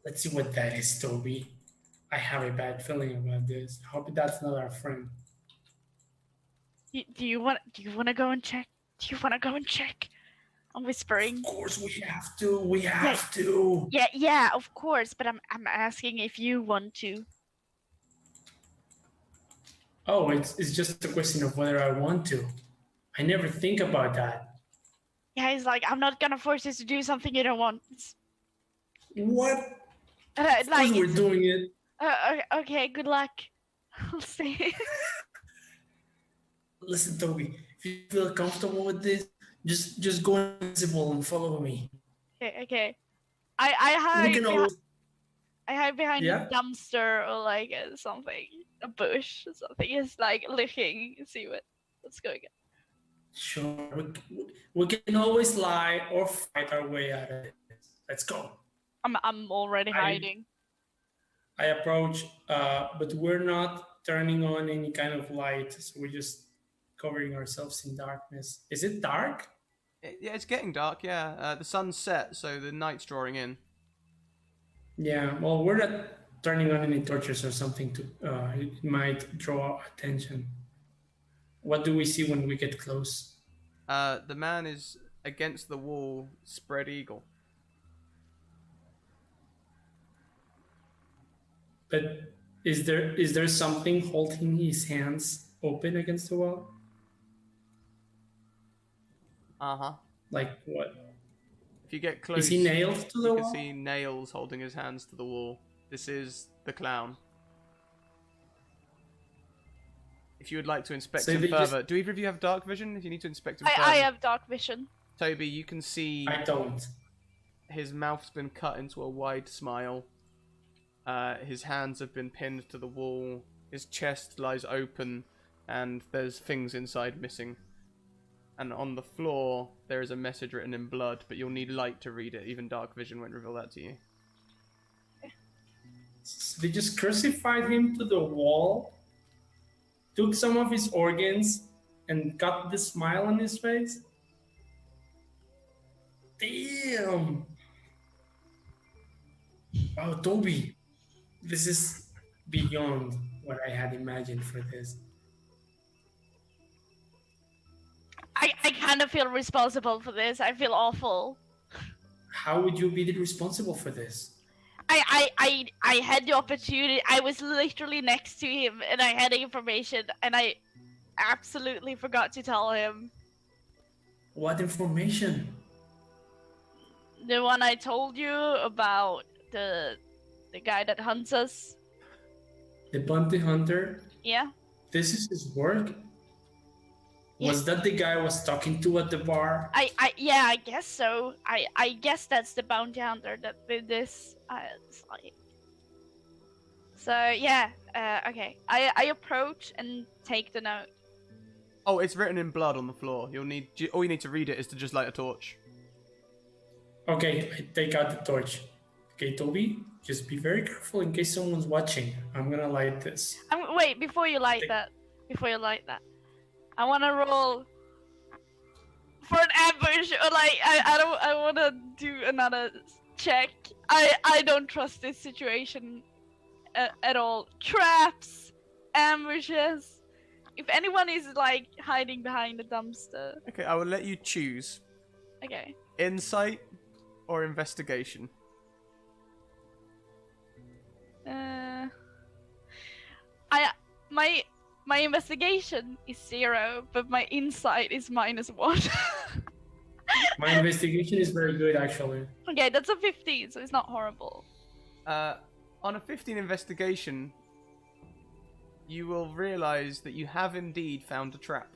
Let's see what that is, Toby. I have a bad feeling about this. I hope that's not our friend. Do you want to go and check? Do you want to go and check? I'm whispering. Of course, we have to. We have to. Yeah, of course. But I'm asking if you want to. Oh, it's just a question of whether I want to. I never think about that. Yeah, he's like, I'm not gonna force you to do something you don't want. What? Of Like, course we're doing it. okay, good luck. I'll see. Listen, Toby, if you feel comfortable with this, just go invisible and follow me. Okay. I hide. We can always... I hide behind a dumpster or like something, a bush or something. It's like looking, see what's going on. Sure, we can always lie or fight our way out of it. Let's go. I'm already hiding. I approach, but we're not turning on any kind of light, so we're just covering ourselves in darkness. Is it dark? Yeah, it's getting dark. Yeah, the sun's set, so the night's drawing in. Yeah, well, we're not turning on any torches or something to. It might draw attention. What do we see when we get close? The man is against the wall, spread eagle. But is there something holding his hands open against the wall? Uh-huh. Like what? If you get close, Is he nailed to the you can wall? see nails holding his hands to the wall. This is the clown. If you would like to inspect So him they further, do either of you have dark vision? If you need to inspect him further, I have dark vision. Toby, you can see I don't. his mouth's been cut into a wide smile. His hands have been pinned to the wall. His chest lies open, and there's things inside missing. And on the floor, there is a message written in blood, but you'll need light to read it. Even dark vision won't reveal that to you. So they just crucified him to the wall, took some of his organs, and got the smile on his face. Damn! Oh, Toby, this is beyond what I had imagined for this. I kind of feel responsible for this. I feel awful. How would you be responsible for this? I had the opportunity. I was literally next to him, and I had the information, and I absolutely forgot to tell him. What information? The one I told you about the guy that hunts us. The bounty hunter? Yeah. This is his work? Yeah. Was that the guy I was talking to at the bar? Yeah, I guess so. I guess that's the bounty hunter that did this. So yeah, okay. I approach and take the note. Oh, it's written in blood on the floor. All you need to read it is to just light a torch. Okay, I take out the torch. Okay, Toby, just be very careful in case someone's watching. I'm gonna light this. Wait, before you light that, I wanna roll for an ambush, or like I wanna do another check. I don't trust this situation at all. Traps, ambushes. If anyone is like hiding behind the dumpster. Okay, I will let you choose. Okay. Insight or investigation. My investigation is 0, but my insight is -1. My investigation is very good, actually. Okay, that's a 15, so it's not horrible. On a 15 investigation, you will realize that you have indeed found a trap.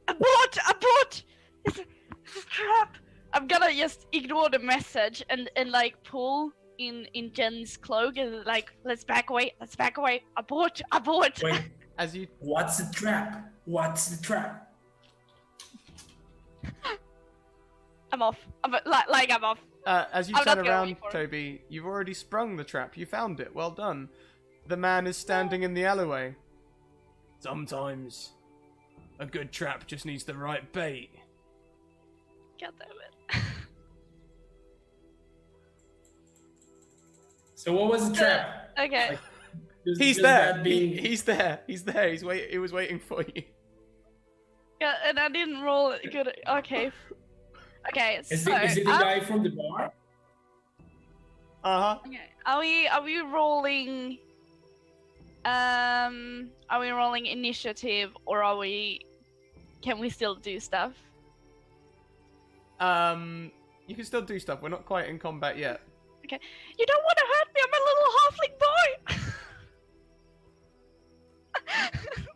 Abort! It's a trap! I'm gonna just ignore the message and like pull in Jen's cloak and like, let's back away, abort! Wait, As you what's the trap? What's the trap? I'm off. I'm off. As you I'm turn not gonna around, wait for it. Toby, you've already sprung the trap. You found it. Well done. The man is standing in the alleyway. Sometimes a good trap just needs the right bait. God damn it. So what was the trap? Okay. Like, He's just there. that being- He's there. He's there. He was waiting for you. Yeah, and I didn't roll good. Okay. Okay, Is it the so guy from the bar? okay. Are we rolling? Are we rolling initiative, or can we still do stuff? You can still do stuff. We're not quite in combat yet. Okay. You don't want to hurt me. I'm a little halfling boy.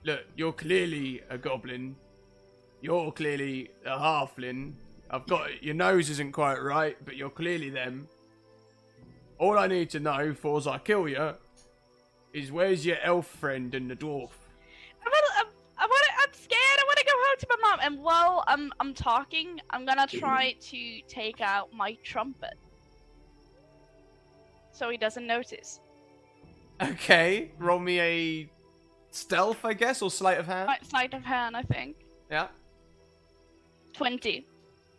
Look, you're clearly a goblin. You're clearly a halfling. I've got your nose isn't quite right, but you're clearly them. All I need to know, before I kill you, is where's your elf friend and the dwarf? I'm scared. I want to go home to my mom. And while I'm talking, I'm gonna try to take out my trumpet, so he doesn't notice. Okay, roll me a stealth, I guess, or sleight of hand. Sleight of hand, I think. Yeah. 20.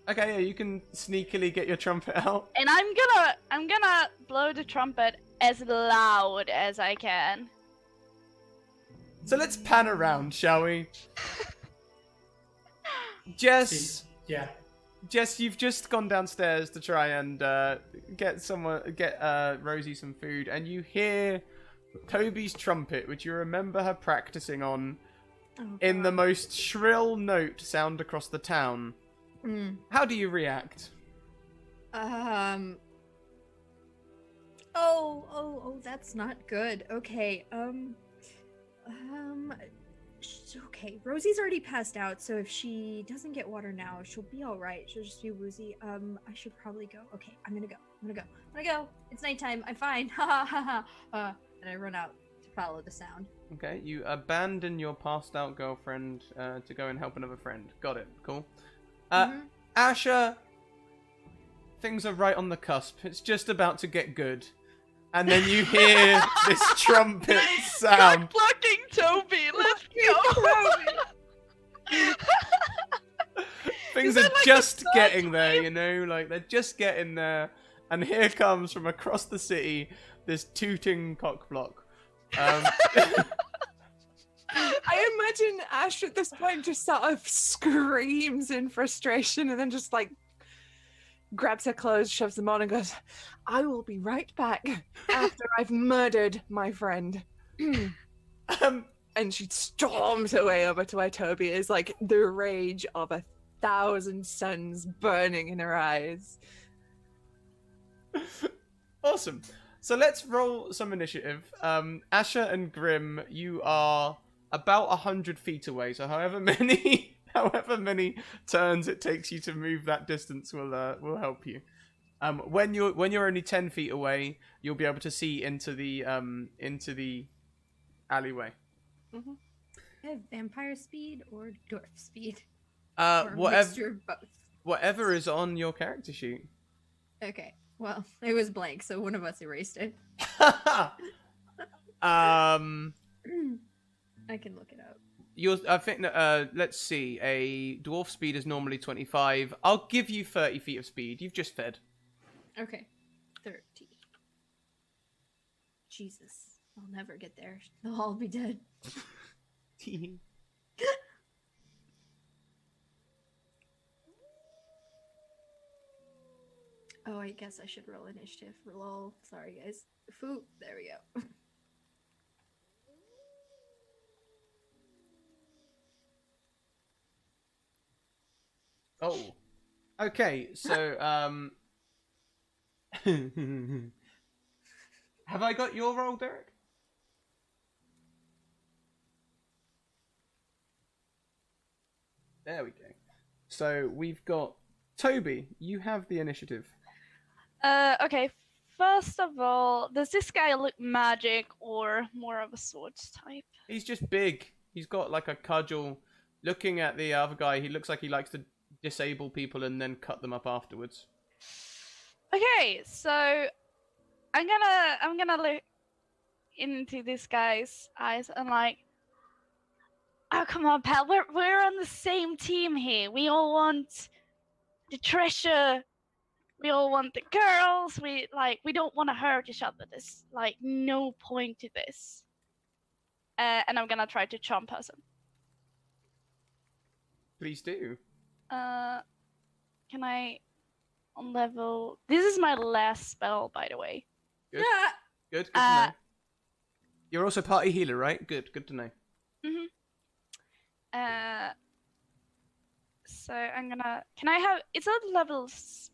Okay, yeah, you can sneakily get your trumpet out. And I'm gonna blow the trumpet as loud as I can. So let's pan around, shall we? Jess, Yeah. Jess, you've just gone downstairs to try and get Rosie some food, and you hear Toby's trumpet, which you remember her practicing on, in the most shrill note sound across the town. How do you react? Oh, that's not good. Okay, okay, Rosie's already passed out, so if she doesn't get water now, she'll be alright. She'll just be woozy. I should probably go. Okay, I'm gonna go. It's nighttime. I'm fine. Ha ha ha. And I run out to follow the sound. Okay, you abandon your passed out girlfriend to go and help another friend. Got it. Cool. Asher, things are right on the cusp. It's just about to get good. And then you hear this trumpet sound. Good looking Toby, let's go. Things are just getting there, you know, like they're just getting there. And here comes from across the city this tooting cockblock. I imagine Ash at this point just sort of screams in frustration and then just like grabs her clothes, shoves them on, and goes, "I will be right back after I've murdered my friend." And she storms away over to where Toby is, like the rage of 1,000 suns burning in her eyes. Awesome. So let's roll some initiative. Asher and Grimm, you are about 100 feet away, so however many turns it takes you to move that distance will help you. When you're only 10 feet away, you'll be able to see into the alleyway. I have vampire speed or dwarf speed. Or Or a whatever mixture of both. whatever is on your character sheet. Okay. Well, it was blank, so one of us erased it. I can look it up. I think that, let's see. A dwarf speed is normally 25. I'll give you 30 feet of speed. You've just fed. Okay. 30. Jesus. I'll never get there. They'll all be dead. Oh, I guess I should roll initiative for lol. Sorry, guys. Foo. There we go. Oh. Okay, so, have I got your roll, Derek? There we go. So, we've got Toby, you have the initiative. Okay. First of all, does this guy look magic or more of a swords type? He's just big. He's got like a cudgel. Looking at the other guy, he looks like he likes to disable people and then cut them up afterwards. Okay, so I'm gonna look into this guy's eyes and like, oh come on, pal, we're on the same team here. We all want the treasure. We all want the girls. We don't want to hurt each other. There's like no point to this. And I'm gonna try to charm person. Please do. Can I on level? This is my last spell, by the way. Good. Good to know. You're also party healer, right? Good to know. So I'm gonna. Can I have? It's a level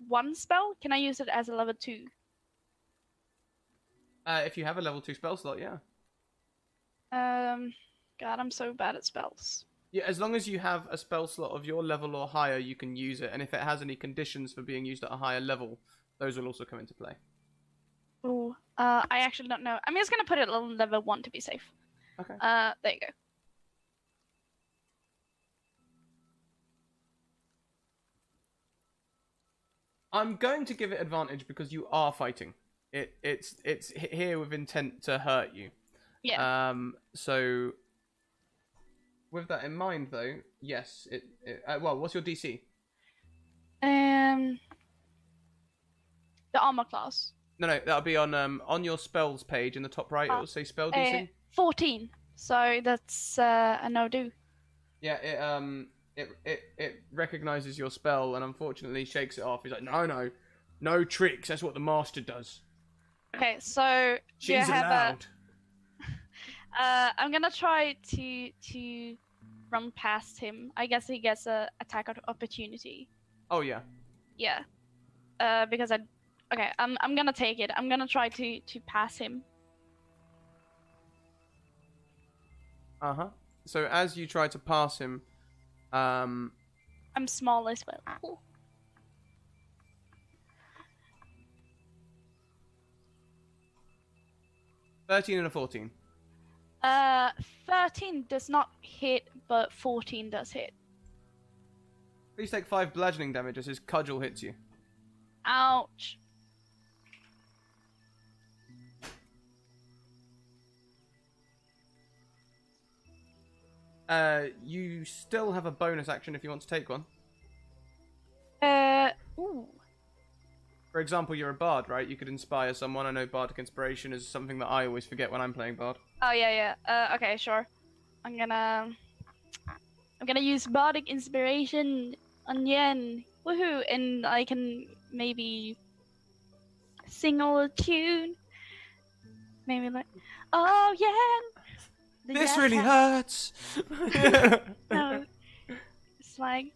1 spell. Can I use it as a level 2? If you have a level 2 spell slot, yeah. God, I'm so bad at spells. Yeah, as long as you have a spell slot of your level or higher, you can use it. And if it has any conditions for being used at a higher level, those will also come into play. Oh, I actually don't know. I'm just gonna put it on level 1 to be safe. Okay. There you go. I'm going to give it advantage because you are fighting. It's here with intent to hurt you. Yeah. So with that in mind, though, yes. Well, what's your DC? The armor class. No, that'll be on your spells page in the top right. It'll say spell DC. 14. So that's a no-do. Yeah, it recognizes your spell and unfortunately shakes it off. He's like, no tricks. That's what the master does. Okay, so do you She's have allowed. I'm gonna try to run past him. I guess he gets a attack of opportunity. Oh yeah. Yeah. Because I'm gonna take it. I'm gonna try to pass him. So as you try to pass him, I'm small as well. 13 and a 14. 13 does not hit, but 14 does hit. Please take 5 bludgeoning damage as his cudgel hits you. Ouch. You still have a bonus action if you want to take one. Ooh. For example, you're a bard, right? You could inspire someone. I know bardic inspiration is something that I always forget when I'm playing bard. Oh yeah. Okay, sure. I'm gonna use bardic inspiration on Yen. Woohoo! And I can maybe sing a little tune. Maybe like, oh Yen. This really hurts. No. It's like,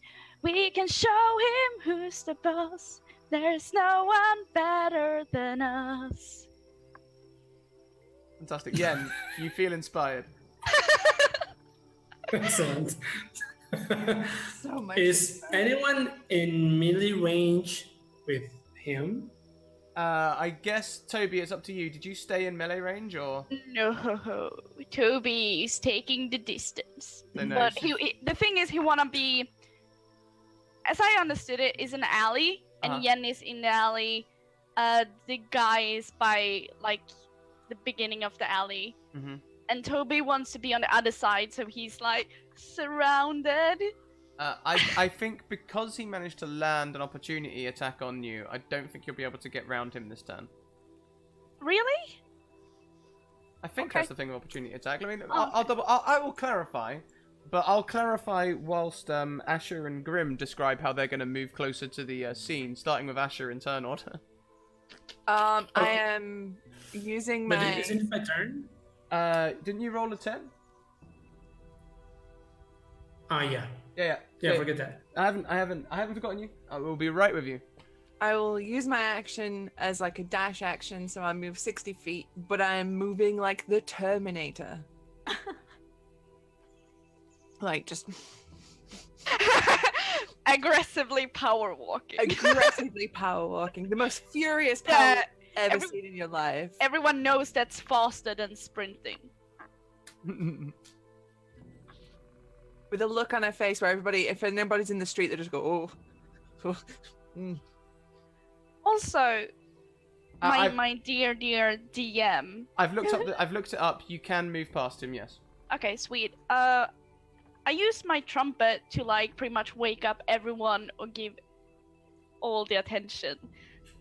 we can show him who's the boss. There's no one better than us. Fantastic. Yen, you feel inspired. Excellent. So much. Is anyone in melee range with him? I guess, Toby, it's up to you. Did you stay in melee range, or...? No, Toby is taking the distance. No, But the thing is, he wanna be, as I understood it, is an alley, and Yen is in the alley. The guy is by like the beginning of the alley, and Toby wants to be on the other side, so he's like surrounded. I think because he managed to land an opportunity attack on you, I don't think you'll be able to get round him this turn. Really? I think Okay. that's the thing of opportunity attack. I mean, I will clarify, but I'll clarify whilst Asher and Grimm describe how they're going to move closer to the scene, starting with Asher in turn order. I am using But my. isn't it my turn? Didn't you roll a 10? Yeah. Yeah, Forget that. I haven't forgotten you. I will be right with you. I will use my action as like a dash action, so I move 60 feet, but I am moving like the Terminator. Like just Aggressively power walking. aggressively power walking. The most furious power you've ever every- seen in your life. Everyone knows that's faster than sprinting. With a look on her face where everybody, if anybody's in the street, they just go, oh. Also, I- my dear DM. I've looked it up. You can move past him. Yes. Okay, sweet. I used my trumpet to like pretty much wake up everyone or give all the attention.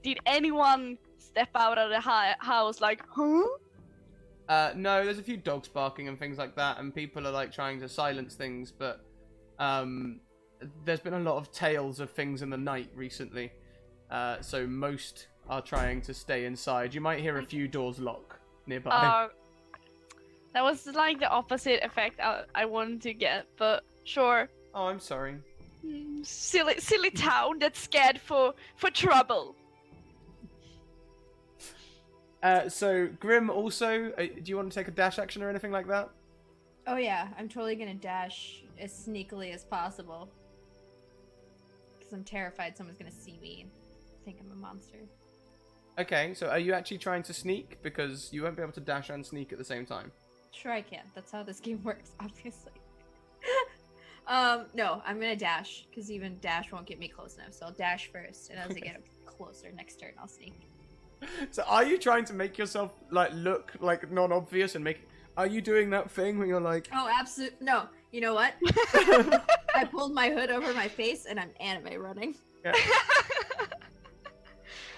Did anyone step out of the house like, huh? No, there's a few dogs barking and things like that, and people are like trying to silence things, but there's been a lot of tales of things in the night recently, so most are trying to stay inside. You might hear a few doors lock nearby. That was like the opposite effect I wanted to get, but sure. Oh, I'm sorry. Silly town that's scared for trouble. So, Grimm, also, do you want to take a dash action or anything like that? Oh yeah, I'm totally gonna dash as sneakily as possible. Because I'm terrified someone's gonna see me and think I'm a monster. Okay, so are you actually trying to sneak? Because you won't be able to dash and sneak at the same time. Sure I can. That's how this game works, obviously. No, I'm gonna dash, because even dash won't get me close enough, so I'll dash first, and as I get closer next turn, I'll sneak. So are you trying to make yourself, like, look, like, non-obvious and make... Are you doing that thing where you're like... Oh, absolutely. No, you know what? I pull hold my hood over my face and I'm anime running. Yeah.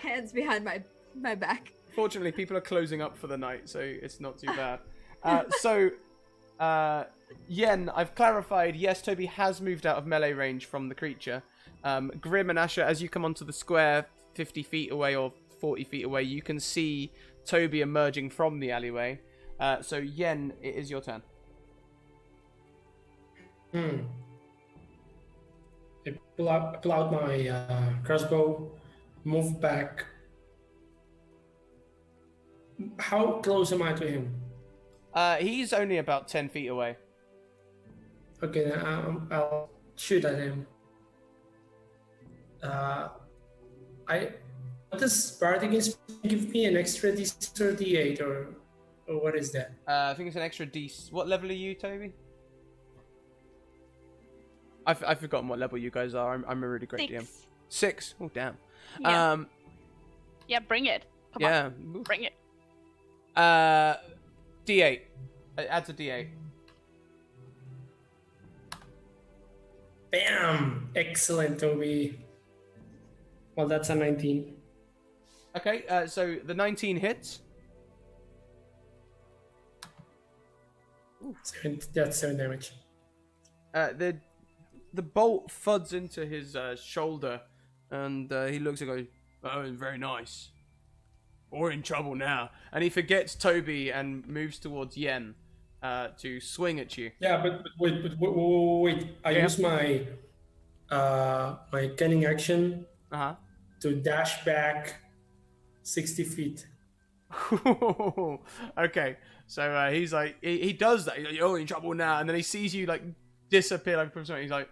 Hands behind my back. Fortunately, people are closing up for the night, so it's not too bad. Yen, I've clarified, yes, Toby has moved out of melee range from the creature. Grimm and Asher, as you come onto the square 50 feet away or 40 feet away, you can see Toby emerging from the alleyway. So Yen, it is your turn. I pull out my crossbow, move back. How close am I to him? He's only about 10 feet away. Okay, then I'll shoot at him. What does Bardic Inspiration give me? An extra D6 or D8 or what is that? I think it's an extra D. What level are you, Toby? I've forgotten what level you guys are. I'm a really great 6. DM. 6. Oh damn. Yeah. Yeah, bring it. Come Yeah. on, bring it. D8. It adds a D8. Bam! Excellent, Toby. Well, that's a 19. Okay, so the 19 hits. That's 7 damage. The bolt thuds into his shoulder, and he looks and goes, "Oh, very nice. We're in trouble now." And he forgets Toby and moves towards Yen to swing at you. Yeah, but wait. I use my my cunning action to dash back 60 feet. Okay, so he's like, he does that. He's like, "You're in trouble now," and then he sees you like disappear like from something. He's like,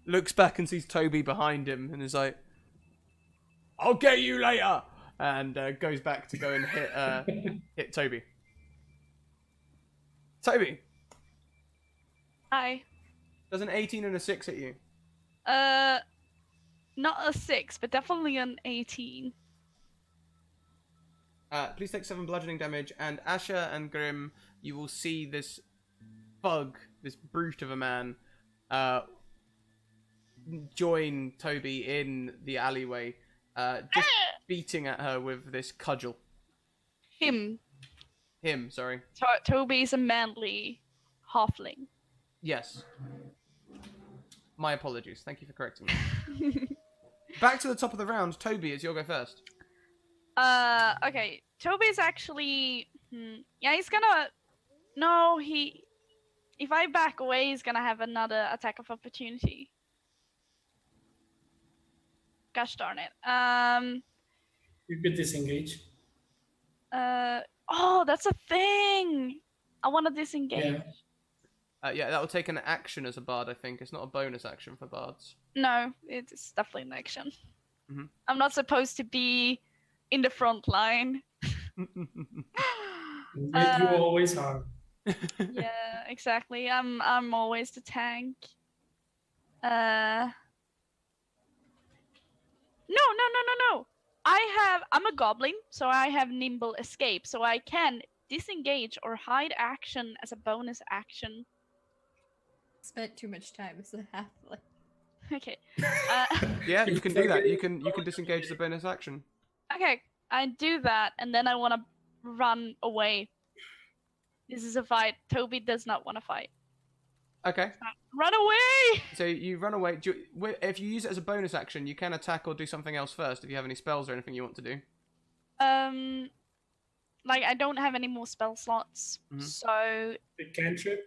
looks back and sees Toby behind him, and is like, "I'll get you later," and goes back to go and hit Toby. Toby, Hi. does an 18 and a 6 hit you? Not a 6, but definitely an 18. Please take 7 bludgeoning damage, and Asher and Grimm, you will see this bug, this brute of a man, join Toby in the alleyway, just beating at her with this cudgel. Him, Sorry. Toby's a manly halfling. Yes. My apologies. Thank you for correcting me. Back to the top of the round. Toby, it's your go first. Okay. Toby's actually... yeah, he's gonna... No, if I back away, he's gonna have another attack of opportunity. Gosh darn it. You could disengage. Oh, that's a thing! I want to disengage. Yeah, that will take an action as a bard, I think. It's not a bonus action for bards. No, it's definitely an action. Mm-hmm. I'm not supposed to be in the front line. You always are. Yeah, exactly. I'm always the tank. No. I'm a goblin, so I have nimble escape, so I can disengage or hide action as a bonus action. Spent too much time as a halfling. Okay. Yeah, you can do that. You can disengage as a bonus action. Okay, I do that, and then I want to run away. This is a fight. Toby does not want to fight. Okay. Run away! So you run away. If you use it as a bonus action, you can attack or do something else first if you have any spells or anything you want to do. Like, I don't have any more spell slots, so... The cantrip?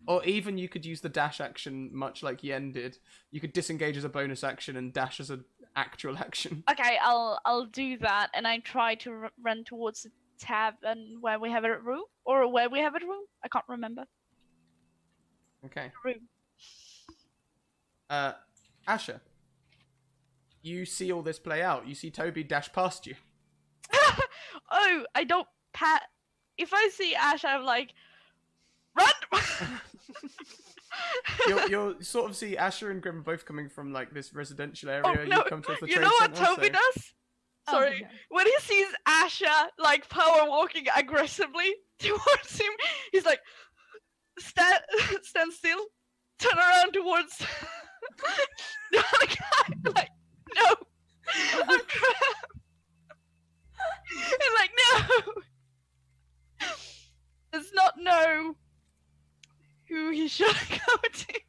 Or even you could use the dash action, much like Yen did. You could disengage as a bonus action and dash as an actual action. Okay, I'll do that, and I try to run towards the tavern where we have a room, or where we have a room. I can't remember. Okay. Room. Asher, you see all this play out. You see Toby dash past you. Oh, I don't pat. If I see Ash, I'm like, run! You'll sort of see Asher and Grimm both coming from like this residential area. Oh, no. You come towards the You trade know what center, Toby so... does? Sorry. Oh, When he sees Asha like power walking aggressively towards him, he's like, stand still, turn around. down towards the other guy. Like, no, I'm trapped. And like, no, does not know who he should go to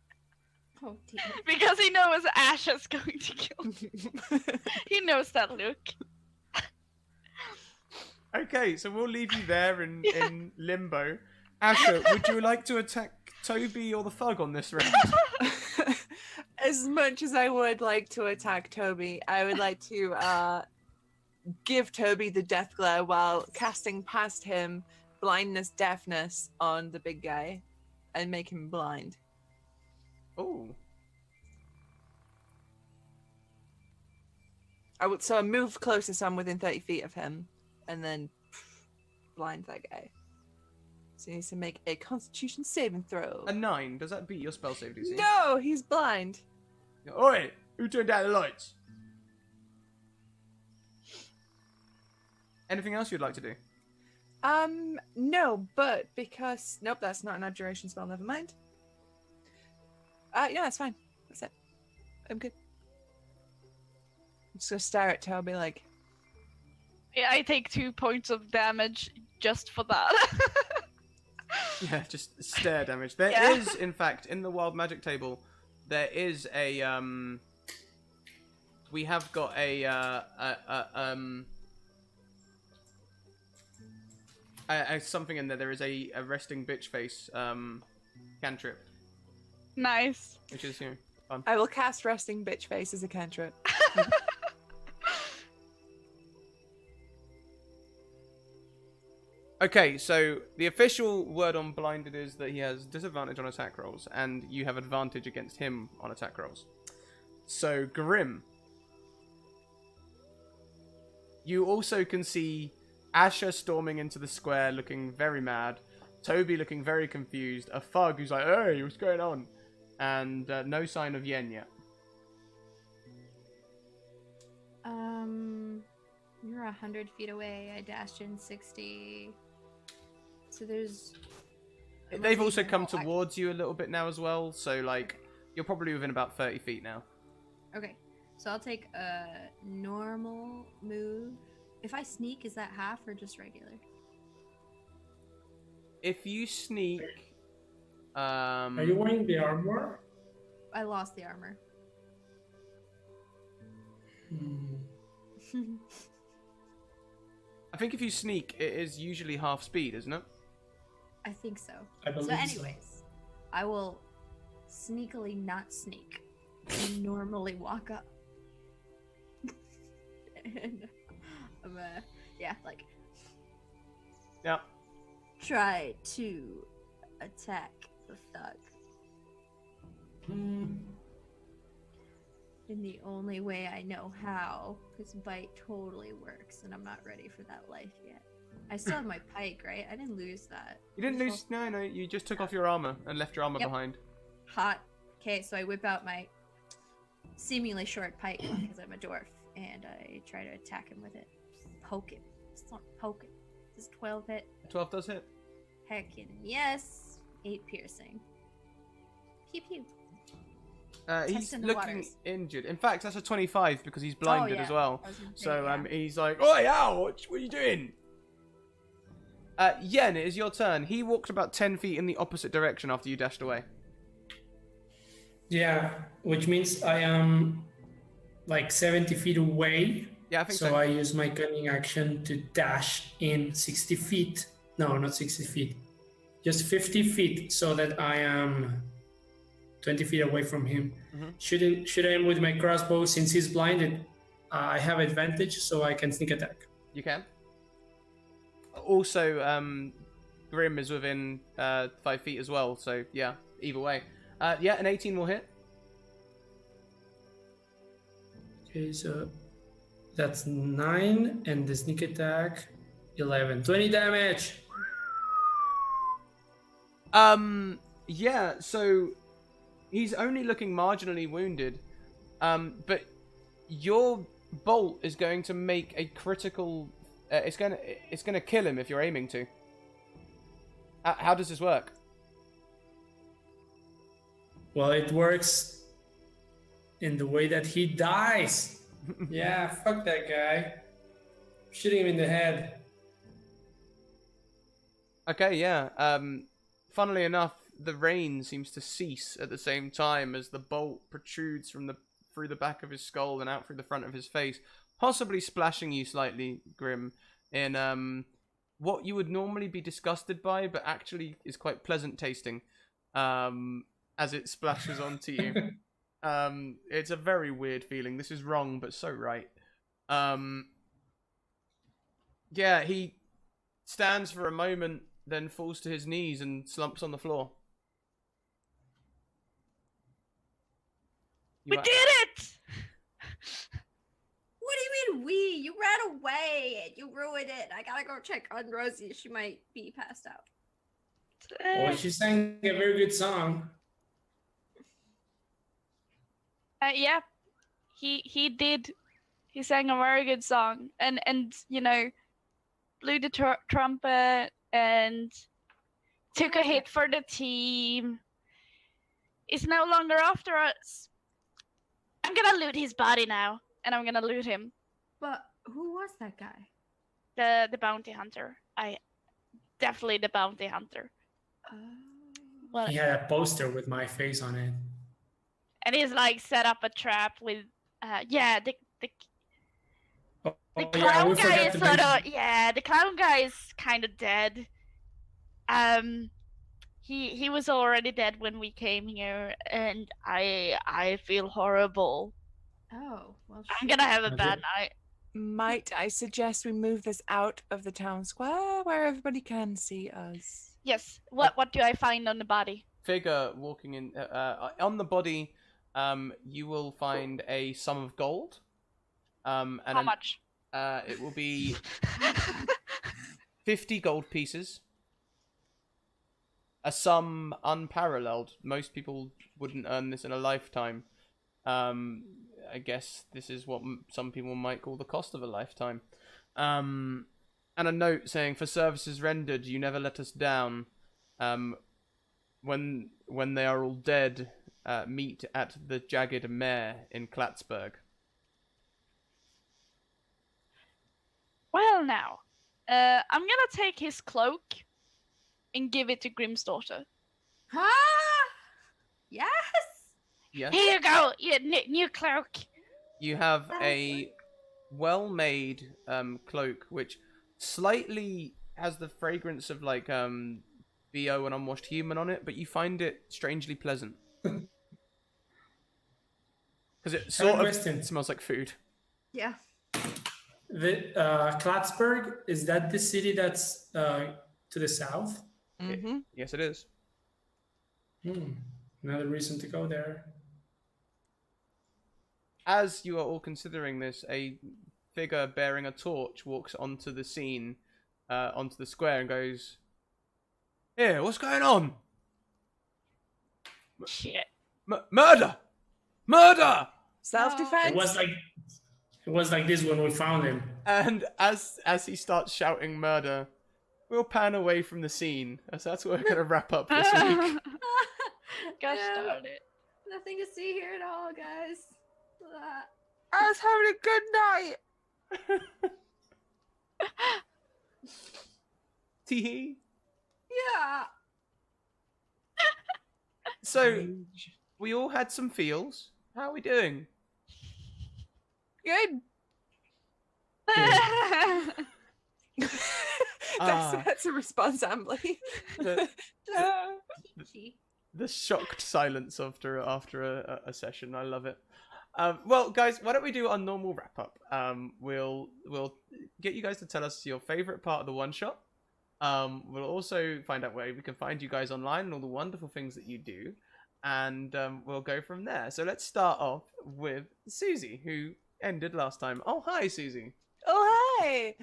Oh dear. because he knows Ash is going to kill him. He knows that look. Okay, so we'll leave you there in limbo. Asher, would you like to attack Toby or the Thug on this round? As much as I would like to attack Toby, I would like to give Toby the death glare while casting past him blindness, deafness on the big guy and make him blind. Oh. So I move closer, so I'm within 30 feet of him, and then blind that guy. So he needs to make a Constitution saving throw. A 9. Does that beat your spell save DC? No, he's blind. Oi! Who turned out the lights? Anything else you'd like to do? No, but because nope, that's not an abjuration spell. Never mind. Yeah, that's fine. That's it. I'm good. I'm just gonna stare at Toby like. Yeah, I take 2 points of damage just for that. Yeah, just stare damage. There Yeah. is, in fact, in the wild magic table, there is a we have got a something in there. There is a resting bitch face cantrip, Nice. which is fun. I will cast resting bitch face as a cantrip. Okay, so the official word on blinded is that he has disadvantage on attack rolls, and you have advantage against him on attack rolls. So, Grimm. You also can see Asher storming into the square looking very mad, Toby looking very confused, a Thug who's like, hey, what's going on? And no sign of Yen yet. You're 100 feet away. I dashed in 60. So there's... They've also come towards you a little bit now as well, so like you're probably within about 30 feet now. Okay, so I'll take a normal move. If I sneak, is that half or just regular? If you sneak, Are you wearing the armor? I lost the armor. I think if you sneak, it is usually half speed, isn't it? I think so. I believe So so. anyways, I will sneakily not sneak and normally walk up. And I'm like Yeah. try to attack the Thug in the only way I know how, because bite totally works and I'm not ready for that life yet. I still have my pike, right? I didn't lose that. You didn't lose. No, you just took off your armor and left your armor Yep. behind. Hot. Okay, so I whip out my seemingly short pike because I'm a dwarf, and I try to attack him with it. Poke him. It's not poke him. Does 12 hit? 12 does hit. Heckin' yes. 8 piercing. Pew pew. He's Testing the looking waters. injured. In fact, that's a 25 because he's blinded yeah. as well. I was gonna say, So yeah. he's like, "Oi, ow! What are you doing?" Yen, it is your turn. He walked about 10 feet in the opposite direction after you dashed away. Yeah, which means I am like 70 feet away. Yeah, I think So so. I use my cunning action to dash in 60 feet. No, not 60 feet. Just 50 feet so that I am 20 feet away from him. Mhm. Should I aim with my crossbow since he's blinded? I have advantage so I can sneak attack. You can. Also, Grimm is within 5 feet as well. So yeah, either way. Yeah, an 18 will hit. Okay, so that's 9 and the sneak attack 11. 20 damage. Yeah, so he's only looking marginally wounded. But your bolt is going to make a critical. It's gonna kill him if you're aiming to. How does this work? Well, it works in the way that he dies. Yeah, fuck that guy. Shooting him in the head. Okay, yeah. Funnily enough, the rain seems to cease at the same time as the bolt protrudes from through the back of his skull and out through the front of his face, possibly splashing you slightly, Grimm, in what you would normally be disgusted by, but actually is quite pleasant tasting, as it splashes onto you. It's a very weird feeling. This is wrong, but so right. Yeah, he stands for a moment, then falls to his knees and slumps on the floor. We did it! What do you mean we? You ran away and you ruined it. I gotta go check on Rosie. She might be passed out. Well, she sang a very good song. Yeah, he did. He sang a very good song, and you know, blew the trumpet and took a hit for the team. Is no longer after us. I'm gonna loot his body now, and I'm gonna loot him. But who was that guy? The bounty hunter. Definitely the bounty hunter. Well, He had a poster with my face on it. and he's like set up a trap with the Oh, the yeah, clown we guy forgot is to sort mention- of the clown guy is kind of dead. He was already dead when we came here, and I feel horrible. Oh, well, I'm gonna have a Okay. bad night. Might I suggest we move this out of the town square where everybody can see us? Yes. What do I find on the body? Figure walking in on the body. You will find a sum of gold. And How much? It will be 50 gold pieces. A sum unparalleled. Most people wouldn't earn this in a lifetime. I guess this is what some people might call the cost of a lifetime. And a note saying, for services rendered, you never let us down. When they are all dead, meet at the Jagged Mare in Klatsburg. Well, now, I'm gonna take his cloak and give it to Grimm's daughter. Huh? Yes. Yes. Here you go, your new cloak. You have a well-made cloak, which slightly has the fragrance of like BO and unwashed human on it, but you find it strangely pleasant. Because it sort of question. smells like food. Yeah. The Klatsburg, is that the city that's to the south? Mm-hmm. Yes, it is. Another reason to go there. As you are all considering this, a figure bearing a torch walks onto the scene, onto the square, and goes, "Here, what's going on? Shit. Murder! Murder!" Self-defense. It was like this when we found him. And as he starts shouting murder, we'll pan away from the scene. As that's where we're going to wrap up this week. Gosh Yeah. darn it. Nothing to see here at all, guys. I was having a good night. Tee-hee. Yeah. So, we all had some feels. How are we doing? Good. That's a response, Ambly. The, She. the shocked silence after a session. I love it. Well, guys, why don't we do our normal wrap up? We'll get you guys to tell us your favorite part of the one shot. We'll also find out where we can find you guys online and all the wonderful things that you do, and we'll go from there. So let's start off with Susie, who ended last time. Oh, hi, Susie. Oh, hi.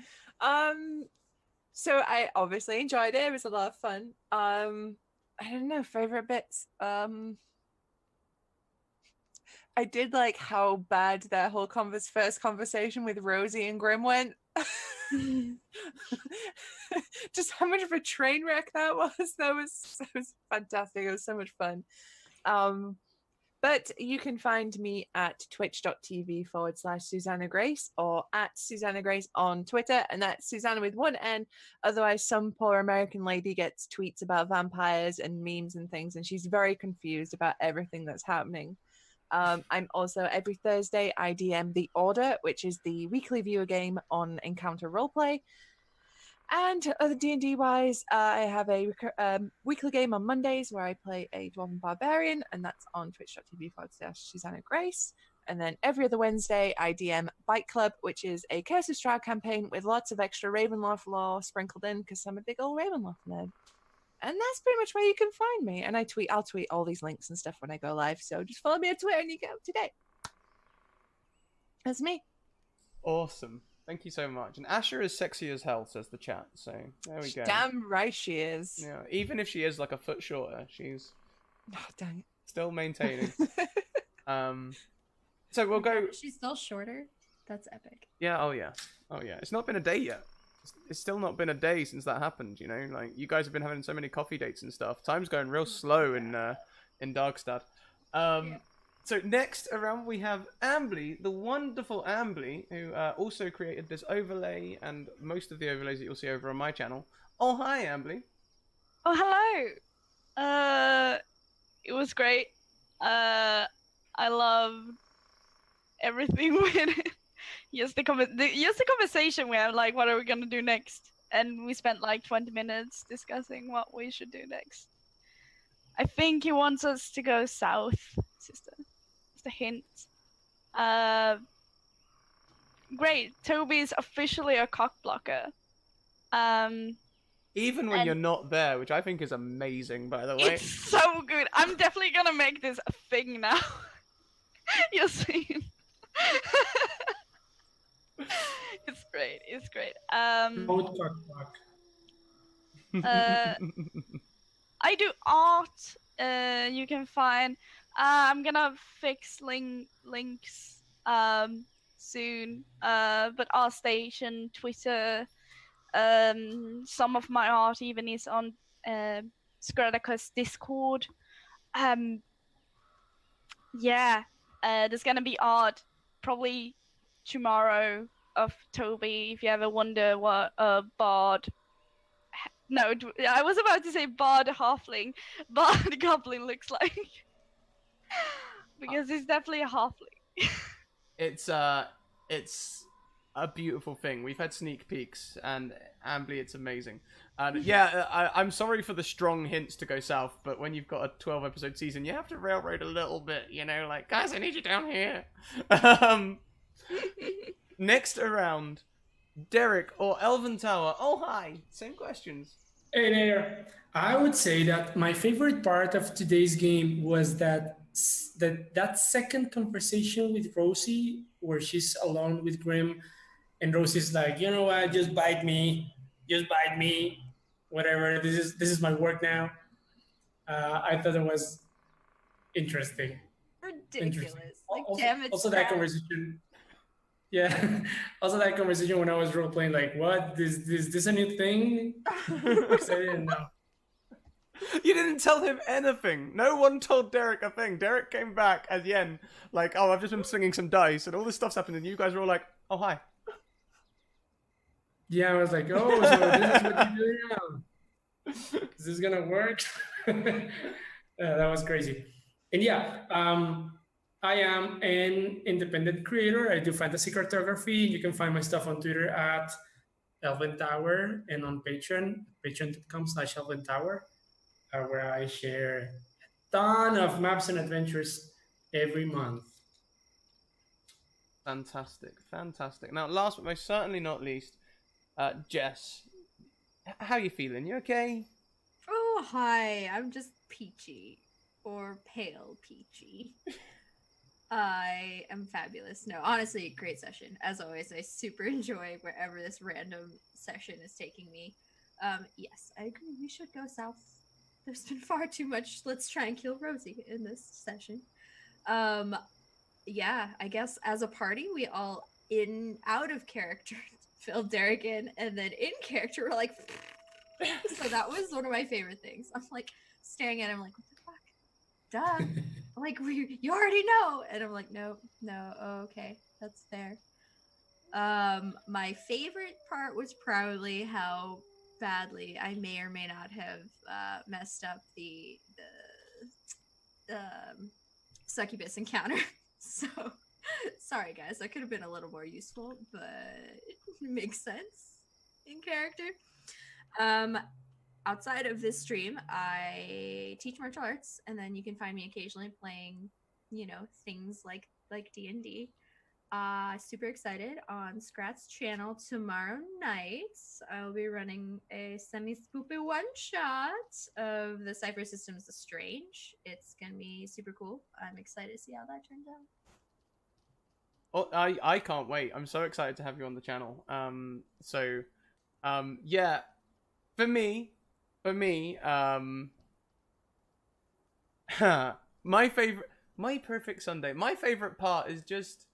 So I obviously enjoyed it. It was a lot of fun. I don't know, favorite bits. I did like how bad that whole first conversation with Rosie and Grimm went. Just how much of a train wreck that was. That was fantastic. It was so much fun. But you can find me at twitch.tv/Susanna Grace or at Susanna Grace on Twitter, and that's Susanna with one N. Otherwise, some poor American lady gets tweets about vampires and memes and things, and she's very confused about everything that's happening. I'm also, every Thursday, I DM The Order, which is the weekly viewer game on Encounter Roleplay. And other D&D wise, I have a weekly game on Mondays where I play a Dwarven Barbarian, and that's on twitch.tv/Susanna Grace. And then every other Wednesday, I DM Bite Club, which is a Curse of Strahd campaign with lots of extra Ravenloft lore sprinkled in because I'm a big old Ravenloft nerd. And that's pretty much where you can find me. And I'll tweet all these links and stuff when I go live. So just follow me on Twitter and you get up to date. That's me. Awesome. Thank you so much. And Asher is sexy as hell, says the chat. So there we go. Damn right she is. Yeah, even if she is like a foot shorter, she's dang it. Still maintaining. So we'll go. She's still shorter. That's epic. Yeah. Oh yeah. Oh yeah. It's not been a day yet. It's still not been a day since that happened. You know, like you guys have been having so many coffee dates and stuff. Time's going real slow in Darkstad. Yeah. So next around we have Ambly, the wonderful Ambly, who also created this overlay and most of the overlays that you'll see over on my channel. Oh, hi, Ambly. Oh, hello. It was great. I loved everything with it. Just the conversation we had, like, what are we gonna do next? And we spent like 20 minutes discussing what we should do next. I think he wants us to go south, sister. A hint. Great. Toby's officially a cock blocker. Even when you're not there, which I think is amazing, by the way. It's so good. I'm definitely gonna make this a thing now. You'll see. It's great. It's great. Both cock block. I do art. You can find. I'm gonna fix links soon. But ArtStation, Twitter, some of my art even is on Scradakus Discord. Yeah, there's gonna be art probably tomorrow of Toby. If you ever wonder what a bard. No, I was about to say bard halfling, bard goblin looks like. Because it's definitely a halfling. It's a beautiful thing. We've had sneak peeks, and Ambly, it's amazing. And yeah, I'm sorry for the strong hints to go south, but when you've got a 12-episode season, you have to railroad a little bit, you know, like, guys, I need you down here. Next around, Derek or Elven Tower. Oh, hi. Same questions. Hey there. I would say that my favorite part of today's game was that second conversation with Rosie, where she's alone with Grimm, and Rosie's like, you know what, just bite me, whatever. This is my work now. I thought it was interesting. Ridiculous. Like, Also, damn it. also that conversation. Yeah. Also that conversation when I was role playing, like, what? Is this a new thing? Because I didn't know. You didn't tell him anything. No one told Derek a thing. Derek came back as Yen, like, oh, I've just been swinging some dice, and all this stuff's happened, and you guys were all like, oh, hi. Yeah, I was like, oh, so this is what you do now. Is this gonna work? That was crazy. And yeah, I am an independent creator. I do fantasy cartography. You can find my stuff on Twitter at Elven Tower and on Patreon, patreon.com/ElvenTower. Where I share a ton of maps and adventures every month. Fantastic, fantastic. Now, last but most certainly not least, Jess, how you feeling? You okay? Oh, hi. I'm just peachy. Or pale peachy. I am fabulous. No, honestly, great session. As always, I super enjoy wherever this random session is taking me. Yes, I agree. We should go south. There's been far too much let's try and kill Rosie in this session. Yeah, I guess as a party, we all out of character filled Derek in, and then in character we're like so that was one of my favorite things. I'm like staring at him like, what the fuck? duh. Like, you already know. And I'm like, no, okay, that's fair. My favorite part was probably how badly I may or may not have messed up the succubus encounter. So sorry guys, that could have been a little more useful, but it makes sense in character. Outside of this stream, I teach martial arts, and then you can find me occasionally playing, things like D&D. Super excited on Scrat's channel tomorrow night. I'll be running a semi-spoopy one-shot of the Cypher Systems The Strange. It's gonna be super cool. I'm excited to see how that turns out. Oh, I can't wait. I'm so excited to have you on the channel. Yeah, for me, my perfect Sunday. My favorite part is just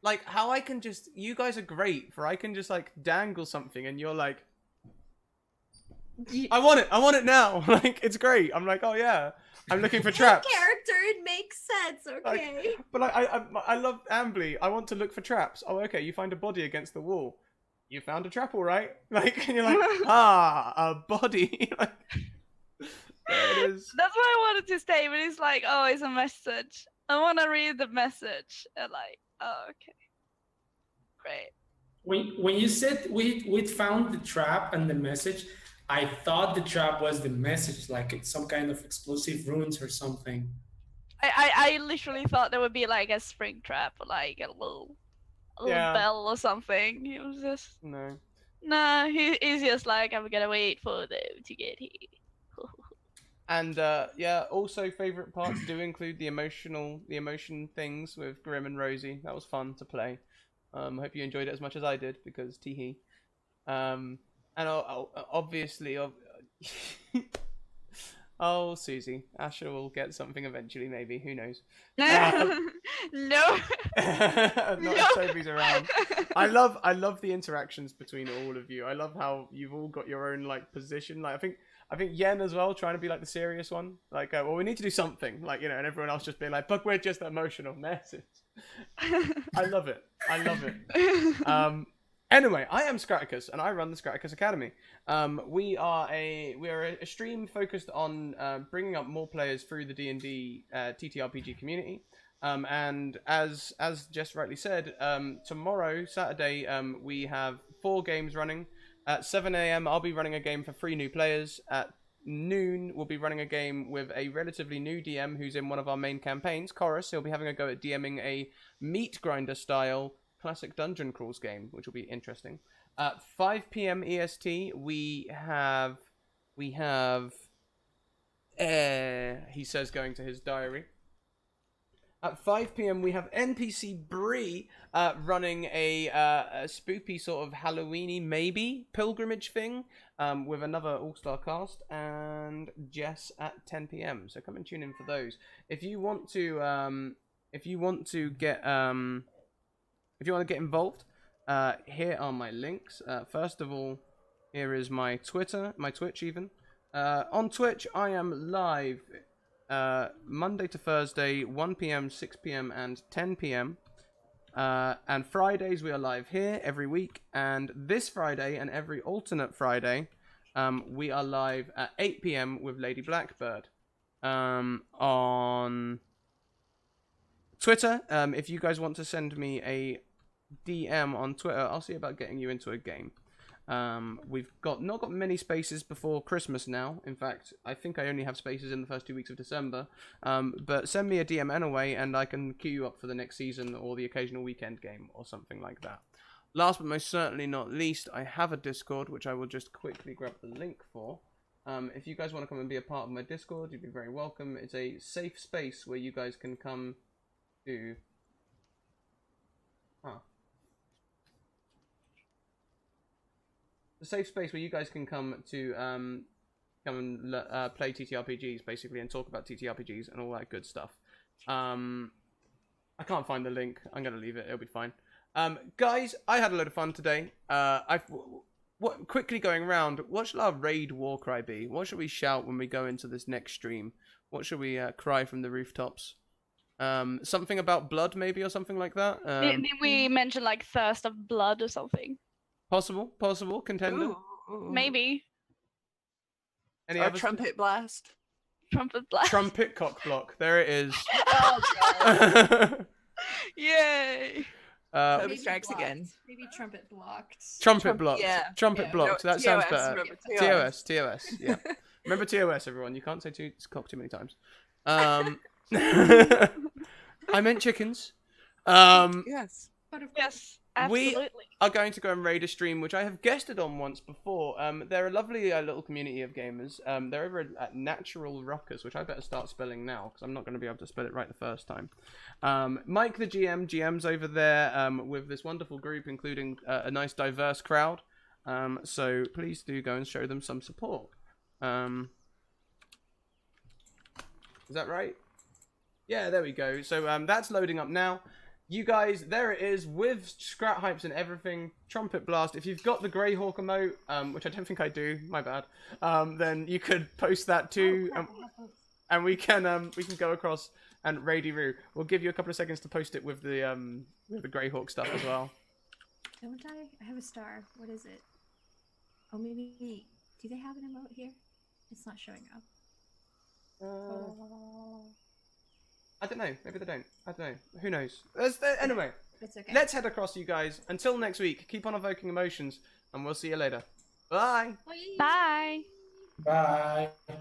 like how I can just. You guys are great for I can just like dangle something and you're like, I want it now. Like it's great. I'm like, oh yeah. I'm looking for traps. Character, it makes sense, okay. I love Ambly. I want to look for traps. Oh, okay. You find a body against the wall. You found a trap, all right. Like, and you're like, a body. Like, there it is. That's what I wanted to say, but it's like, oh, it's a message. I want to read the message, and like, oh, okay, great. When you said we found the trap and the message, I thought the trap was the message, like it's some kind of explosive runes or something. I literally thought there would be like a spring trap, like a little bell or something. It was just no. He's just like, I'm gonna wait for them to get here. And also favorite parts do include the emotion things with Grimm and Rosie. That was fun to play. Hope you enjoyed it as much as I did because teehee. And obviously, oh Susie, Asher will get something eventually. Maybe, who knows? No. Not if Toby's around. I love the interactions between all of you. I love how you've all got your own like position. Like I think Yen as well, trying to be like the serious one. Like, well, we need to do something. Like, and everyone else just being like, but we're just emotional messes. I love it. Anyway, I am Scraticus, and I run the Scraticus Academy. We are a stream focused on bringing up more players through the D&D TTRPG community. And as Jess rightly said, tomorrow, Saturday, we have 4 games running. At 7 AM, I'll be running a game for 3 new players. At noon, we'll be running a game with a relatively new DM who's in one of our main campaigns, Chorus. He'll be having a go at DMing a meat grinder style classic dungeon crawls game, which will be interesting. At 5 PM EST, we have he says going to his diary. At 5 PM, we have NPC Bree running a spoopy sort of Halloweeny maybe pilgrimage thing with another all-star cast, and Jess at 10 PM. So come and tune in for those. If you want to get involved, here are my links. First of all, here is my Twitter, my Twitch even. On Twitch, I am live Monday to Thursday, 1 PM, 6 PM, and 10 PM. And Fridays we are live here every week. And this Friday and every alternate Friday, we are live at 8 PM with Lady Blackbird. On Twitter, if you guys want to send me a DM on Twitter, I'll see about getting you into a game. We've not got many spaces before Christmas now. In fact, I think I only have spaces in the first 2 weeks of December. But send me a DM anyway, and I can queue you up for the next season or the occasional weekend game or something like that. Last but most certainly not least, I have a Discord, which I will just quickly grab the link for. If you guys want to come and be a part of my Discord, you'd be very welcome. It's a safe space where you guys can come to... A safe space where you guys can come to play TTRPGs basically and talk about TTRPGs and all that good stuff. I can't find the link. I'm gonna leave it. It'll be fine. Guys, I had a load of fun today. Quickly going around. What shall our raid war cry be? What should we shout when we go into this next stream? What should we cry from the rooftops? Something about blood, maybe, or something like that. Did we mention like thirst of blood or something? Possible contender. Ooh. Maybe. Any Or other trumpet blast. Trumpet blast. trumpet cock block? There it is. Oh god. Yay! Toby Maybe strikes blocked. again. Maybe trumpet blocked. Trumpet blocked. yeah. Trumpet Yeah. blocked. No, That sounds TOS, better. remember, TOS. Yeah. Remember TOS, everyone. You can't say cock too many times. I meant chickens. Yes. But of course, Yes, We- absolutely. Are going to go and raid a stream, which I have guested on once before. They're a lovely little community of gamers. They're over at Natural Ruckus, which I better start spelling now, because I'm not going to be able to spell it right the first time. Mike the GM's over there with this wonderful group, including a nice diverse crowd. So please do go and show them some support. Is that right? Yeah, there we go. So that's loading up now. You guys, there it is, with Scrat Hypes and everything. Trumpet Blast. If you've got the Greyhawk emote, which I don't think I do, my bad, then you could post that too, and we can go across and raid-y-roo. We'll give you a couple of seconds to post it with the Greyhawk stuff as well. don't I? I have a star. What is it? Oh, maybe. Do they have an emote here? It's not showing up. I don't know. Maybe they don't. I don't know. Who knows? Anyway, It's okay. let's head across, you guys. Until next week, keep on evoking emotions, and we'll see you later. Bye! Bye. Bye. Bye.